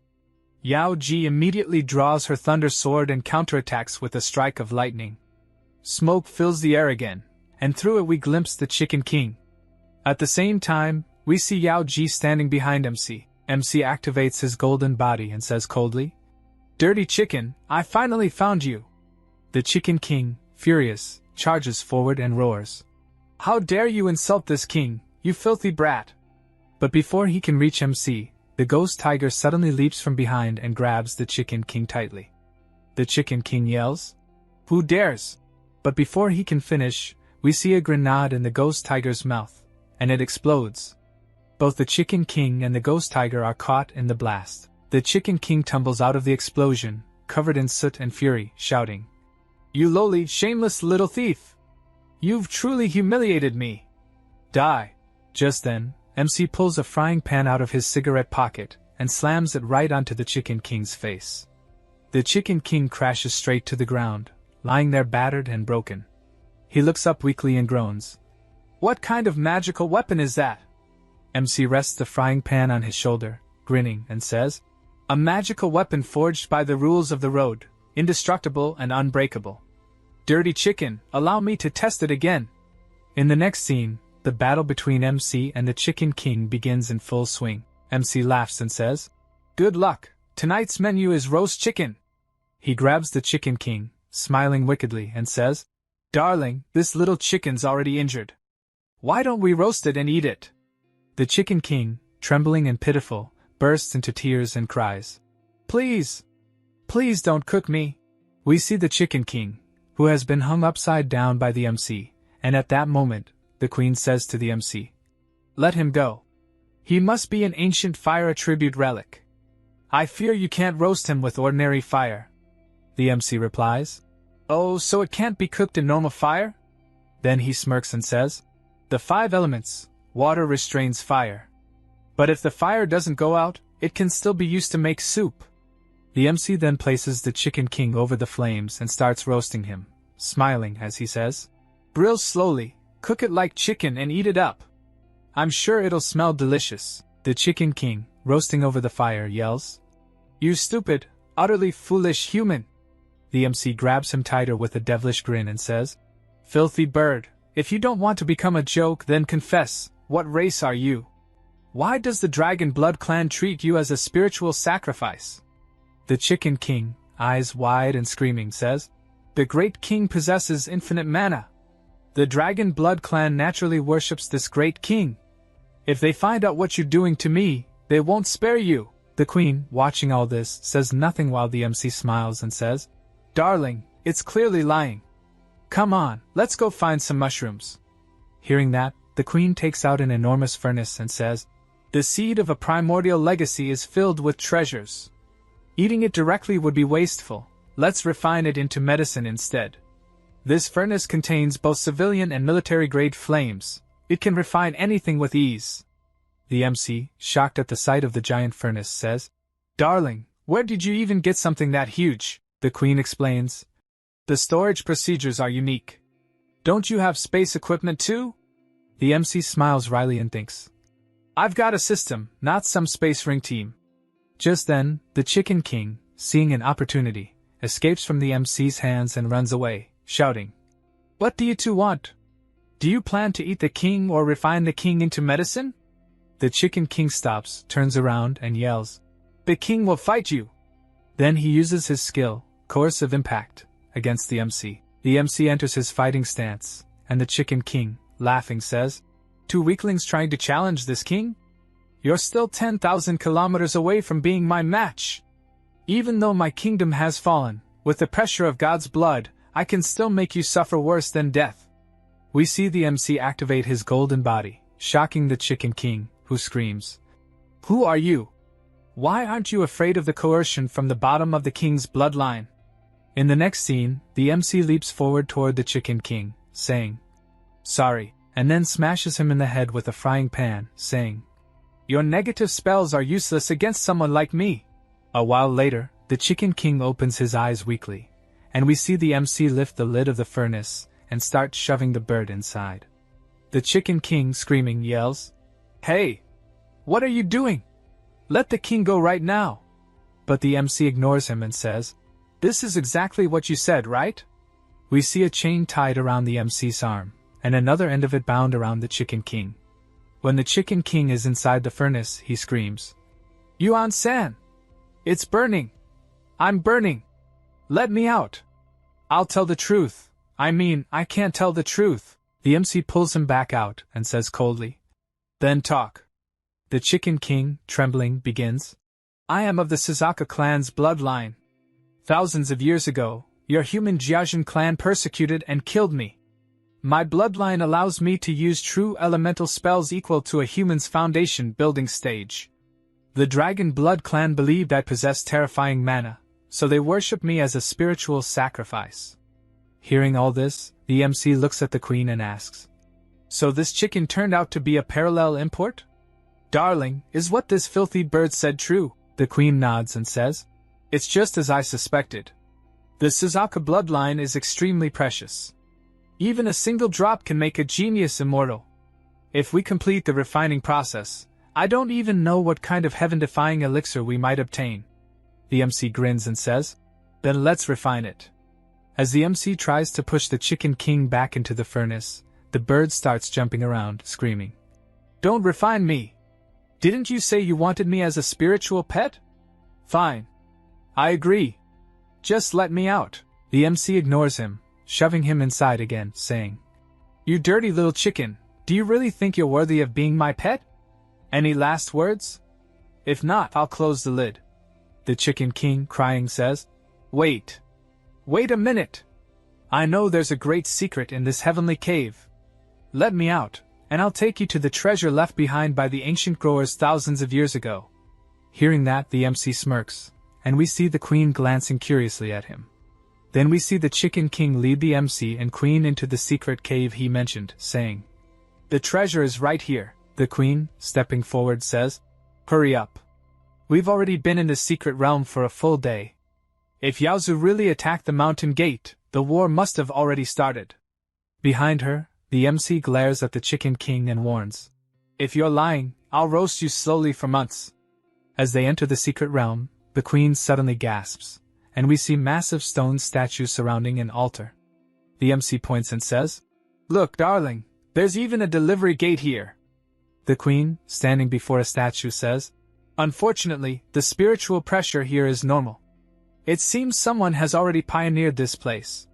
Yaoji immediately draws her thunder sword and counterattacks with a strike of lightning. Smoke fills the air again, and through it we glimpse the Chicken King. At the same time, we see Yaoji standing behind MC. MC activates his golden body and says coldly, "Dirty chicken, I finally found you." The Chicken King, furious, charges forward and roars, "How dare you insult this king, you filthy brat!" But before he can reach MC, the ghost tiger suddenly leaps from behind and grabs the Chicken King tightly. The Chicken King yells, "Who dares?" But before he can finish, we see a grenade in the ghost tiger's mouth, and it explodes. Both the Chicken King and the ghost tiger are caught in the blast. The Chicken King tumbles out of the explosion, covered in soot and fury, shouting, "You lowly, shameless little thief! You've truly humiliated me! Die!" Just then, MC pulls a frying pan out of his cigarette pocket and slams it right onto the Chicken King's face. The Chicken King crashes straight to the ground, lying there battered and broken. He looks up weakly and groans, "What kind of magical weapon is that?" MC rests the frying pan on his shoulder, grinning, and says, "A magical weapon forged by the rules of the road, indestructible and unbreakable. Dirty chicken, allow me to test it again." In the next scene, the battle between MC and the Chicken King begins in full swing. MC laughs and says, Good luck, tonight's menu is roast chicken. He grabs the Chicken King, smiling wickedly, and says, Darling, this little chicken's already injured. Why don't we roast it and eat it? The Chicken King, trembling and pitiful, bursts into tears and cries, Please! Please don't cook me! We see the Chicken King, who has been hung upside down by the MC, and at that moment, the Queen says to the MC, Let him go. He must be an ancient fire attribute relic. I fear you can't roast him with ordinary fire. The MC replies, Oh, so it can't be cooked in normal fire? Then he smirks and says, The 5 elements, water restrains fire. But if the fire doesn't go out, it can still be used to make soup. The MC then places the Chicken King over the flames and starts roasting him, smiling as he says, Grill slowly, cook it like chicken and eat it up. I'm sure it'll smell delicious. The Chicken King, roasting over the fire, yells, You stupid, utterly foolish human. The MC grabs him tighter with a devilish grin and says, Filthy bird, if you don't want to become a joke, then confess, what race are you? Why does the Dragon Blood clan treat you as a spiritual sacrifice? The Chicken King, eyes wide and screaming, says, The great king possesses infinite mana. The Dragon Blood clan naturally worships this great king. If they find out what you're doing to me, they won't spare you. The Queen, watching all this, says nothing while the MC smiles and says, Darling, it's clearly lying. Come on, let's go find some mushrooms. Hearing that, the Queen takes out an enormous furnace and says, The seed of a primordial legacy is filled with treasures. Eating it directly would be wasteful. Let's refine it into medicine instead. This furnace contains both civilian and military-grade flames. It can refine anything with ease. The MC, shocked at the sight of the giant furnace, says, Darling, where did you even get something that huge? The Queen explains, The storage procedures are unique. Don't you have space equipment too? The MC smiles wryly and thinks, I've got a system, not some space ring team. Just then, the Chicken King, seeing an opportunity, escapes from the MC's hands and runs away, shouting, What do you two want? Do you plan to eat the king or refine the king into medicine? The Chicken King stops, turns around, and yells, The king will fight you! Then he uses his skill, Coercive Impact, against the MC. The MC enters his fighting stance, and the Chicken King, laughing, says, 2 weaklings trying to challenge this king? You're still 10,000 kilometers away from being my match. Even though my kingdom has fallen, with the pressure of God's blood, I can still make you suffer worse than death. We see the MC activate his golden body, shocking the Chicken King, who screams, Who are you? Why aren't you afraid of the coercion from the bottom of the king's bloodline? In the next scene, the MC leaps forward toward the Chicken King, saying, Sorry, and then smashes him in the head with a frying pan, saying, Your negative spells are useless against someone like me. A while later, the Chicken King opens his eyes weakly, and we see the MC lift the lid of the furnace and start shoving the bird inside. The Chicken King, screaming, yells, Hey! What are you doing? Let the king go right now! But the MC ignores him and says, This is exactly what you said, right? We see a chain tied around the MC's arm, and another end of it bound around the Chicken King. When the Chicken King is inside the furnace, he screams, Yuan-san! It's burning! I'm burning! Let me out! I'll tell the truth. I can't tell the truth. The MC pulls him back out and says coldly, Then talk. The Chicken King, trembling, begins, I am of the Suzuka clan's bloodline. Thousands of years ago, your human Jiajin clan persecuted and killed me. My bloodline allows me to use true elemental spells equal to a human's foundation building stage. The Dragon Blood clan believed I possessed terrifying mana, so they worship me as a spiritual sacrifice. Hearing all this, the MC looks at the Queen and asks, So this chicken turned out to be a parallel import? Darling, is what this filthy bird said true? The Queen nods and says, It's just as I suspected. The Suzuka bloodline is extremely precious. Even a single drop can make a genius immortal. If we complete the refining process, I don't even know what kind of heaven-defying elixir we might obtain. The MC grins and says, Then let's refine it. As the MC tries to push the Chicken King back into the furnace, the bird starts jumping around, screaming, Don't refine me! Didn't you say you wanted me as a spiritual pet? Fine. I agree. Just let me out. The MC ignores him, shoving him inside again, saying, You dirty little chicken, do you really think you're worthy of being my pet? Any last words? If not, I'll close the lid. The Chicken King, crying, says, Wait a minute. I know there's a great secret in this heavenly cave. Let me out, and I'll take you to the treasure left behind by the ancient growers thousands of years ago. Hearing that, the MC smirks, and we see the Queen glancing curiously at him. Then we see the Chicken King lead the MC and Queen into the secret cave he mentioned, saying, The treasure is right here. The Queen, stepping forward, says, Hurry up. We've already been in the secret realm for a full day. If Yaozu really attacked the mountain gate, the war must have already started. Behind her, the MC glares at the Chicken King and warns, If you're lying, I'll roast you slowly for months. As they enter the secret realm, the Queen suddenly gasps, and we see massive stone statues surrounding an altar. The MC points and says, Look, darling, there's even a delivery gate here. The Queen, standing before a statue, says, Unfortunately, the spiritual pressure here is normal. It seems someone has already pioneered this place.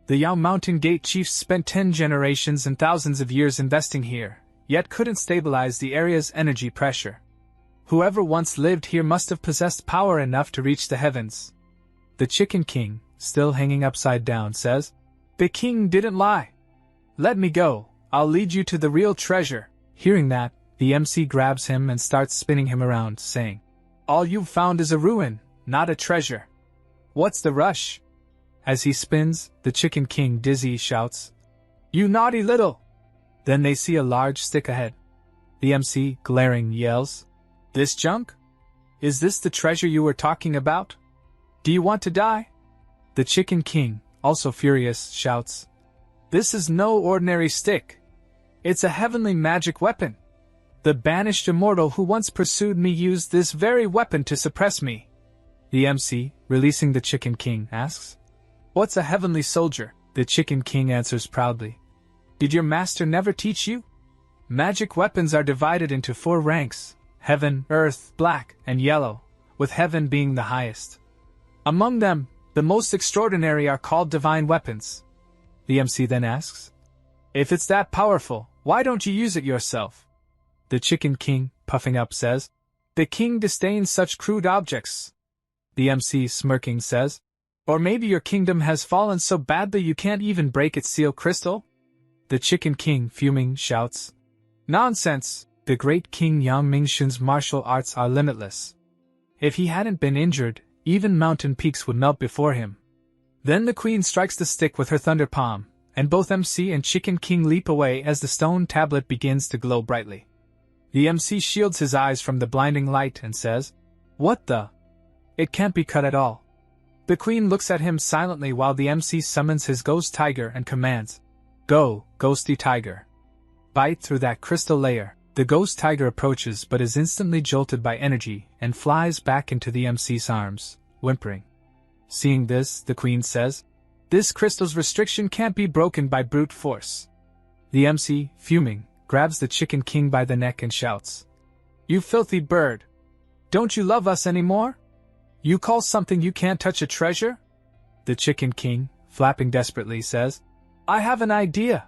The Yao Mountain Gate chiefs spent 10 generations and thousands of years investing here, yet couldn't stabilize the area's energy pressure. Whoever once lived here must have possessed power enough to reach the heavens. The Chicken King, still hanging upside down, says, The king didn't lie. Let me go, I'll lead you to the real treasure. Hearing that, the MC grabs him and starts spinning him around, saying, All you've found is a ruin, not a treasure. What's the rush? As he spins, the Chicken King, dizzy, shouts, You naughty little! Then they see a large stick ahead. The MC, glaring, yells, This junk? Is this the treasure you were talking about? Do you want to die? The Chicken King, also furious, shouts, This is no ordinary stick. It's a heavenly magic weapon. The banished immortal who once pursued me used this very weapon to suppress me. The MC, releasing the Chicken King, asks, What's a heavenly soldier? The Chicken King answers proudly, Did your master never teach you? Magic weapons are divided into 4 ranks, heaven, earth, black, and yellow, with heaven being the highest. Among them, the most extraordinary are called divine weapons. The MC then asks, If it's that powerful, why don't you use it yourself? The Chicken King, puffing up, says, The king disdains such crude objects. The MC, smirking, says, Or maybe your kingdom has fallen so badly you can't even break its seal crystal? The Chicken King, fuming, shouts, Nonsense! The great King Yang Mingxun's martial arts are limitless. If he hadn't been injured, even mountain peaks would melt before him. Then the Queen strikes the stick with her thunder palm, and both MC and Chicken King leap away as the stone tablet begins to glow brightly. The MC shields his eyes from the blinding light and says, What the? It can't be cut at all. The Queen looks at him silently while the MC summons his ghost tiger and commands, Go, ghosty tiger. Bite through that crystal layer. The ghost tiger approaches but is instantly jolted by energy and flies back into the MC's arms, whimpering. Seeing this, the Queen says, This crystal's restriction can't be broken by brute force. The MC, fuming, grabs the Chicken King by the neck and shouts, You filthy bird! Don't you love us anymore? You call something you can't touch a treasure? The Chicken King, flapping desperately, says, I have an idea.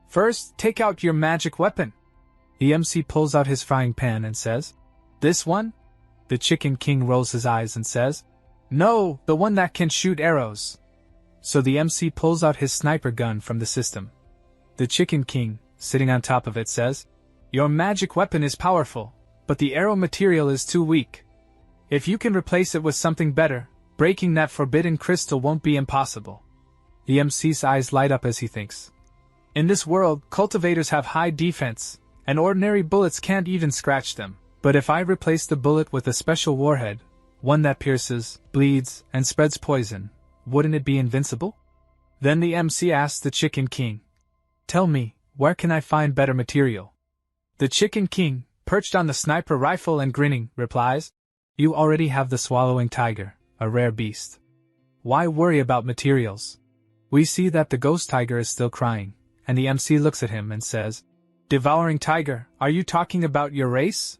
First, take out your magic weapon. The MC pulls out his frying pan and says, This one? The Chicken King rolls his eyes and says, No, the one that can shoot arrows. So the MC pulls out his sniper gun from the system. The Chicken King, sitting on top of it, says, Your magic weapon is powerful, but the arrow material is too weak. If you can replace it with something better, breaking that forbidden crystal won't be impossible. The MC's eyes light up as he thinks. In this world, cultivators have high defense, and ordinary bullets can't even scratch them. But if I replace the bullet with a special warhead, one that pierces, bleeds, and spreads poison, wouldn't it be invincible? Then the MC asks the Chicken King, Tell me, where can I find better material? The Chicken King, perched on the sniper rifle and grinning, replies, You already have the swallowing tiger, a rare beast. Why worry about materials? We see that the ghost tiger is still crying, and the MC looks at him and says, Devouring tiger, are you talking about your race?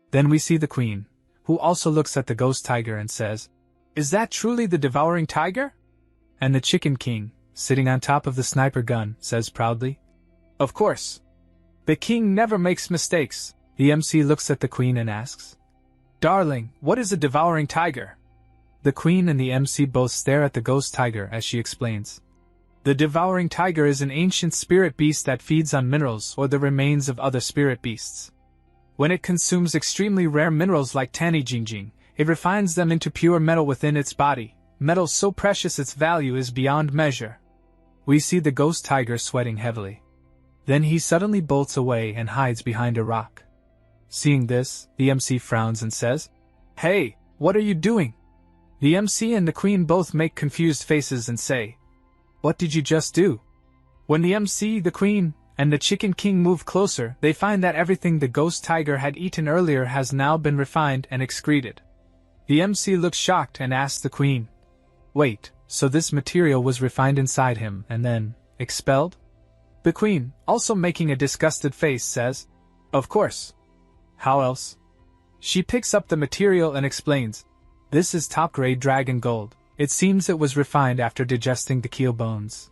Then we see the Queen, who also looks at the ghost tiger and says, "Is that truly the devouring tiger?" And the Chicken King, sitting on top of the sniper gun, says proudly, "Of course. The king never makes mistakes." The MC looks at the queen and asks, "Darling, what is a devouring tiger?" The queen and the MC both stare at the ghost tiger as she explains. The devouring tiger is an ancient spirit beast that feeds on minerals or the remains of other spirit beasts. When it consumes extremely rare minerals like Tanijingjing, it refines them into pure metal within its body, metal so precious its value is beyond measure. We see the ghost tiger sweating heavily. Then he suddenly bolts away and hides behind a rock. Seeing this, the MC frowns and says, "Hey, what are you doing?" The MC and the queen both make confused faces and say, "What did you just do?" When the MC, the queen, and the Chicken King move closer, they find that everything the ghost tiger had eaten earlier has now been refined and excreted. The MC looks shocked and asks the queen, "Wait, so this material was refined inside him and then expelled?" The queen, also making a disgusted face, says, "Of course. How else?" She picks up the material and explains, "This is top-grade dragon gold. It seems it was refined after digesting the keel bones."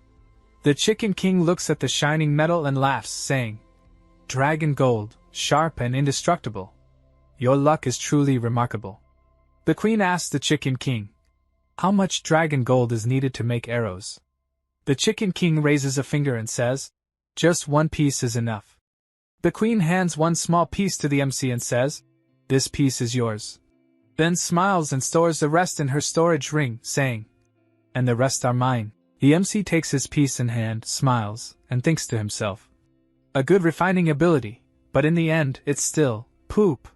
The Chicken King looks at the shining metal and laughs, saying, "Dragon gold, sharp and indestructible. Your luck is truly remarkable." The queen asks the Chicken King, "How much dragon gold is needed to make arrows?" The Chicken King raises a finger and says, "Just one piece is enough." The queen hands one small piece to the MC and says, "This piece is yours." Then smiles and stores the rest in her storage ring, saying, "And the rest are mine." The MC takes his piece in hand, smiles, and thinks to himself, "A good refining ability, but in the end, it's still poop."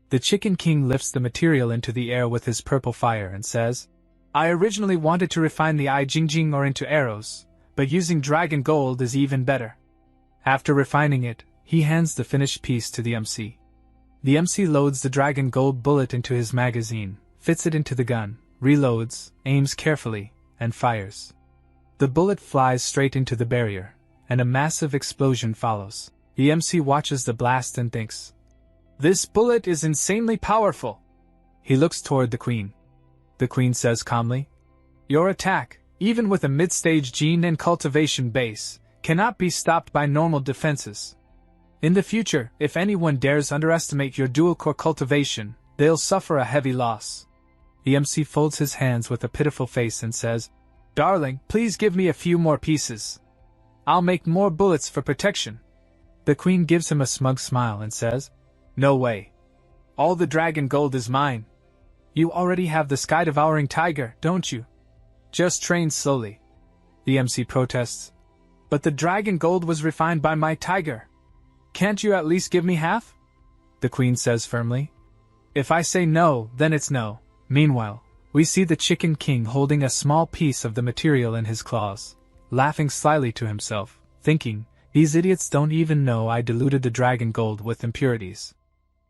The Chicken King lifts the material into the air with his purple fire and says, "I originally wanted to refine the Jingjing or into arrows, but using dragon gold is even better." After refining it, he hands the finished piece to the MC. The MC loads the dragon gold bullet into his magazine, fits it into the gun, reloads, aims carefully, and fires. The bullet flies straight into the barrier, and a massive explosion follows. The MC watches the blast and thinks, "This bullet is insanely powerful." He looks toward the queen. The queen says calmly, "Your attack, even with a mid-stage gene and cultivation base, cannot be stopped by normal defenses. In the future, if anyone dares underestimate your dual-core cultivation, they'll suffer a heavy loss." The MC folds his hands with a pitiful face and says, "Darling, please give me a few more pieces. I'll make more bullets for protection." The queen gives him a smug smile and says, "No way. All the dragon gold is mine. You already have the sky-devouring tiger, don't you? Just train slowly." The MC protests, "But the dragon gold was refined by my tiger. Can't you at least give me half?" The queen says firmly, "If I say no, then it's no." Meanwhile, we see the Chicken King holding a small piece of the material in his claws, laughing slyly to himself, thinking, "These idiots don't even know I diluted the dragon gold with impurities."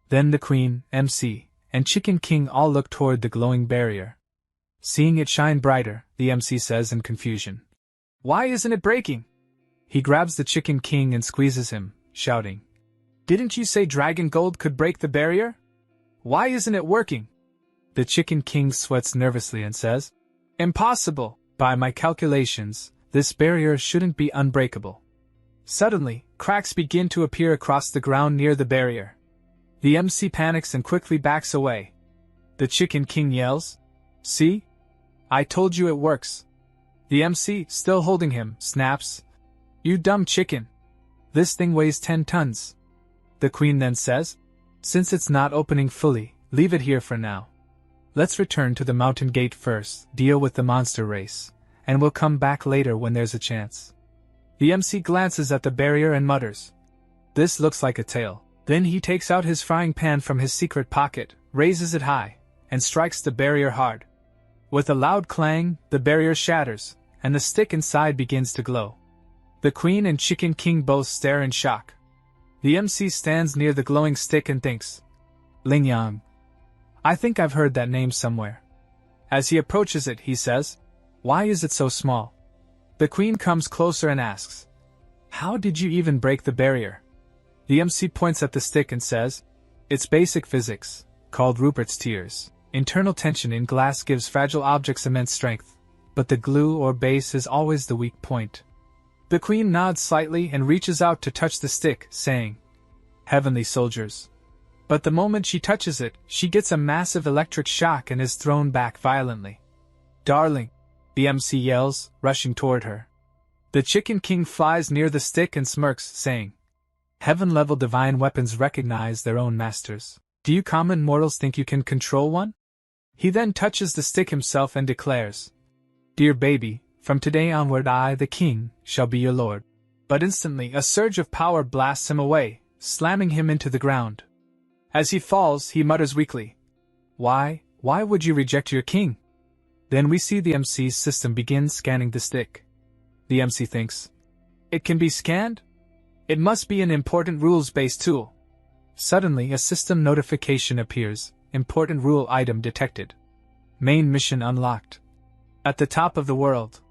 Then the queen, MC, and Chicken King all look toward the glowing barrier. Seeing it shine brighter, the MC says in confusion, "Why isn't it breaking?" He grabs the Chicken King and squeezes him, shouting, "Didn't you say dragon gold could break the barrier? Why isn't it working?" The Chicken King sweats nervously and says, "Impossible. By my calculations, this barrier shouldn't be unbreakable." Suddenly, cracks begin to appear across the ground near the barrier. The MC panics and quickly backs away. The Chicken King yells, "See? I told you it works." The MC, still holding him, snaps, "You dumb chicken. This thing weighs 10 tons. The queen then says, "Since it's not opening fully, leave it here for now. Let's return to the mountain gate first, deal with the monster race, and we'll come back later when there's a chance." The MC glances at the barrier and mutters, "This looks like a tail." Then he takes out his frying pan from his secret pocket, raises it high, and strikes the barrier hard. With a loud clang, the barrier shatters, and the stick inside begins to glow. The queen and Chicken King both stare in shock. The MC stands near the glowing stick and thinks, "Ling Yang. I think I've heard that name somewhere." As he approaches it, he says, "Why is it so small?" The queen comes closer and asks, "How did you even break the barrier?" The MC points at the stick and says, "It's basic physics. called Rupert's tears. Internal tension in glass gives fragile objects immense strength, but the glue or base is always the weak point. The queen nods slightly and reaches out to touch the stick, saying, "Heavenly soldiers." But the moment she touches it, she gets a massive electric shock and is thrown back violently. "Darling!" the MC yells, rushing toward her. The Chicken King flies near the stick and smirks, saying, "Heaven-level divine weapons recognize their own masters. Do you common mortals think you can control one?" He then touches the stick himself and declares, "Dear baby, from today onward I, the king, shall be your lord." But instantly a surge of power blasts him away, slamming him into the ground. As he falls, he mutters weakly, Why would you reject your king?" Then we see the MC's system begin scanning the stick. The MC thinks, "It can be scanned? It must be an important rules-based tool." Suddenly a system notification appears, "Important rule item detected. Main mission unlocked." At the top of the world.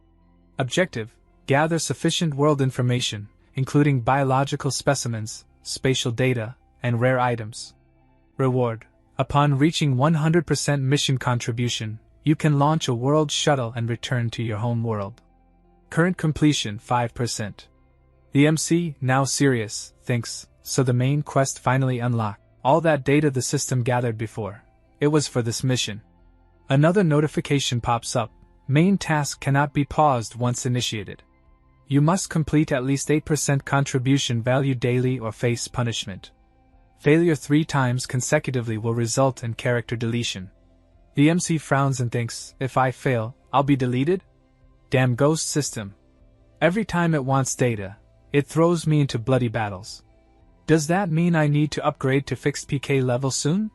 Objective: gather sufficient world information, including biological specimens, spatial data, and rare items. Reward: upon reaching 100% mission contribution, you can launch a world shuttle and return to your home world. Current completion 5%. The MC, now serious, thinks, so the main quest finally unlocked. All that data the system gathered before. It was for this mission. Another notification pops up. Main task cannot be paused once initiated. You must complete at least 8% contribution value daily or face punishment. Failure 3 times consecutively will result in character deletion. The MC frowns and thinks, if I fail, I'll be deleted? Damn ghost system. Every time it wants data, it throws me into bloody battles. Does that mean I need to upgrade to fixed PK level soon?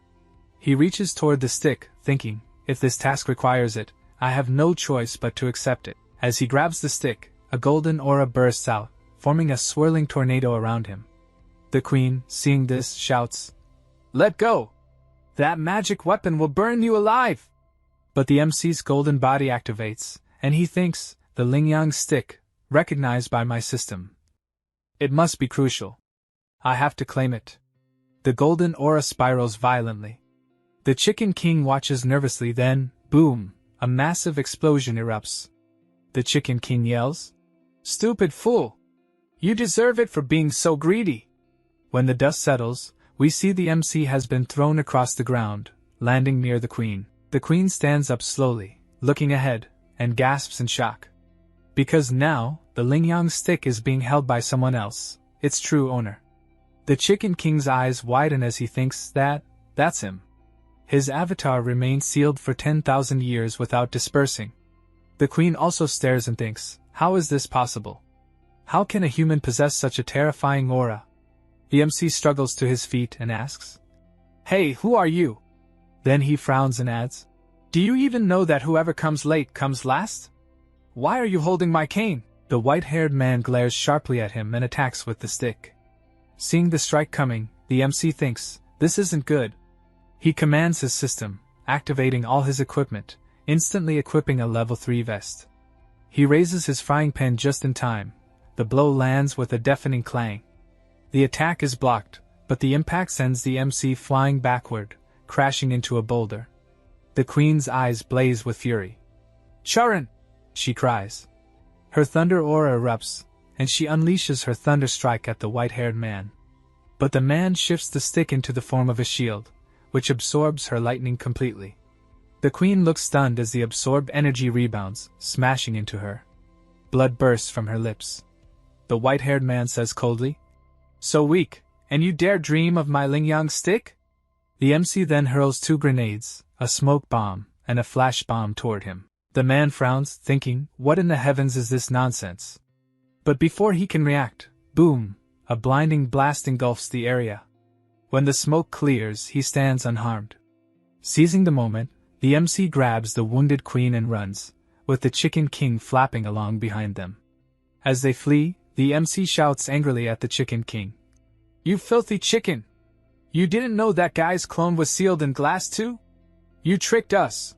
He reaches toward the stick, thinking, if this task requires it, I have no choice but to accept it. As he grabs the stick, a golden aura bursts out, forming a swirling tornado around him. The queen, seeing this, shouts, "Let go! That magic weapon will burn you alive!" But the MC's golden body activates, and he thinks, the Lingyang stick, recognized by my system. It must be crucial. I have to claim it. The golden aura spirals violently. The Chicken King watches nervously, then, boom, a massive explosion erupts. The Chicken King yells, "Stupid fool! You deserve it for being so greedy!" When the dust settles, we see the MC has been thrown across the ground, landing near the queen. The queen stands up slowly, looking ahead, and gasps in shock. Because now, the Lingyang stick is being held by someone else, its true owner. The Chicken King's eyes widen as he thinks that's him. His avatar remains sealed for 10,000 years without dispersing. The queen also stares and thinks, how is this possible? How can a human possess such a terrifying aura? The MC struggles to his feet and asks, "Hey, who are you?" Then he frowns and adds, "Do you even know that whoever comes late comes last? Why are you holding my cane?" The white-haired man glares sharply at him and attacks with the stick. Seeing the strike coming, the MC thinks, this isn't good. He commands his system, activating all his equipment, instantly equipping a level 3 vest. He raises his frying pan just in time. The blow lands with a deafening clang. The attack is blocked, but the impact sends the MC flying backward, crashing into a boulder. The queen's eyes blaze with fury. "Charan!" she cries. Her thunder aura erupts, and she unleashes her thunder strike at the white-haired man. But the man shifts the stick into the form of a shield, which absorbs her lightning completely. The queen looks stunned as the absorbed energy rebounds, smashing into her. Blood bursts from her lips. The white-haired man says coldly, "So weak, and you dare dream of my Lingyang stick?" The MC then hurls 2 grenades, a smoke bomb, and a flash bomb toward him. The man frowns, thinking, what in the heavens is this nonsense? But before he can react, boom, a blinding blast engulfs the area. When the smoke clears, he stands unharmed. Seizing the moment, the MC grabs the wounded queen and runs, with the Chicken King flapping along behind them. As they flee, the MC shouts angrily at the Chicken King. "You filthy chicken! You didn't know that guy's clone was sealed in glass too? You tricked us!"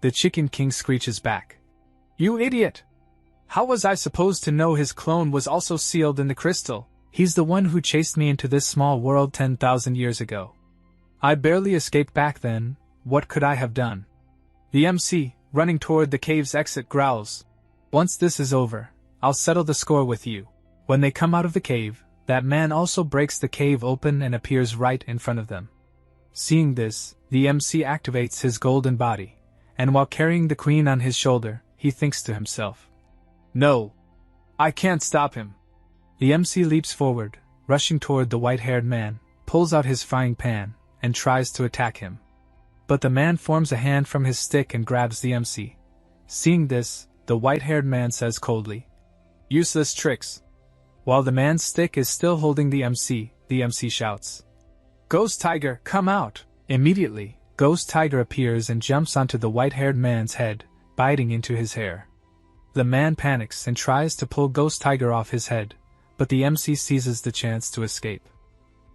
The Chicken King screeches back. "You idiot! How was I supposed to know his clone was also sealed in the crystal? He's the one who chased me into this small world 10,000 years ago. I barely escaped back then, what could I have done? The MC, running toward the cave's exit, growls. Once this is over, I'll settle the score with you. When they come out of the cave, that man also breaks the cave open and appears right in front of them. Seeing this, the MC activates his golden body, and while carrying the queen on his shoulder, he thinks to himself, "No, I can't stop him." The MC leaps forward, rushing toward the white-haired man, pulls out his frying pan, and tries to attack him. But the man forms a hand from his stick and grabs the MC. Seeing this, the white-haired man says coldly, "Useless tricks." While the man's stick is still holding the MC shouts, "Ghost Tiger, come out!" Immediately, Ghost Tiger appears and jumps onto the white-haired man's head, biting into his hair. The man panics and tries to pull Ghost Tiger off his head, but the MC seizes the chance to escape.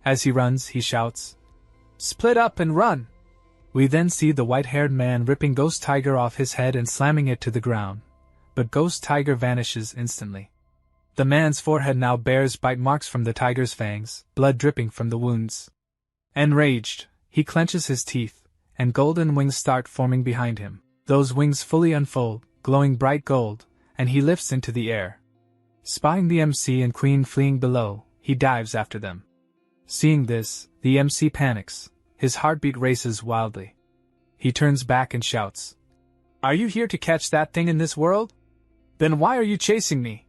As he runs, he shouts, "Split up and run!" We then see the white-haired man ripping Ghost Tiger off his head and slamming it to the ground, but Ghost Tiger vanishes instantly. The man's forehead now bears bite marks from the tiger's fangs, blood dripping from the wounds. Enraged, he clenches his teeth, and golden wings start forming behind him. Those wings fully unfold, glowing bright gold, and he lifts into the air. Spying the MC and queen fleeing below, he dives after them. Seeing this, the MC panics, his heartbeat races wildly. He turns back and shouts, "Are you here to catch that thing in this world? Then why are you chasing me?"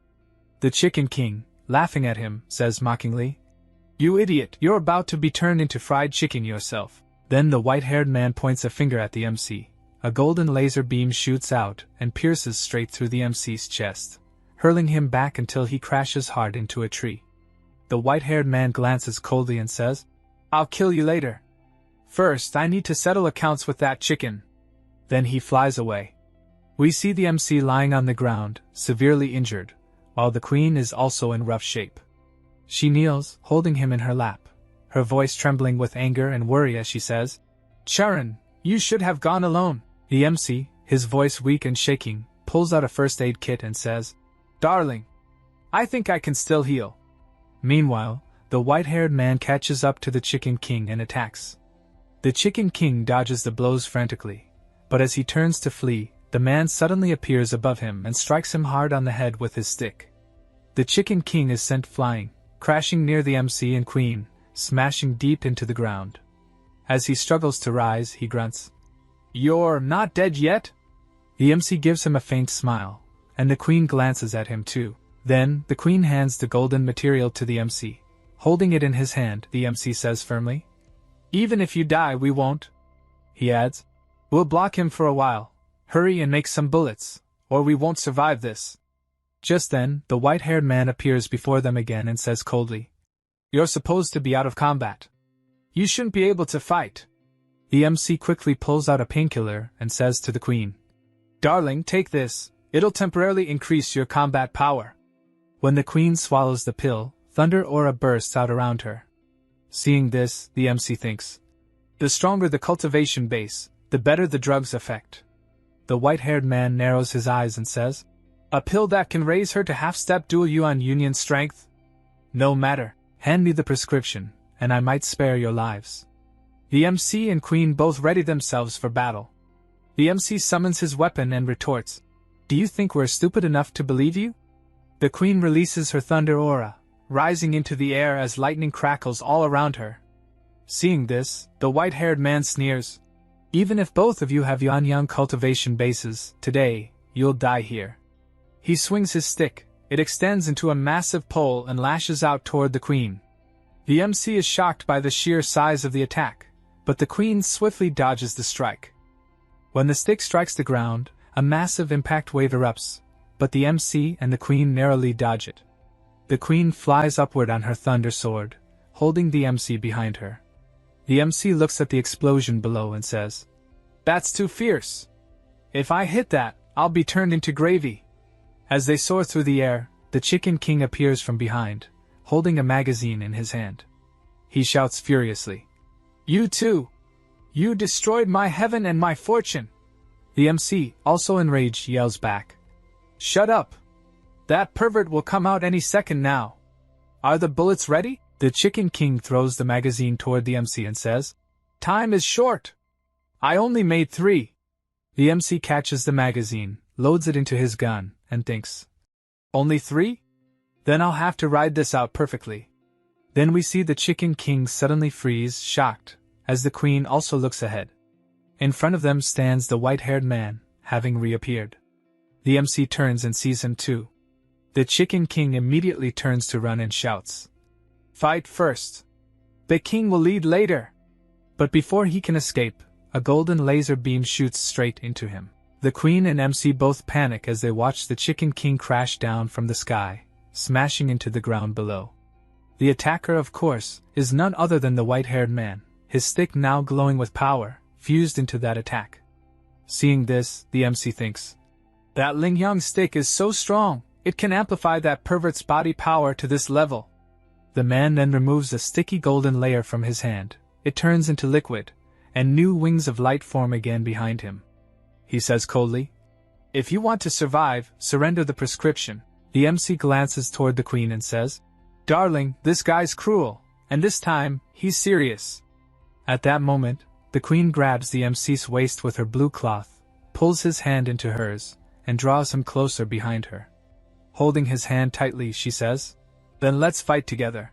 The Chicken King, laughing at him, says mockingly, "You idiot, you're about to be turned into fried chicken yourself." Then the white-haired man points a finger at the MC. A golden laser beam shoots out and pierces straight through the MC's chest, hurling him back until he crashes hard into a tree. The white-haired man glances coldly and says, "I'll kill you later. First, I need to settle accounts with that chicken." Then he flies away. We see the MC lying on the ground, severely injured, while the queen is also in rough shape. She kneels, holding him in her lap, her voice trembling with anger and worry as she says, "Charon, you should have gone alone." The MC, his voice weak and shaking, pulls out a first aid kit and says, "Darling, I think I can still heal." Meanwhile, the white-haired man catches up to the Chicken King and attacks. The Chicken King dodges the blows frantically, but as he turns to flee, the man suddenly appears above him and strikes him hard on the head with his stick. The Chicken King is sent flying, crashing near the MC and queen, smashing deep into the ground. As he struggles to rise, he grunts, "You're not dead yet?" The MC gives him a faint smile, and the queen glances at him too. Then, the queen hands the golden material to the MC. Holding it in his hand, the MC says firmly, "Even if you die, we won't." He adds, "We'll block him for a while. Hurry and make some bullets, or we won't survive this." Just then, the white-haired man appears before them again and says coldly, "You're supposed to be out of combat. You shouldn't be able to fight." The MC quickly pulls out a painkiller and says to the queen, "Darling, take this, it'll temporarily increase your combat power." When the queen swallows the pill, thunder aura bursts out around her. Seeing this, the MC thinks, "The stronger the cultivation base, the better the drug's effect." The white-haired man narrows his eyes and says, "A pill that can raise her to half-step dual yuan union strength? No matter, hand me the prescription, and I might spare your lives." The MC and queen both ready themselves for battle. The MC summons his weapon and retorts, "Do you think we're stupid enough to believe you?" The queen releases her thunder aura, rising into the air as lightning crackles all around her. Seeing this, the white-haired man sneers, "Even if both of you have Yuan cultivation bases, today, you'll die here." He swings his stick, it extends into a massive pole and lashes out toward the queen. The MC is shocked by the sheer size of the attack, but the queen swiftly dodges the strike. When the stick strikes the ground, a massive impact wave erupts, but the MC and the queen narrowly dodge it. The queen flies upward on her thunder sword, holding the MC behind her. The MC looks at the explosion below and says, "That's too fierce. If I hit that, I'll be turned into gravy." As they soar through the air, the Chicken King appears from behind, holding a magazine in his hand. He shouts furiously, "You too! You destroyed my heaven and my fortune!" The MC, also enraged, yells back, "Shut up! That pervert will come out any second now. Are the bullets ready?" The Chicken King throws the magazine toward the MC and says, Time is short. I only made 3. The MC catches the magazine, loads it into his gun, and thinks, only 3? Then I'll have to ride this out perfectly. Then we see the Chicken King suddenly freeze, shocked, as the Queen also looks ahead. In front of them stands the white-haired man, having reappeared. The MC turns and sees him too. The Chicken King immediately turns to run and shouts, "Fight first! The king will lead later!" But before he can escape, a golden laser beam shoots straight into him. The Queen and MC both panic as they watch the Chicken King crash down from the sky, smashing into the ground below. The attacker, of course, is none other than the white-haired man, his stick now glowing with power, fused into that attack. Seeing this, the MC thinks, that Lingyang's stick is so strong, it can amplify that pervert's body power to this level. The man then removes a sticky golden layer from his hand. It turns into liquid, and new wings of light form again behind him. He says coldly, "If you want to survive, surrender the prescription." The MC glances toward the Queen and says, "Darling, this guy's cruel, and this time, he's serious." At that moment, the Queen grabs the MC's waist with her blue cloth, pulls his hand into hers, and draws him closer behind her. Holding his hand tightly, she says, "Then let's fight together."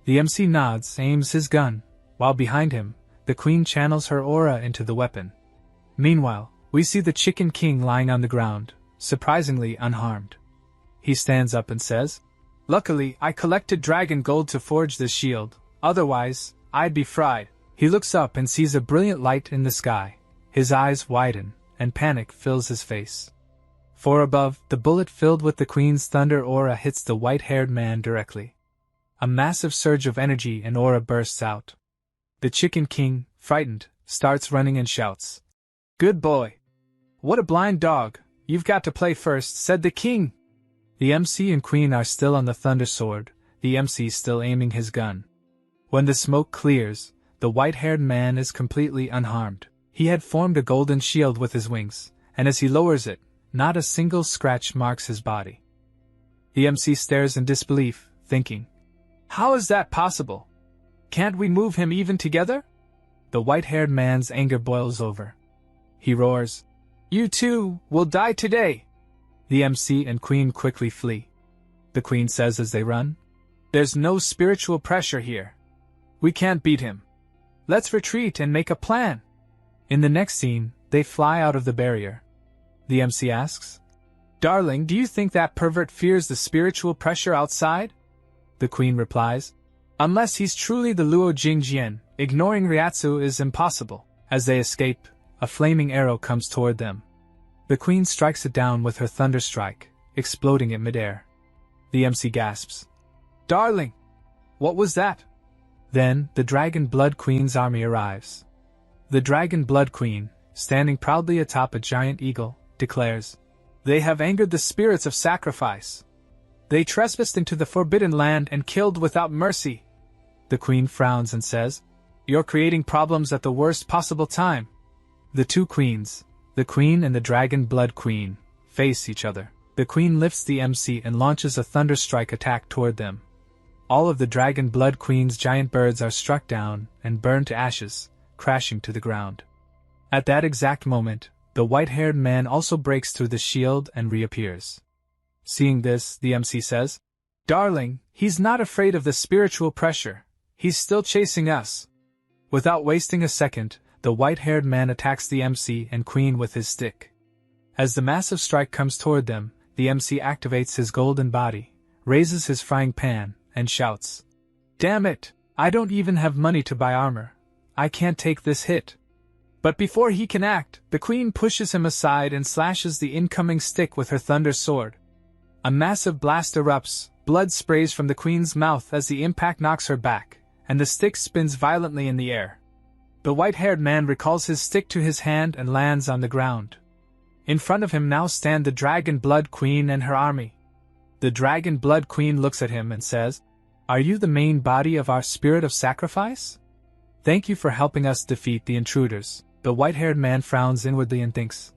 The MC nods, aims his gun, while behind him, the Queen channels her aura into the weapon. Meanwhile, we see the Chicken King lying on the ground, surprisingly unharmed. He stands up and says, "Luckily, I collected dragon gold to forge this shield, otherwise, I'd be fried." He looks up and sees a brilliant light in the sky. His eyes widen, and panic fills his face. For above, the bullet filled with the Queen's thunder aura hits the white-haired man directly. A massive surge of energy and aura bursts out. The Chicken King, frightened, starts running and shouts, "Good boy! What a blind dog! You've got to play first," said the king. The MC and Queen are still on the thunder sword, the MC still aiming his gun. When the smoke clears, the white-haired man is completely unharmed. He had formed a golden shield with his wings, and as he lowers it, not a single scratch marks his body. The MC stares in disbelief, thinking, "How is that possible? Can't we move him even together?" The white-haired man's anger boils over. He roars, "You too will die today!" The MC and Queen quickly flee. The Queen says as they run, "There's no spiritual pressure here. We can't beat him. Let's retreat and make a plan." In the next scene, they fly out of the barrier. The MC asks, "Darling, do you think that pervert fears the spiritual pressure outside?" The Queen replies, "Unless he's truly the Luo Jingjian, ignoring Ryatsu is impossible." As they escape, a flaming arrow comes toward them. The Queen strikes it down with her thunder strike, exploding in midair. The MC gasps, "Darling! What was that?" Then, the Dragon Blood Queen's army arrives. The Dragon Blood Queen, standing proudly atop a giant eagle, declares, "They have angered the spirits of sacrifice. They trespassed into the Forbidden Land and killed without mercy." The Queen frowns and says, "You're creating problems at the worst possible time." The two queens, the Queen and the Dragon Blood Queen, face each other. The Queen lifts the MC and launches a thunderstrike attack toward them. All of the Dragon Blood Queen's giant birds are struck down and burned to ashes, crashing to the ground. At that exact moment, the white-haired man also breaks through the shield and reappears. Seeing this, the MC says, "Darling, he's not afraid of the spiritual pressure. He's still chasing us." Without wasting a second, the white-haired man attacks the MC and Queen with his stick. As the massive strike comes toward them, the MC activates his golden body, raises his frying pan, and shouts, "Damn it! I don't even have money to buy armor. I can't take this hit." But before he can act, the Queen pushes him aside and slashes the incoming stick with her thunder sword. A massive blast erupts, blood sprays from the Queen's mouth as the impact knocks her back, and the stick spins violently in the air. The white-haired man recalls his stick to his hand and lands on the ground. In front of him now stand the Dragon Blood Queen and her army. The Dragon Blood Queen looks at him and says, "Are you the main body of our spirit of sacrifice? Thank you for helping us defeat the intruders." The white-haired man frowns inwardly and thinks,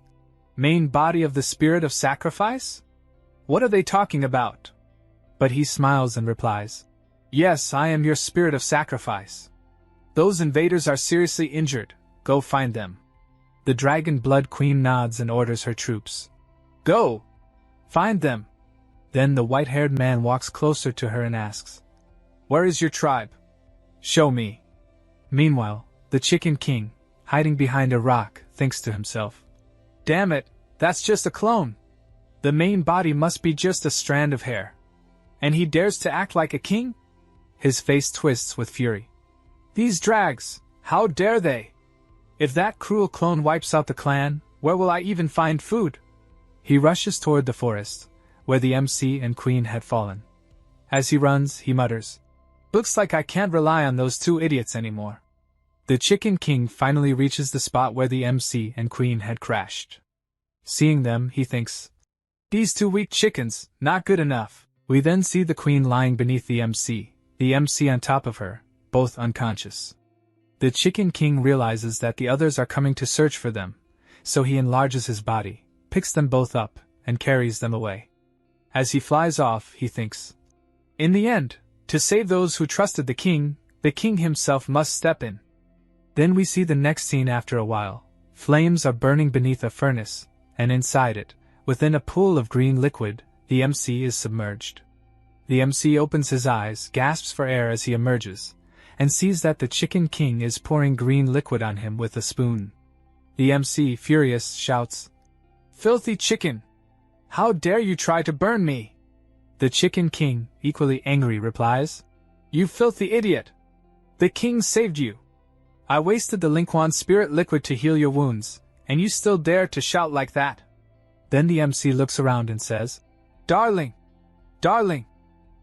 "Main body of the spirit of sacrifice? What are they talking about?" But he smiles and replies, "Yes, I am your spirit of sacrifice." Those invaders are seriously injured, go find them. The Dragon Blood Queen nods and orders her troops. Go! Find them! Then the white-haired man walks closer to her and asks, Where is your tribe? Show me. Meanwhile, the Chicken King, hiding behind a rock, thinks to himself, Damn it, that's just a clone. The main body must be just a strand of hair. And he dares to act like a king? His face twists with fury. These drags, how dare they? If that cruel clone wipes out the clan, where will I even find food? He rushes toward the forest, where the MC and Queen had fallen. As he runs, he mutters, Looks like I can't rely on those two idiots anymore. The Chicken King finally reaches the spot where the MC and Queen had crashed. Seeing them, he thinks, These two weak chickens, not good enough. We then see the Queen lying beneath the MC on top of her, both unconscious. The Chicken King realizes that the others are coming to search for them, so he enlarges his body, picks them both up, and carries them away. As he flies off, he thinks, In the end, to save those who trusted the king himself must step in. Then we see the next scene after a while. Flames are burning beneath a furnace, and inside it, within a pool of green liquid, the MC is submerged. The MC opens his eyes, gasps for air as he emerges, and sees that the Chicken King is pouring green liquid on him with a spoon. The MC, furious, shouts, Filthy chicken! How dare you try to burn me? The Chicken King, equally angry, replies, You filthy idiot! The king saved you. I wasted the Linquan spirit liquid to heal your wounds, and you still dare to shout like that? Then the MC looks around and says, Darling! Darling!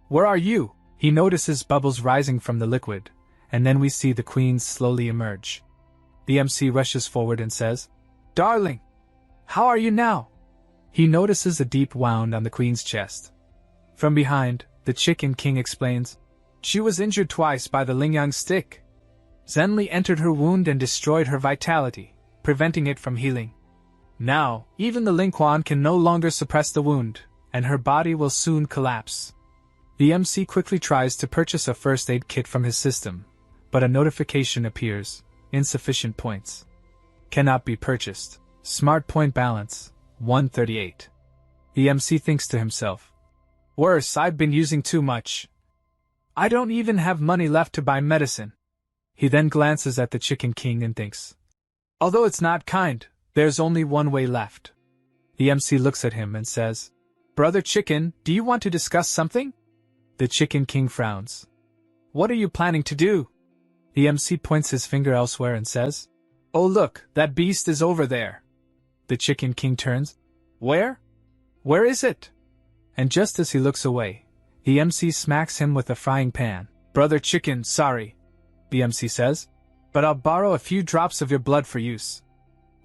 Where are you? He notices bubbles rising from the liquid, and then we see the Queen slowly emerge. The MC rushes forward and says, Darling! How are you now? He notices a deep wound on the Queen's chest. From behind, the Chicken King explains, She was injured twice by the Lingyang stick. Zenli entered her wound and destroyed her vitality, preventing it from healing. Now, even the Linquan can no longer suppress the wound, and her body will soon collapse. The MC quickly tries to purchase a first aid kit from his system, but a notification appears, insufficient points. Cannot be purchased. Smart point balance, 138. The MC thinks to himself, Worse, I've been using too much. I don't even have money left to buy medicine. He then glances at the Chicken King and thinks, Although it's not kind, there's only one way left. The MC looks at him and says, Brother Chicken, do you want to discuss something? The Chicken King frowns. What are you planning to do? The MC points his finger elsewhere and says, Oh look, that beast is over there. The Chicken King turns. Where? Where is it? And just as he looks away, the MC smacks him with a frying pan. Brother Chicken, sorry, the MC says, but I'll borrow a few drops of your blood for use.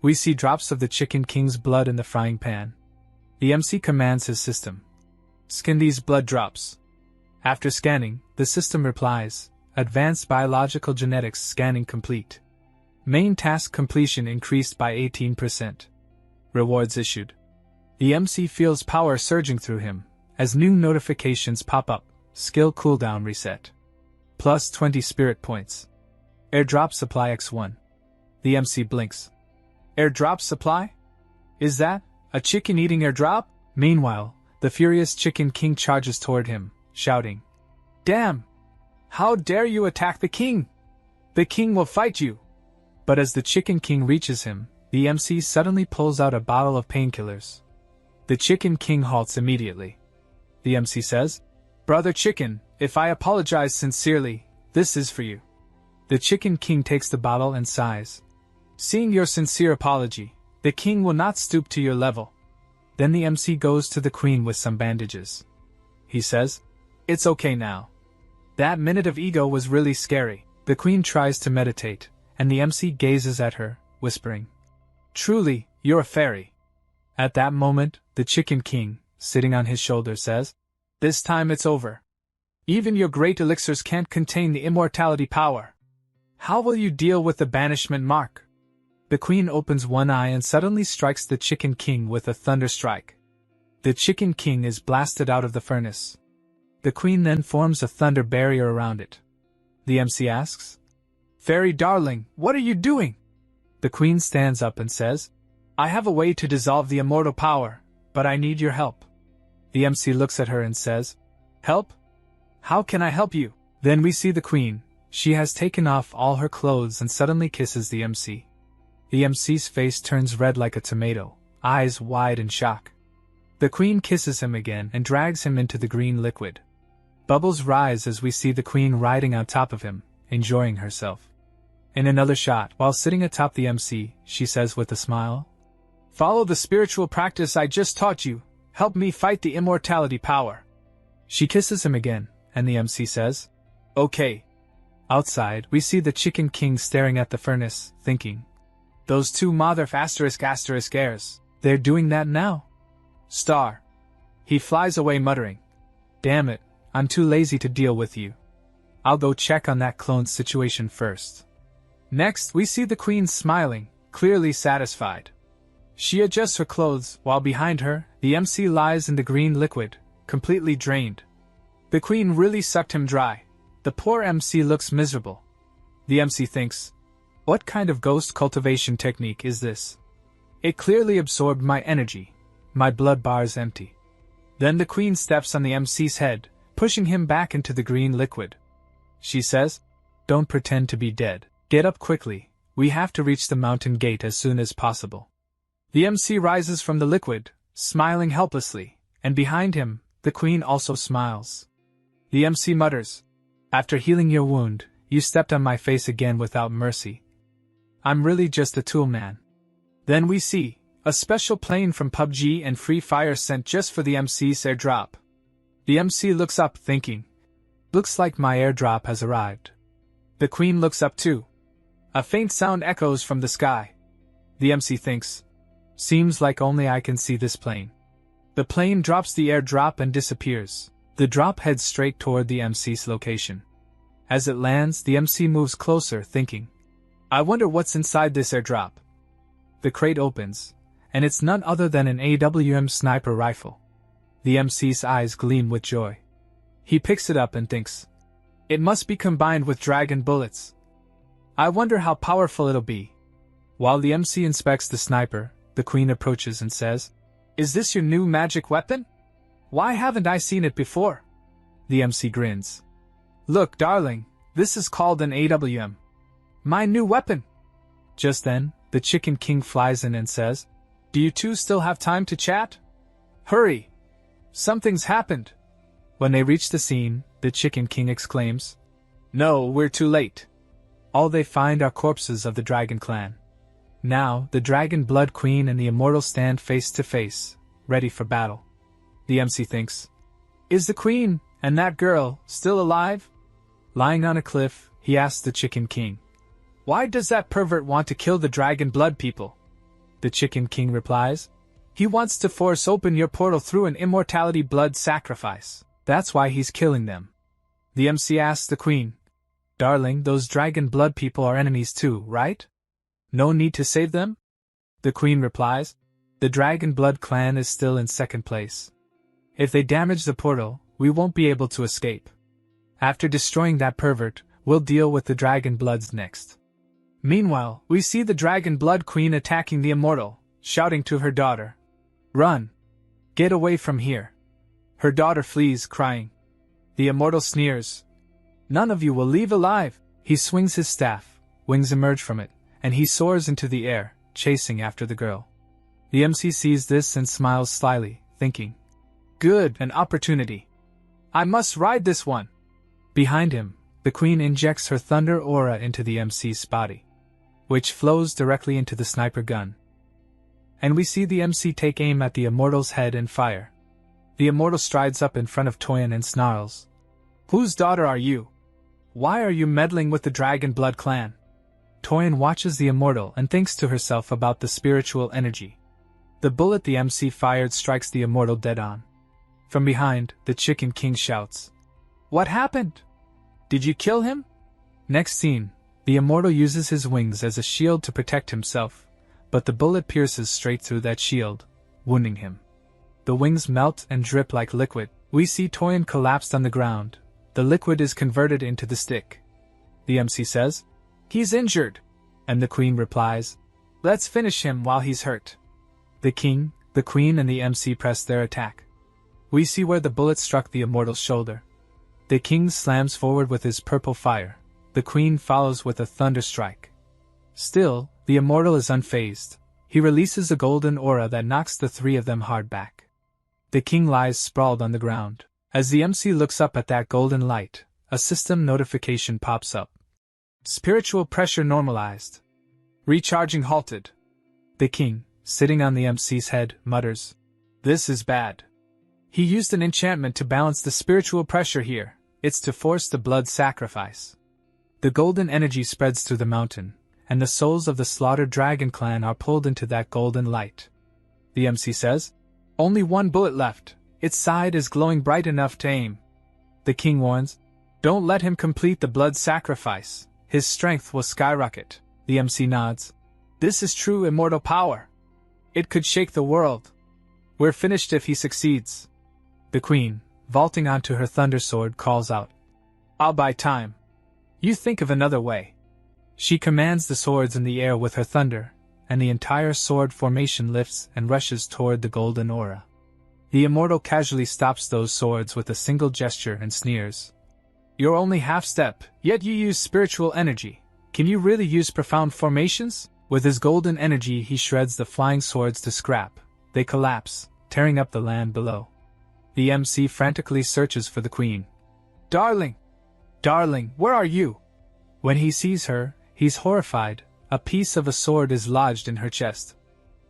We see drops of the Chicken King's blood in the frying pan. The MC commands his system, Scan these blood drops. After scanning, the system replies, Advanced Biological Genetics scanning complete. Main task completion increased by 18%. Rewards issued. The MC feels power surging through him, as new notifications pop up. Skill cooldown reset. Plus 20 spirit points. Airdrop supply X1. The MC blinks. Airdrop supply? Is that a chicken-eating airdrop? Meanwhile, the furious Chicken King charges toward him, shouting, Damn! How dare you attack the king? The king will fight you! But as the Chicken King reaches him, the MC suddenly pulls out a bottle of painkillers. The Chicken King halts immediately. The MC says, Brother Chicken, if I apologize sincerely, this is for you. The Chicken King takes the bottle and sighs. Seeing your sincere apology, the king will not stoop to your level. Then the MC goes to the Queen with some bandages. He says, It's okay now. That minute of ego was really scary. The Queen tries to meditate, and the MC gazes at her, whispering, Truly, you're a fairy. At that moment, the Chicken King, sitting on his shoulder, says, This time it's over. Even your great elixirs can't contain the immortality power. How will you deal with the banishment mark? The Queen opens one eye and suddenly strikes the Chicken King with a thunder strike. The Chicken King is blasted out of the furnace. The Queen then forms a thunder barrier around it. The MC asks, Fairy darling, what are you doing? The queen stands up and says, I have a way to dissolve the immortal power, but I need your help. The MC looks at her and says, Help? How can I help you? Then we see the queen. She has taken off all her clothes and suddenly kisses the MC. The MC's face turns red like a tomato, eyes wide in shock. The queen kisses him again and drags him into the green liquid. Bubbles rise as we see the queen riding on top of him, enjoying herself. In another shot, while sitting atop the MC, she says with a smile, Follow the spiritual practice I just taught you. Help me fight the immortality power. She kisses him again, and the MC says, Okay. Outside, we see the Chicken King staring at the furnace, thinking, Those two mother heirs, they're doing that now? Star. He flies away muttering, Damn it, I'm too lazy to deal with you. I'll go check on that clone situation first. Next, we see the queen smiling, clearly satisfied. She adjusts her clothes, while behind her, the MC lies in the green liquid, completely drained. The queen really sucked him dry. The poor MC looks miserable. The MC thinks, What kind of ghost cultivation technique is this? It clearly absorbed my energy. My blood bar's empty. Then the queen steps on the MC's head, pushing him back into the green liquid. She says, Don't pretend to be dead. Get up quickly, we have to reach the mountain gate as soon as possible. The MC rises from the liquid, smiling helplessly, and behind him, the queen also smiles. The MC mutters, After healing your wound, you stepped on my face again without mercy. I'm really just a tool man. Then we see a special plane from PUBG and Free Fire sent just for the MC's airdrop. The MC looks up thinking, Looks like my airdrop has arrived. The queen looks up too. A faint sound echoes from the sky. The MC thinks, Seems like only I can see this plane. The plane drops the airdrop and disappears. The drop heads straight toward the MC's location. As it lands, the MC moves closer, thinking, I wonder what's inside this airdrop. The crate opens, and it's none other than an AWM sniper rifle. The MC's eyes gleam with joy. He picks it up and thinks, It must be combined with dragon bullets. I wonder how powerful it'll be. While the MC inspects the sniper, the queen approaches and says, Is this your new magic weapon? Why haven't I seen it before? The MC grins. Look, darling, this is called an AWM. My new weapon. Just then, the Chicken King flies in and says, Do you two still have time to chat? Hurry! Something's happened. When they reach the scene, the Chicken King exclaims, No, we're too late. All they find are corpses of the Dragon Clan. Now, the Dragon Blood Queen and the Immortal stand face to face, ready for battle. The MC thinks, Is the Queen, and that girl, still alive? Lying on a cliff, he asks the Chicken King, Why does that pervert want to kill the Dragon Blood people? The Chicken King replies, He wants to force open your portal through an immortality blood sacrifice. That's why he's killing them. The MC asks the Queen, Darling, those Dragon Blood people are enemies too, right? No need to save them? The Queen replies, The Dragon Blood clan is still in second place. If they damage the portal, we won't be able to escape. After destroying that pervert, we'll deal with the Dragon Bloods next. Meanwhile, we see the Dragon Blood Queen attacking the Immortal, shouting to her daughter, Run! Get away from here! Her daughter flees, crying. The Immortal sneers. None of you will leave alive! He swings his staff, wings emerge from it, and he soars into the air, chasing after the girl. The MC sees this and smiles slyly, thinking, Good, an opportunity. I must ride this one! Behind him, the Queen injects her thunder aura into the MC's body, which flows directly into the sniper gun. And we see the MC take aim at the Immortal's head and fire. The Immortal strides up in front of Toyin and snarls. Whose daughter are you? Why are you meddling with the Dragon Blood clan? Toyin watches the Immortal and thinks to herself about the spiritual energy. The bullet the MC fired strikes the Immortal dead on. From behind, the Chicken King shouts, What happened? Did you kill him? Next scene, the Immortal uses his wings as a shield to protect himself, but the bullet pierces straight through that shield, wounding him. The wings melt and drip like liquid. We see Toyin collapsed on the ground. The liquid is converted into the stick. The MC says, He's injured. And the queen replies, let's finish him while he's hurt. The king, the queen and the MC press their attack. We see where the bullet struck the immortal's shoulder. The king slams forward with his purple fire. The queen follows with a thunder strike. Still, the immortal is unfazed. He releases a golden aura that knocks the three of them hard back. The king lies sprawled on the ground. As the MC looks up at that golden light, a system notification pops up. Spiritual pressure normalized. Recharging halted. The king, sitting on the MC's head, mutters, this is bad. He used an enchantment to balance the spiritual pressure here. It's to force the blood sacrifice. The golden energy spreads through the mountain, and the souls of the slaughtered dragon clan are pulled into that golden light. The MC says, only one bullet left. Its side is glowing bright enough to aim. The king warns, don't let him complete the blood sacrifice. His strength will skyrocket. The MC nods. This is true immortal power. It could shake the world. We're finished if he succeeds. The queen, vaulting onto her thunder sword, calls out, I'll buy time. You think of another way. She commands the swords in the air with her thunder, and the entire sword formation lifts and rushes toward the golden aura. The immortal casually stops those swords with a single gesture and sneers. You're only half-step, yet you use spiritual energy. Can you really use profound formations? With his golden energy he shreds the flying swords to scrap. They collapse, tearing up the land below. The MC frantically searches for the queen. Darling! Darling, where are you? When he sees her, he's horrified. A piece of a sword is lodged in her chest.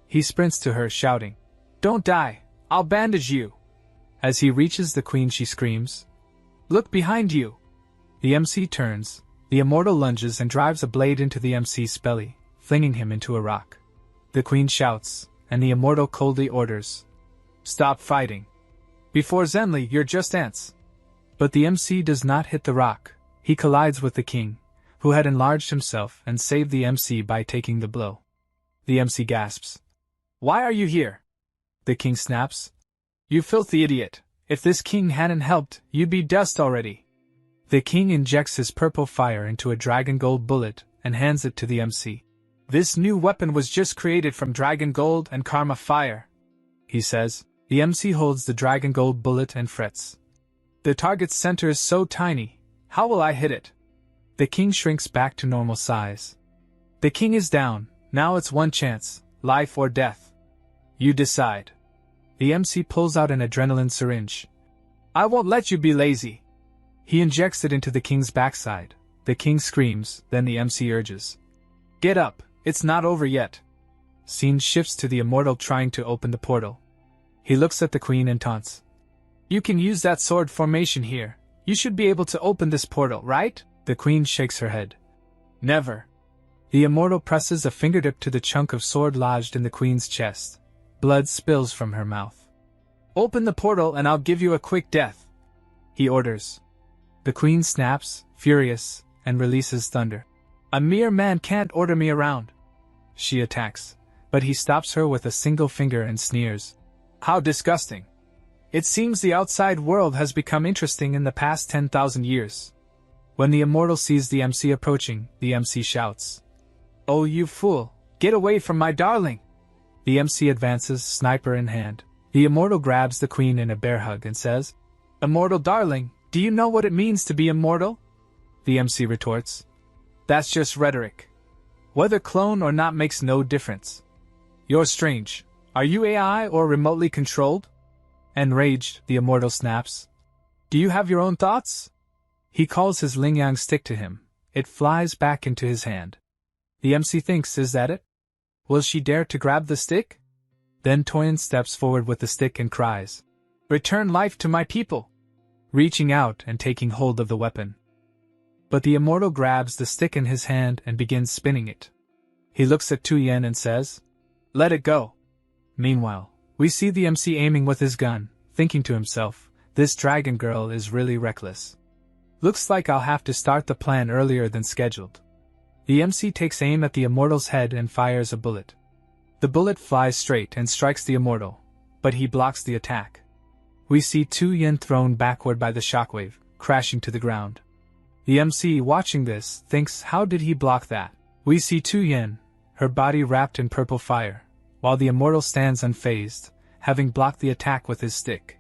He sprints to her, shouting, Don't die! I'll bandage you! As he reaches the queen she screams, Look behind you! The MC turns. The immortal lunges and drives a blade into the MC's belly, flinging him into a rock. The queen shouts, and the immortal coldly orders, Stop fighting! Before Zenli, you're just ants. But the MC does not hit the rock. He collides with the king, who had enlarged himself and saved the MC by taking the blow. The MC gasps. Why are you here? The king snaps. You filthy idiot. If this king hadn't helped, you'd be dust already. The king injects his purple fire into a dragon gold bullet and hands it to the MC. This new weapon was just created from dragon gold and karma fire, he says. The MC holds the dragon gold bullet and frets. The target's center is so tiny. How will I hit it? The king shrinks back to normal size. The king is down. Now it's one chance, life or death. You decide. The MC pulls out an adrenaline syringe. I won't let you be lazy. He injects it into the king's backside. The king screams, then the MC urges. Get up, it's not over yet. Scene shifts to the immortal trying to open the portal. He looks at the queen and taunts. You can use that sword formation here. You should be able to open this portal, right? The queen shakes her head. Never. The immortal presses a fingertip to the chunk of sword lodged in the queen's chest. Blood spills from her mouth. Open the portal and I'll give you a quick death, he orders. The queen snaps, furious, and releases thunder. A mere man can't order me around. She attacks, but he stops her with a single finger and sneers. How disgusting. It seems the outside world has become interesting in the past 10,000 years. When the immortal sees the MC approaching, the MC shouts. Oh, you fool! Get away from my darling! The MC advances, sniper in hand. The immortal grabs the queen in a bear hug and says, Immortal darling, do you know what it means to be immortal? The MC retorts. That's just rhetoric. Whether clone or not makes no difference. You're strange. Are you AI or remotely controlled? Enraged, the immortal snaps. Do you have your own thoughts? He calls his Lingyang stick to him. It flies back into his hand. The MC thinks, is that it? Will she dare to grab the stick? Then Toyin steps forward with the stick and cries, Return life to my people! Reaching out and taking hold of the weapon. But the immortal grabs the stick in his hand and begins spinning it. He looks at Tu Yen and says, Let it go. Meanwhile, we see the MC aiming with his gun, thinking to himself, this dragon girl is really reckless. Looks like I'll have to start the plan earlier than scheduled. The MC takes aim at the immortal's head and fires a bullet. The bullet flies straight and strikes the immortal, but he blocks the attack. We see Tu Yen thrown backward by the shockwave, crashing to the ground. The MC watching this thinks, how did he block that? We see Tu Yen, her body wrapped in purple fire, while the immortal stands unfazed, having blocked the attack with his stick.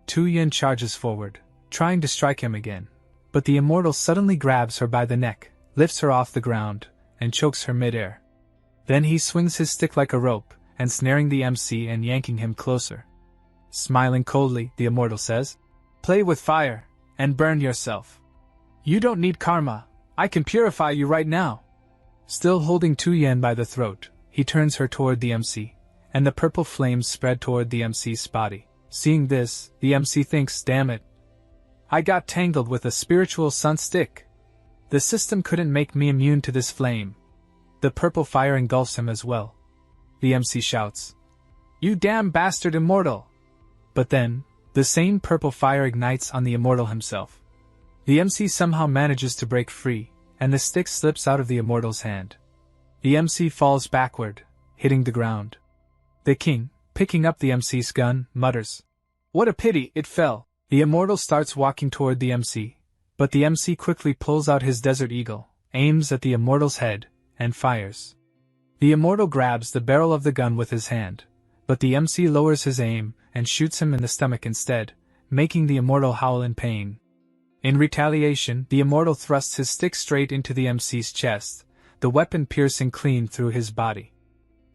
Tu Yen charges forward, trying to strike him again, but the immortal suddenly grabs her by the neck, lifts her off the ground, and chokes her mid-air. Then he swings his stick like a rope, ensnaring the MC and yanking him closer. Smiling coldly, the immortal says, "Play with fire, and burn yourself. You don't need karma, I can purify you right now." Still holding Tu Yen by the throat, he turns her toward the MC, and the purple flames spread toward the MC's body. Seeing this, the MC thinks, damn it. I got tangled with a spiritual sun stick. The system couldn't make me immune to this flame. The purple fire engulfs him as well. The MC shouts, "You damn bastard immortal!" But then, the same purple fire ignites on the immortal himself. The MC somehow manages to break free, and the stick slips out of the immortal's hand. The MC falls backward, hitting the ground. The king, picking up the MC's gun, mutters, "What a pity, it fell." The immortal starts walking toward the MC, but the MC quickly pulls out his Desert Eagle, aims at the immortal's head, and fires. The immortal grabs the barrel of the gun with his hand, but the MC lowers his aim and shoots him in the stomach instead, making the immortal howl in pain. In retaliation, the immortal thrusts his stick straight into the MC's chest, the weapon piercing clean through his body.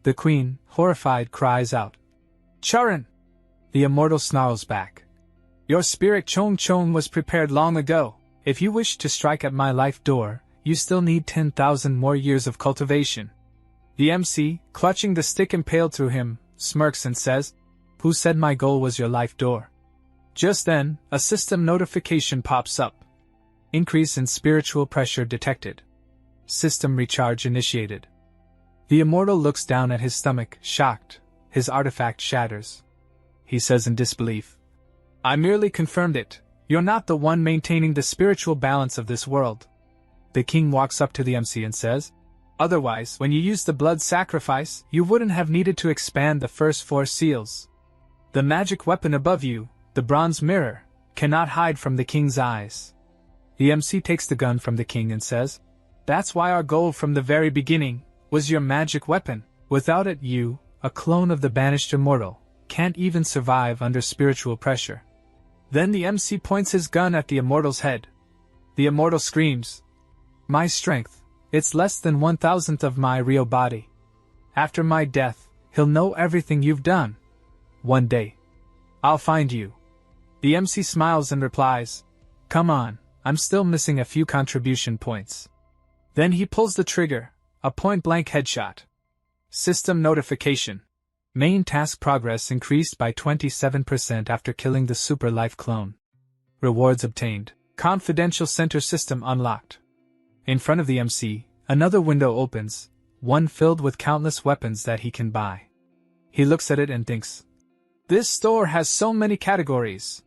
The queen, horrified, cries out, "Charan!" The immortal snarls back, "Your spirit Chong Chong was prepared long ago. If you wish to strike at my life door, you still need 10,000 more years of cultivation." The MC, clutching the stick impaled through him, smirks and says, "Who said my goal was your life door?" Just then, a system notification pops up. Increase in spiritual pressure detected. System recharge initiated. The immortal looks down at his stomach, shocked. His artifact shatters. He says in disbelief, "I merely confirmed it. You're not the one maintaining the spiritual balance of this world." The king walks up to the MC and says, "Otherwise, when you used the blood sacrifice, you wouldn't have needed to expand the first 4 seals. The magic weapon above you, the bronze mirror, cannot hide from the king's eyes." The MC takes the gun from the king and says, "That's why our goal from the very beginning was your magic weapon. Without it you, a clone of the banished immortal, can't even survive under spiritual pressure." Then the MC points his gun at the immortal's head. The immortal screams, "My strength, it's less than 1,000th of my real body. After my death, he'll know everything you've done. One day, I'll find you." The MC smiles and replies, "Come on, I'm still missing a few contribution points." Then he pulls the trigger, a point-blank headshot. System notification. Main task progress increased by 27% after killing the Super Life clone. Rewards obtained. Confidential center system unlocked. In front of the MC, another window opens, one filled with countless weapons that he can buy. He looks at it and thinks, "This store has so many categories.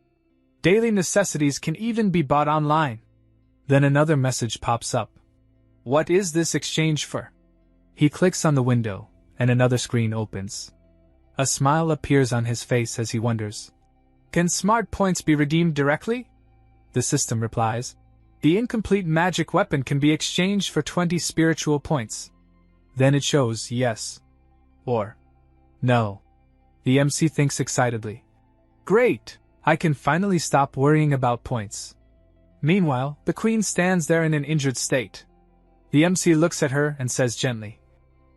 Daily necessities can even be bought online." Then another message pops up. "What is this exchange for?" He clicks on the window, and another screen opens. A smile appears on his face as he wonders, "Can smart points be redeemed directly?" The system replies, "The incomplete magic weapon can be exchanged for 20 spiritual points." Then it shows yes or no. The MC thinks excitedly, "Great! I can finally stop worrying about points." Meanwhile, the queen stands there in an injured state. The MC looks at her and says gently,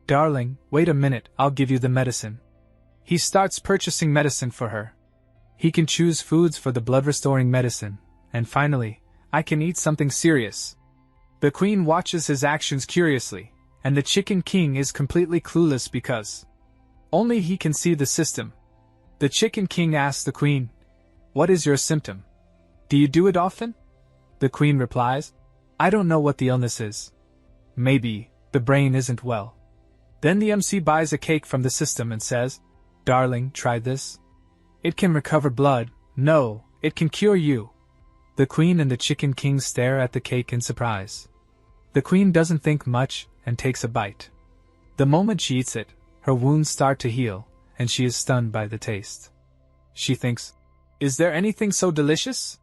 "Darling, wait a minute, I'll give you the medicine." He starts purchasing medicine for her. He can choose foods for the blood-restoring medicine, and finally, I can eat something serious. The queen watches his actions curiously, and the Chicken King is completely clueless because only he can see the system. The Chicken King asks the queen, "What is your symptom? Do you do it often?" The queen replies, "I don't know what the illness is. Maybe the brain isn't well." Then the MC buys a cake from the system and says, "Darling, try this. It can recover blood. No, it can cure you." The queen and the Chicken King stare at the cake in surprise. The queen doesn't think much and takes a bite. The moment she eats it, her wounds start to heal, and she is stunned by the taste. She thinks, "Is there anything so delicious?"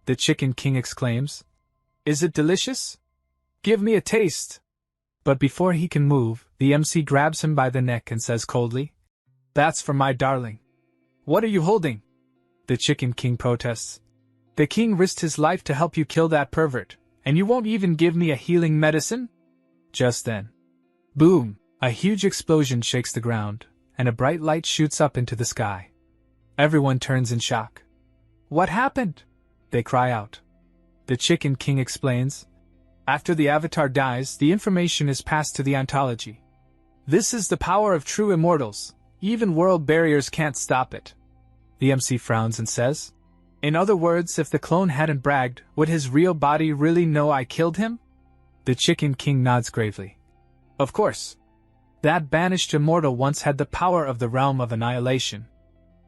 The Chicken King exclaims, Is it delicious? Give me a taste. But before he can move, the MC grabs him by the neck and says coldly, That's for my darling. What are you holding? The Chicken King protests. The king risked his life to help you kill that pervert, and you won't even give me a healing medicine? Just then. Boom! A huge explosion shakes the ground, and a bright light shoots up into the sky. Everyone turns in shock. What happened? They cry out. The Chicken King explains. After the avatar dies, the information is passed to the ontology. This is the power of true immortals. Even world barriers can't stop it. The MC frowns and says, In other words, if the clone hadn't bragged, would his real body really know I killed him? The Chicken King nods gravely. Of course. That banished immortal once had the power of the realm of annihilation.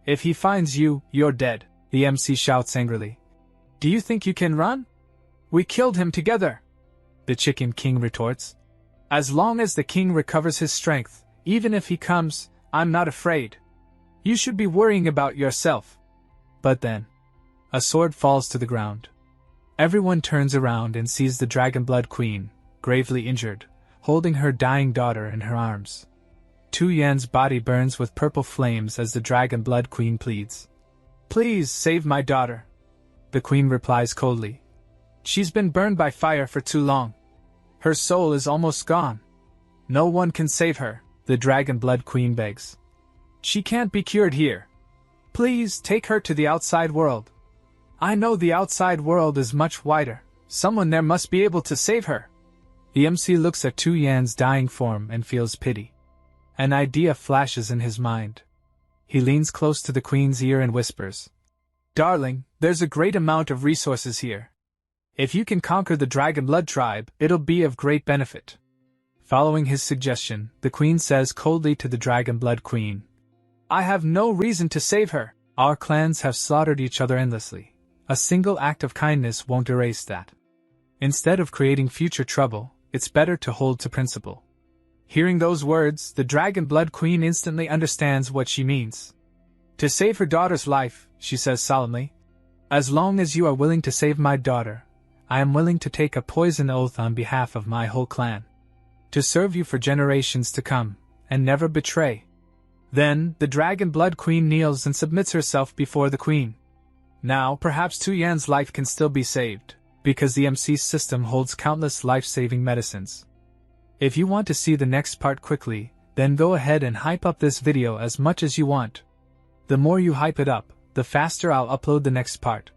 If he finds you, you're dead, the MC shouts angrily. Do you think you can run? We killed him together. The Chicken King retorts. As long as the king recovers his strength, even if he comes, I'm not afraid. You should be worrying about yourself. But then, a sword falls to the ground. Everyone turns around and sees the Dragon Blood Queen, gravely injured, holding her dying daughter in her arms. Tu Yan's body burns with purple flames as the Dragon Blood Queen pleads. Please save my daughter. The queen replies coldly. She's been burned by fire for too long. Her soul is almost gone. No one can save her, the Dragon Blood Queen begs. She can't be cured here. Please take her to the outside world. I know the outside world is much wider. Someone there must be able to save her. The MC looks at Tu Yan's dying form and feels pity. An idea flashes in his mind. He leans close to the queen's ear and whispers, Darling, there's a great amount of resources here. If you can conquer the Dragon Blood tribe, it'll be of great benefit. Following his suggestion, the queen says coldly to the Dragon Blood Queen, I have no reason to save her. Our clans have slaughtered each other endlessly. A single act of kindness won't erase that. Instead of creating future trouble, it's better to hold to principle. Hearing those words, the Dragon Blood Queen instantly understands what she means. To save her daughter's life, she says solemnly, as long as you are willing to save my daughter, I am willing to take a poison oath on behalf of my whole clan. To serve you for generations to come, and never betray. Then, the Dragon Blood Queen kneels and submits herself before the queen. Now, perhaps Tu Yan's life can still be saved, because the MC's system holds countless life-saving medicines. If you want to see the next part quickly, then go ahead and hype up this video as much as you want. The more you hype it up, the faster I'll upload the next part.